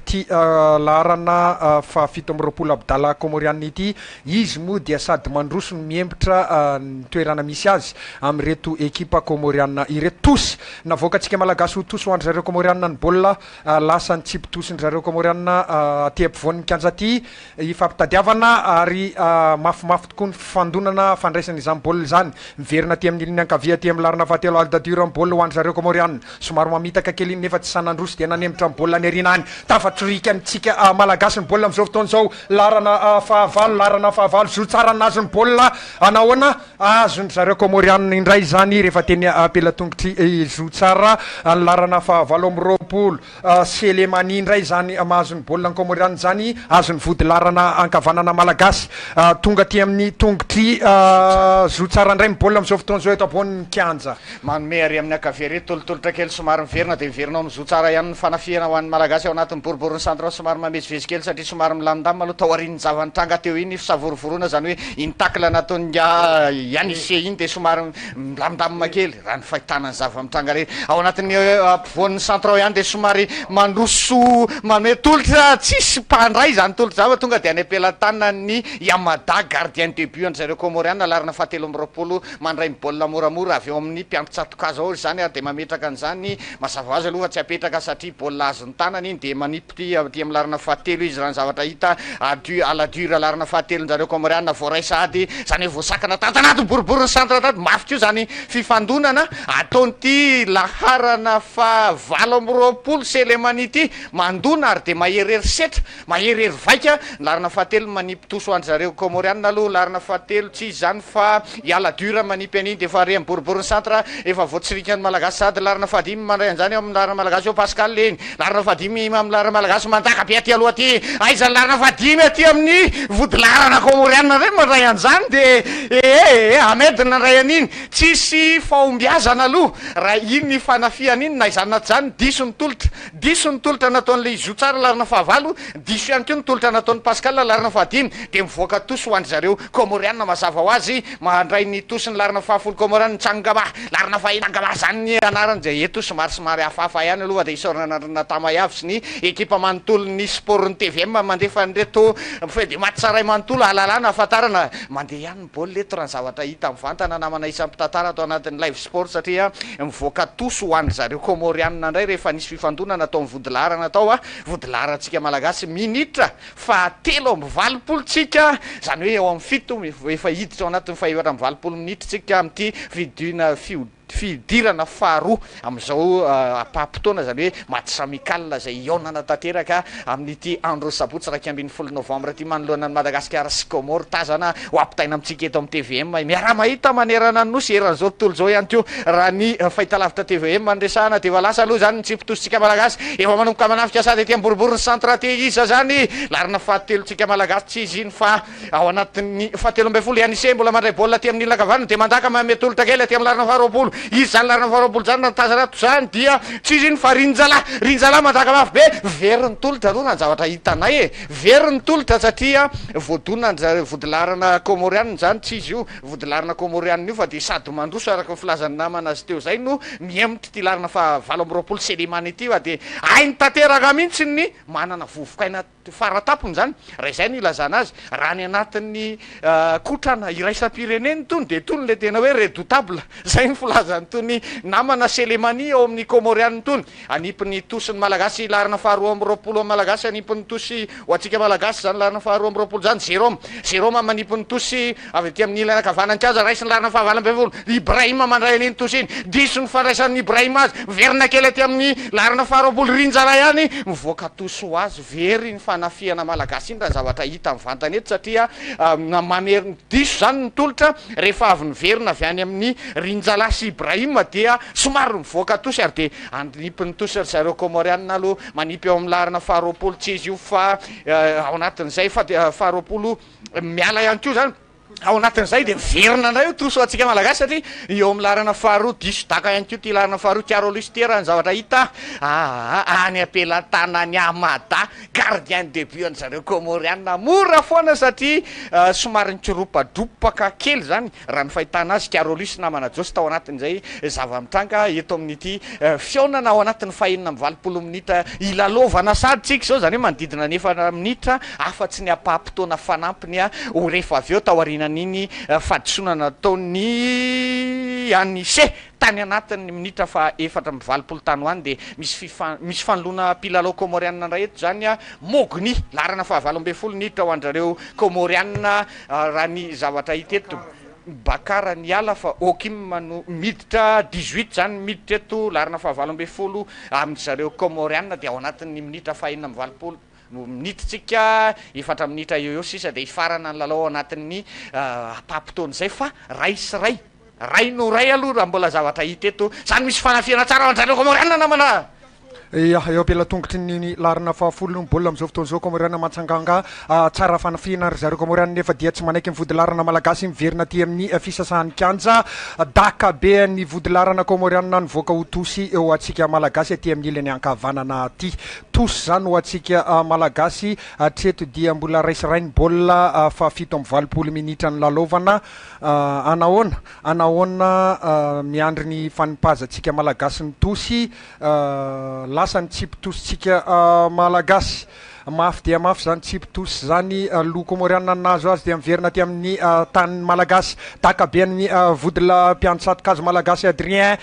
ty larana fa 7-20 Abdallah comorianina ity izy moa dia sady mandroso ny miembitra ny toerana misy azy amin'reto ekipa comorianina ireto tosy navoakantsika malagasy ho tosy ho andry zareo comorianina ny baolina lasa ny tsipitosy ny zareo comorianina aty ampovoan'ny kianja aty ifampitadiavana ary mafimafy tokoa ny fandonana fandraisana izany baolina zany miverina aty amin'ny ligne ankavia aty amin'ny larina fahatelo Aldadura ny baolina ho andry zareo comorianina somary mamitaka kely iny nefa tsy sanandroso dia nanemitra ny baolina ny arina any tafatrorika antsika malagasy ny baolina amin'izao fotoana izao larana fahavalo zo tsara nazo ny baolina anao ahoana azony zareo komorianina indray zany rehefa teny apelatongotry zo tsara ny larana fahavalo amby roapolo Selemani indray zany mahazony baolina ny komorianina zany azony vody larana ankavanana malagasy tonga ty amin'ny tongotry zo tsara indray mibaolina am'izao fotoana zao eto ambony kianja manome ary amin'ny akavia tolotolotra kely somary miverina dia miverina ao zo tsara ihany ny fanafihana ho an'ny malagasy ao anatin'ny boriborin'ny centre somary mamezivezy kely satria somary milamindamina aloha tao aorian'ny zavanitranga teo iny fisavorovorona zany hoe intakla nataony Yanise iny dia somary milamindamina kely raha ny fahitana ny zava-mitranga rery ao anatin'ny ampovoan'ny centre ao ihany dia somary mandroso manome tolotra tsisy mpandray zany tolotra zava tonga dia any ampelantanina ny Yamada gardien de but an'zareo komorianina larina fahatelo amby roapolo mandray mibaolina moramora avy eo amin'ny mpiampi-tsatokazo ao zany dia mametraka an'izany mazava azy aloha tsy apetraka satria baolina azony tanany iny dia manipy ty amin'ny larina fahatelo izy raha ny zavatra hita aladura larina fahatelon'zareo komorianina voaraisa ady zany hoe voasakana tantanaty boriborin'ny centre taty mafy io zany fifandonana ataony ty laharana fahavalo amby roapolo Selemani ty mandona ary dia maherihery setra maherihery vaika larina fahatelo manipy toso an'zareo komorianina aloha larina fahatelo tsy zany fa aladura manipy an'iny dia fa re amin'ny boriborin'ny centre efa voatsirikany malagasy sady larina fahadimy mandray an'izany eo amin'ny larina malagasy eo Pascal leny larina fahadimy amin'ny larina malagasy mandaka be aty aloha ty aizany larina fahadimy aty amin'ny vodilarana komorianina ray mandray an'izany dia amedina andray an'iny tsisy fahombiazana aloha raha iny ny fanafiana iny na izany naty zany diso ny tolotra nataon'le izo tsara larina fahavalo diso ihany koa ny tolotra nataon'ny Pascal larina fahadimy dia mivoaka toso ho an'zareo komorianina mazava ho azy mandray ny tosiny larina fahafolo komorianina Tsangaba larina fahinangaba zany ny anarany zay eto somary hafahafa ihany aloha dia isorana natamayav sy ny ekipa manontolo ny sportny TVM mandefa an'ireto fedy matsaray manontolo ahalalana ahafantarana mandeha ihany ny baolina eto raha ny zavatra hita mivantana namana isam-pitantara atao anatin'ny live sport satria mivoaka toso ho an'zareo komorianina indray rehefa nisy fifandonana atao ny vodilarana atao vodilarantsika malagasy minitra fahatelo amby valopolo tsika zany hoe eo amin'ny fito efa hiditra ao anatin'ny fahaefatra amby valopolo minitra tsika amin'ity fidirana faharoa amin'izao apapitoana zany hoe match amical zay ionana tanteraka amin'ity andro sabotsy raika ambin'ny folo novambra ty manoloana ny Madagasikara sy Comore tazana ho ampitaina amintsika eto amin'ny TVM miara mahita manerana ny nosy eran'izao tontolo zao ihany ko raha ny fahitalavitra TVM mandresahana dia valasa aloha zany ny tsipitositsika malagasy efa manomboka manafika sady ety amboriborin'ny centre te iza zany larina fahatelotsika malagasy tsy izy iny fa ao anatin'ny fahatelo ambin'ny folo Yanise mbola mandray baolina ty amin'ny lakavanana dia mandaka mametolotra kely aty amin'ny larina faharoapolo izy zany larina faharoapolo zany natazanato zany dia tsy izy iny fa rinjala mandaka mafy be very ny tolotra aloha na zavatra hitanay very ny tolotra satria voadona vodilarana komorianina zany tsy izy io vodilarana komorianina io fa dia sady mandroso araka ny filazany namana azy teo zay no miemitra ty larina fahavalo amby roapolo Selemani ty fa dia hainy tanteraka mihitsy ny manana vovokaina faratapony zany raha izay ny ilazana azy raha ny anatin'ny kotrana iraisam-pireneny tony dia tony le tena hoe redoutable zay ny filazany tony namana Selemani ao amin'ny komorianina tony anipiny tosy ny malagasy larina faharoa amby roapolo malagasy anipiny tosy ho atsika malagasy zany larina faharoa amby roapolo zany Jérôme manipiny tosy avy aty amin'ny ilana kavanany kaza raisiny larina fahavalo amby folo Ibrahima mandray an'iny tosy iny diso ny fandraisan'ny Ibrahima azy verina kely aty amin'ny larina faharoapolo rinjara ihany mivoaka tosy ho azy very ny fanafiana malagasy iny raha zavatra hita mivantana eto satria mamery diso zany ny tolotra rehefa avy ny verina avy any amin'ny rinjala sy Ibrahima dia somary mivoaka tosy ary dia anipiny tosy zareo komorianina aloha manipy eo amin'ny larina faharoapolo tsy izy io fa ao anatin'izay faharoapolo miala ihany koa zany ao anatin'izay dia verina indray io toso atsika malagasy satria eo amin'ny larana faharoa diso daka ihany koa ty larana faharoa Carolus ty raha ny zavatra hita any ampelantanany Yamada gardien de but an'zareo komorianina mora foana satria somary nikiropadropaka kely zany raha ny fahitana azy Carolus namana josy tao anatin'izay zava-mitranga eto amin'ity fionana ao anatin'ny fahenina amby valopolo minitra ilalovana sady tsika zao zany hoe manodidina nefana minitra afa-tsy ny apapitoana fanampiny ho rehefa avy eo tao aoriana n'iny fadisonana ataony Yanise tany anatin'ny minitra fa efatra amby valopolo tany hoany dia misy fanoloana mpilalao komorianina indray eto zany Mogni larana fahavalo amby folo minitra ho an'zareo komorianina raha ny zavatra hita eto Bakara niala fa Okim miditra 18 zany miditra eto larina fahavalo amby folo amin'zareo komorianina dia ao anatin'ny minitra fahenina amby valopolo minitra efatra minitra eo sisa dia hifarana ny lalao anatin'ny apapitony zay fa ray sy ray no ray aloha raha mbola zavatra hita eto zany misy fanafiana tsara ao anjareo komoriana namana eo ampela tongotry ny larina fahafolo baolina am'izao fotoana zao komoriana matsanganga tsara fanafiana ry zareo komoriana nefa dia tsy manaiky mivody larana malagasy miverina ty amin'ny fisasahan'ny kanja daka be ny vody larana komoriana nivoaka ho tosy eo atsika malagasy aty amin'ny ilany ankavanana ty tosy zany ho atsika malagasy treto dia mbola raisirainy baolina fa 7:20 minitra ny lalaovana anahoana miandry ny fanimpazantsika malagasy ny tosy lasany tsipitositsika malagasy mafy dia mafy zany tsipitosy zany lo komoriana nazo azy dia miverina ty amin'ny tany malagasy daka be ny vodila mpiantsatokazo malagasy Adrien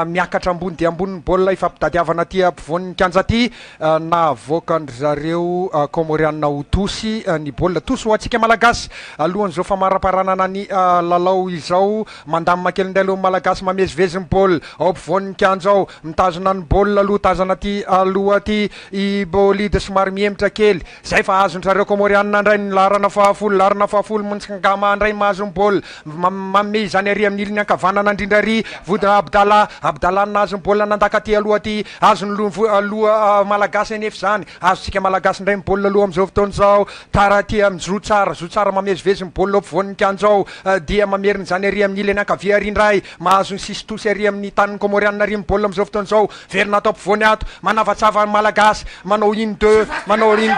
miakatra ambony dia ambony baolina ifampitadiavana ty ampovoan'ny kanja ty navoaka ndry zareo komoriana ho tosy ny baolina tosy ho atsika malagasy alohan'izao famaraparanana ny lalao izao mandamina kely nday alohan'ny malagasy mamezivezy ny baolina ao ampovoan'ny kanja ao mitazona ny baolina aloha tazana ty aloha ty i bolide somary miemitra kely zay fa azondrareo komoriana ndray ny larana fahafolo montsingama ndray mahazo ny baolina mame zany ary amin'ny iliny ankavanana indrindra ary vodina abdala nazo ny baolina nandaka ty aloha ty azony aloha malagasy anefa zany azontsika malagasy ndray ny baolina aloha am'izao fotoana zao tara ty zo tsara mamezivezy ny baolina ampovoan'ny kanjao dia mameriny zany ary amin'ny ilany ankavia ary indray mahazo ny sisy tosy ary amin'ny tanin'ny komoriana ary ny baolina am'izao fotoana zao verina ato ampovoany ato manavatsava ny malagasy manao une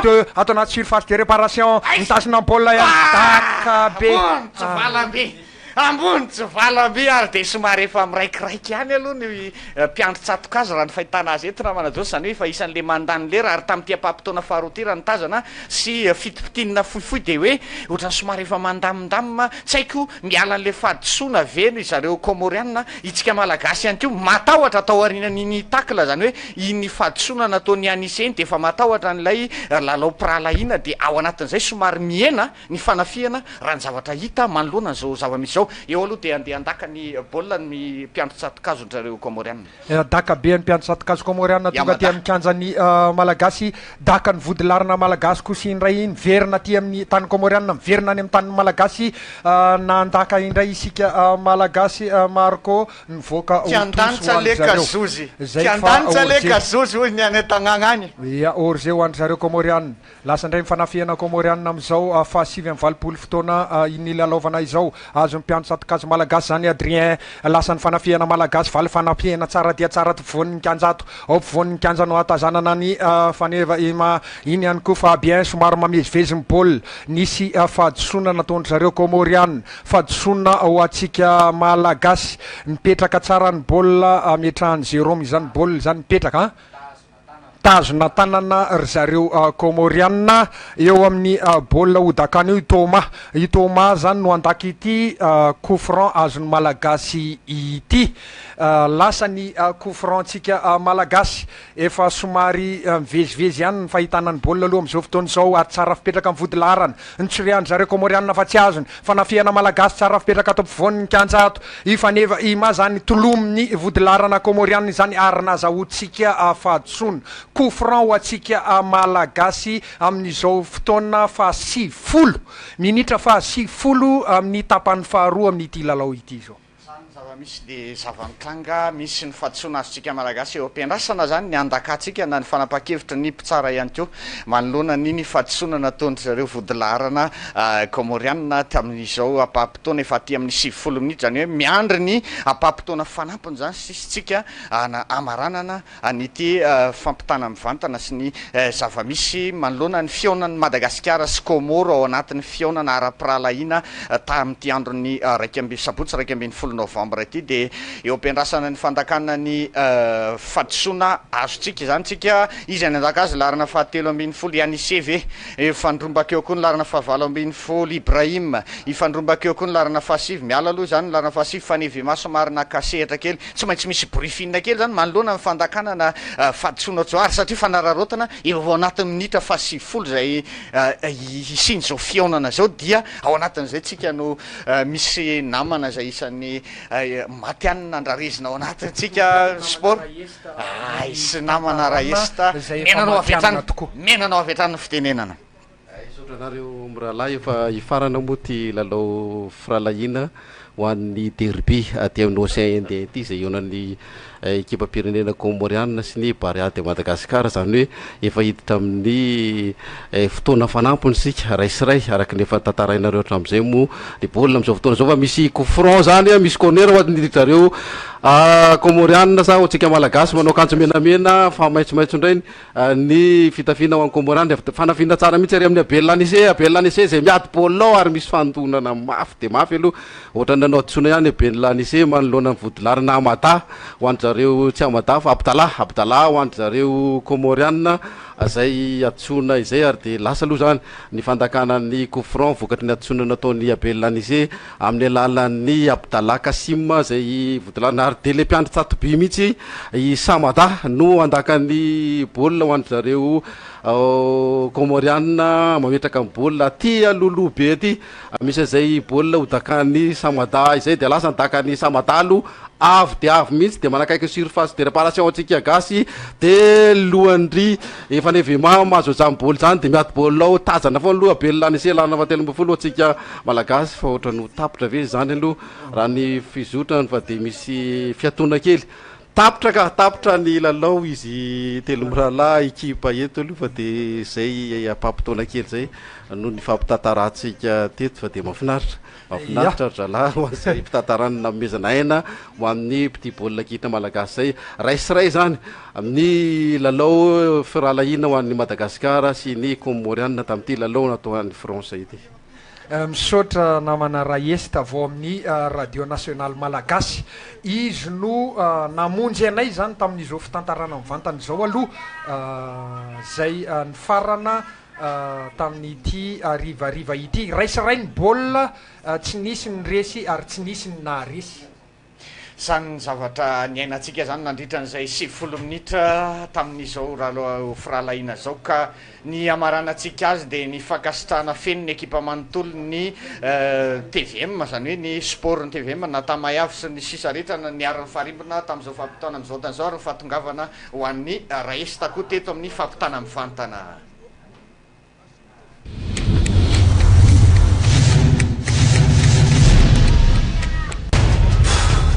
deux atao anaty surface de réparation mitazona baolina ihany daka be ambony tsy valamby ary dia somary efa miraikiraiky ihany aloha ny mpiandro tsatokazo raha ny fahitana azy eto raha manadosy zany hoe efa isan'le mandany lera ary tamin'ity ampampitona faharoa ty raha nitazana sy fitipitinina fohifohy dia hoe ohatrany somary efa mandamindamina tsy haiko miala an'le fadisoana veno izareo komoriana itsika malagasy ihany keo matahotra atao arinan'iny takla zany hoe iny fadisoana nataony aniseny dia efa matahotra n'ilay lalao piralaina dia ao anatin'izay somary miena ny fanafihana raha ny zavatra hita manoloana zao zava-misy zao eo aloha dia andeha andaka ny baolina ny mpiandro tsatokazo ndrareo komoriana daka be ny mpiandro tsatokazo komoriana tonga ty amin'ny kanjany malagasy daka ny vody larina malagasy kosa indray iny verina ty amin'ny tany komoriana miverina any amin'ny tany malagasy nandaka indray isika malagasy marco nivoaka tiandanitsa le kazozy tiandanitsa le kazozy hoy ny any tagnana any ia or zay ho andry zareo komoriana lasa indray mifanafiana komoriana am'izao fa 7:20 fotoana iny lalaovana izao azo mpiandro tsatokazo malagasy zany Adrien lasa ny fanafiana malagasy valy fanafiana tsara dia tsara to voan'ny kanjato ao ampovoan'ny kanja no atazanana ny faneva iny ihany koa fa bien somary mamezivezy ny baolina nisy fahadisoana nataondry zareo komoriana fahadisoana ho atsika malagasy mipetraka tsara ny baolina metrahany Jérôme izany baolina zany mipetraka tazona tanana ry zareo komoriana eo amin'ny baolina hodakany io i Thomas zany no andaky ity coup franc azony malagasy ity lasa ny coup franc tsika malagasy efa somary mivezivezy ihany ny fahitana ny baolina aloha am'izao fotoana zao ary tsara fipetraka amin'ny vody larana ny tsirian'ny zareo komoriana fa tsy azony fanafiana malagasy tsara fipetraka ato ampovoan'ny kanja ato ifaneva ima zany tolominy vody larana komoriana zany ary nazahotsika fahadisoana coup franc ho atsika malagasy amin'izao fotoana fa 60 minitra fa 60 amin'ny tapany faharoa amin'ity lalao ity zao misy dia zava-mitranga misy ny fadisoana azotsika malagasy eo ampiandrasana zany ny andakatsika na ny fanapa-kevitra ny mpitsara ihany keo manoloana niny fadisoana nataondry zareo vodilarana komoriana tamin'izao apampitona efa aty amin'ny 70 minitra zany hoe miandry ny apampitona fanampiny zany sisitsika amaranana an'ity fampitana mivantana sy ny zava-misy manoloana ny fionan'ny Madagasikara sy Komoro ao anatin'ny fionana ara-piralaina tamin'ity androny sabotsy 2 novembre ty dia eo ampiandrasana ny fandakana ny fadisoana azotsika zany tsika izy any andaka azy larana fahatelo ambin'ny folo ianiseve ifandrombaka eo koa ny larana fahavalo ambin'ny folo Ibrahim ifandrombaka eo koa ny larana fahasivy miala aloha zany larana fahasivy fanevy maso marina kasehatra kely tsy maintsy misy briefing kely zany manoloana ny fandakanana fadisoana tsoary satria fanararotana eo ao anatin'ny minitra fa 70 zay isiny zao fionana zao dia ao anatin'izay tsika no misy namana zay isan'ny maty any nandrarizina ao anatintsika sport sy namana raesta menanao avy hatrany menanao avy hatrany fitenenana nareo mirahalahy efa ifarana moa ty lalao firalahina ho an'ny derby aty amin'ny océan Indien ity zay ionan'ny équipe pirenena comoriana sy ny Barea de Madagascar zany hoe efa hiditra amin'ny fotoana fanampony sika raisiray araky ny efa tantarainareo hatramin'izay moa ny baolina amin'izao fotoana zao fa misy coup franc zany misy corner ho an'ny zareo comoriana sa ohatsika malagasy manao akanjo menamena fa maitsomaitso indray ny fitafiana ho an'ny comoriana fanafina tsara mihitsy ary amin'ny Abel-Lanissé zay miady baolina ary misy fandonana mafy de mafy aloha ohatra nanao tsona ihany Abel-Lanissé manoloana ny vodilarina Amada ho an'ny zareo tsy Amada fa Abdallah ho an'ny zareo comoriana zay atsona izay ary de lasa aloha zany ny fandakanan'ny coup franc vokatry ny atsona nataon'ny Abel-Lanissé amin'ny alalan'ny Abdallah Kassim zay vodilarina ary de le mpiandry tsatoby mihitsy i Samada no andakan'ny baolina ho an'ny zareo comoriana mametraka amin'ny baolina aty aloloha be aty misy zay baolina hodakan'ny Samada izay de lasa nidakany Samada aloha avy de avy mihitsy de manakaiky surface de réparation antsika gasy de lohandry efa nevema mahazo zany baoly zany de miady baolina ao tazana foana aloha Abel-Lanissé lana fa 13 atsika malagasy fa ohatra no tapitra ve zany aloha raha ny fizotrany fa de misy fiatona kely tapitra ny lalao izy telo mirahalahy ekipa eto aloha fa de zay apampitona kely zay no ny fampitantaratsika teto fa de mahafinaritra zalahy ho an'izay mpitantarana namezana aina ho amin'ny petit baolina kitra malagasy zay raisiray zany amin'ny lalao firalahina ho an'ny Madagasikara sy ny comoriana tamin'ity lalao natao an'ny Français ity misaotra namana raesta vao amin'ny radio national malagasy izy no namonjy anay zany tamin'izao fitantarana mivantana zao aloha zay ny farana tamin'ity rivariva ity raisiray ny baolina tsy nisy ny resy ary tsy nisy ny naharesy zany zavatra ny ainatsika zany nandritra n'izay 70 minitra tamin'izao raha firalahina zao ka ny amaranantsika azy de ny fankasitrahana feno ny ekipa manontolo ny TVM zany hoe ny sport ny TVM natamay avy sy ny sisa rehetra ny aran'ny farimbona tamin'izao fampitana amin'izao tan'izao ary ny fahatongavana ho an'ny raesta koa teto amin'ny fampitana mivantana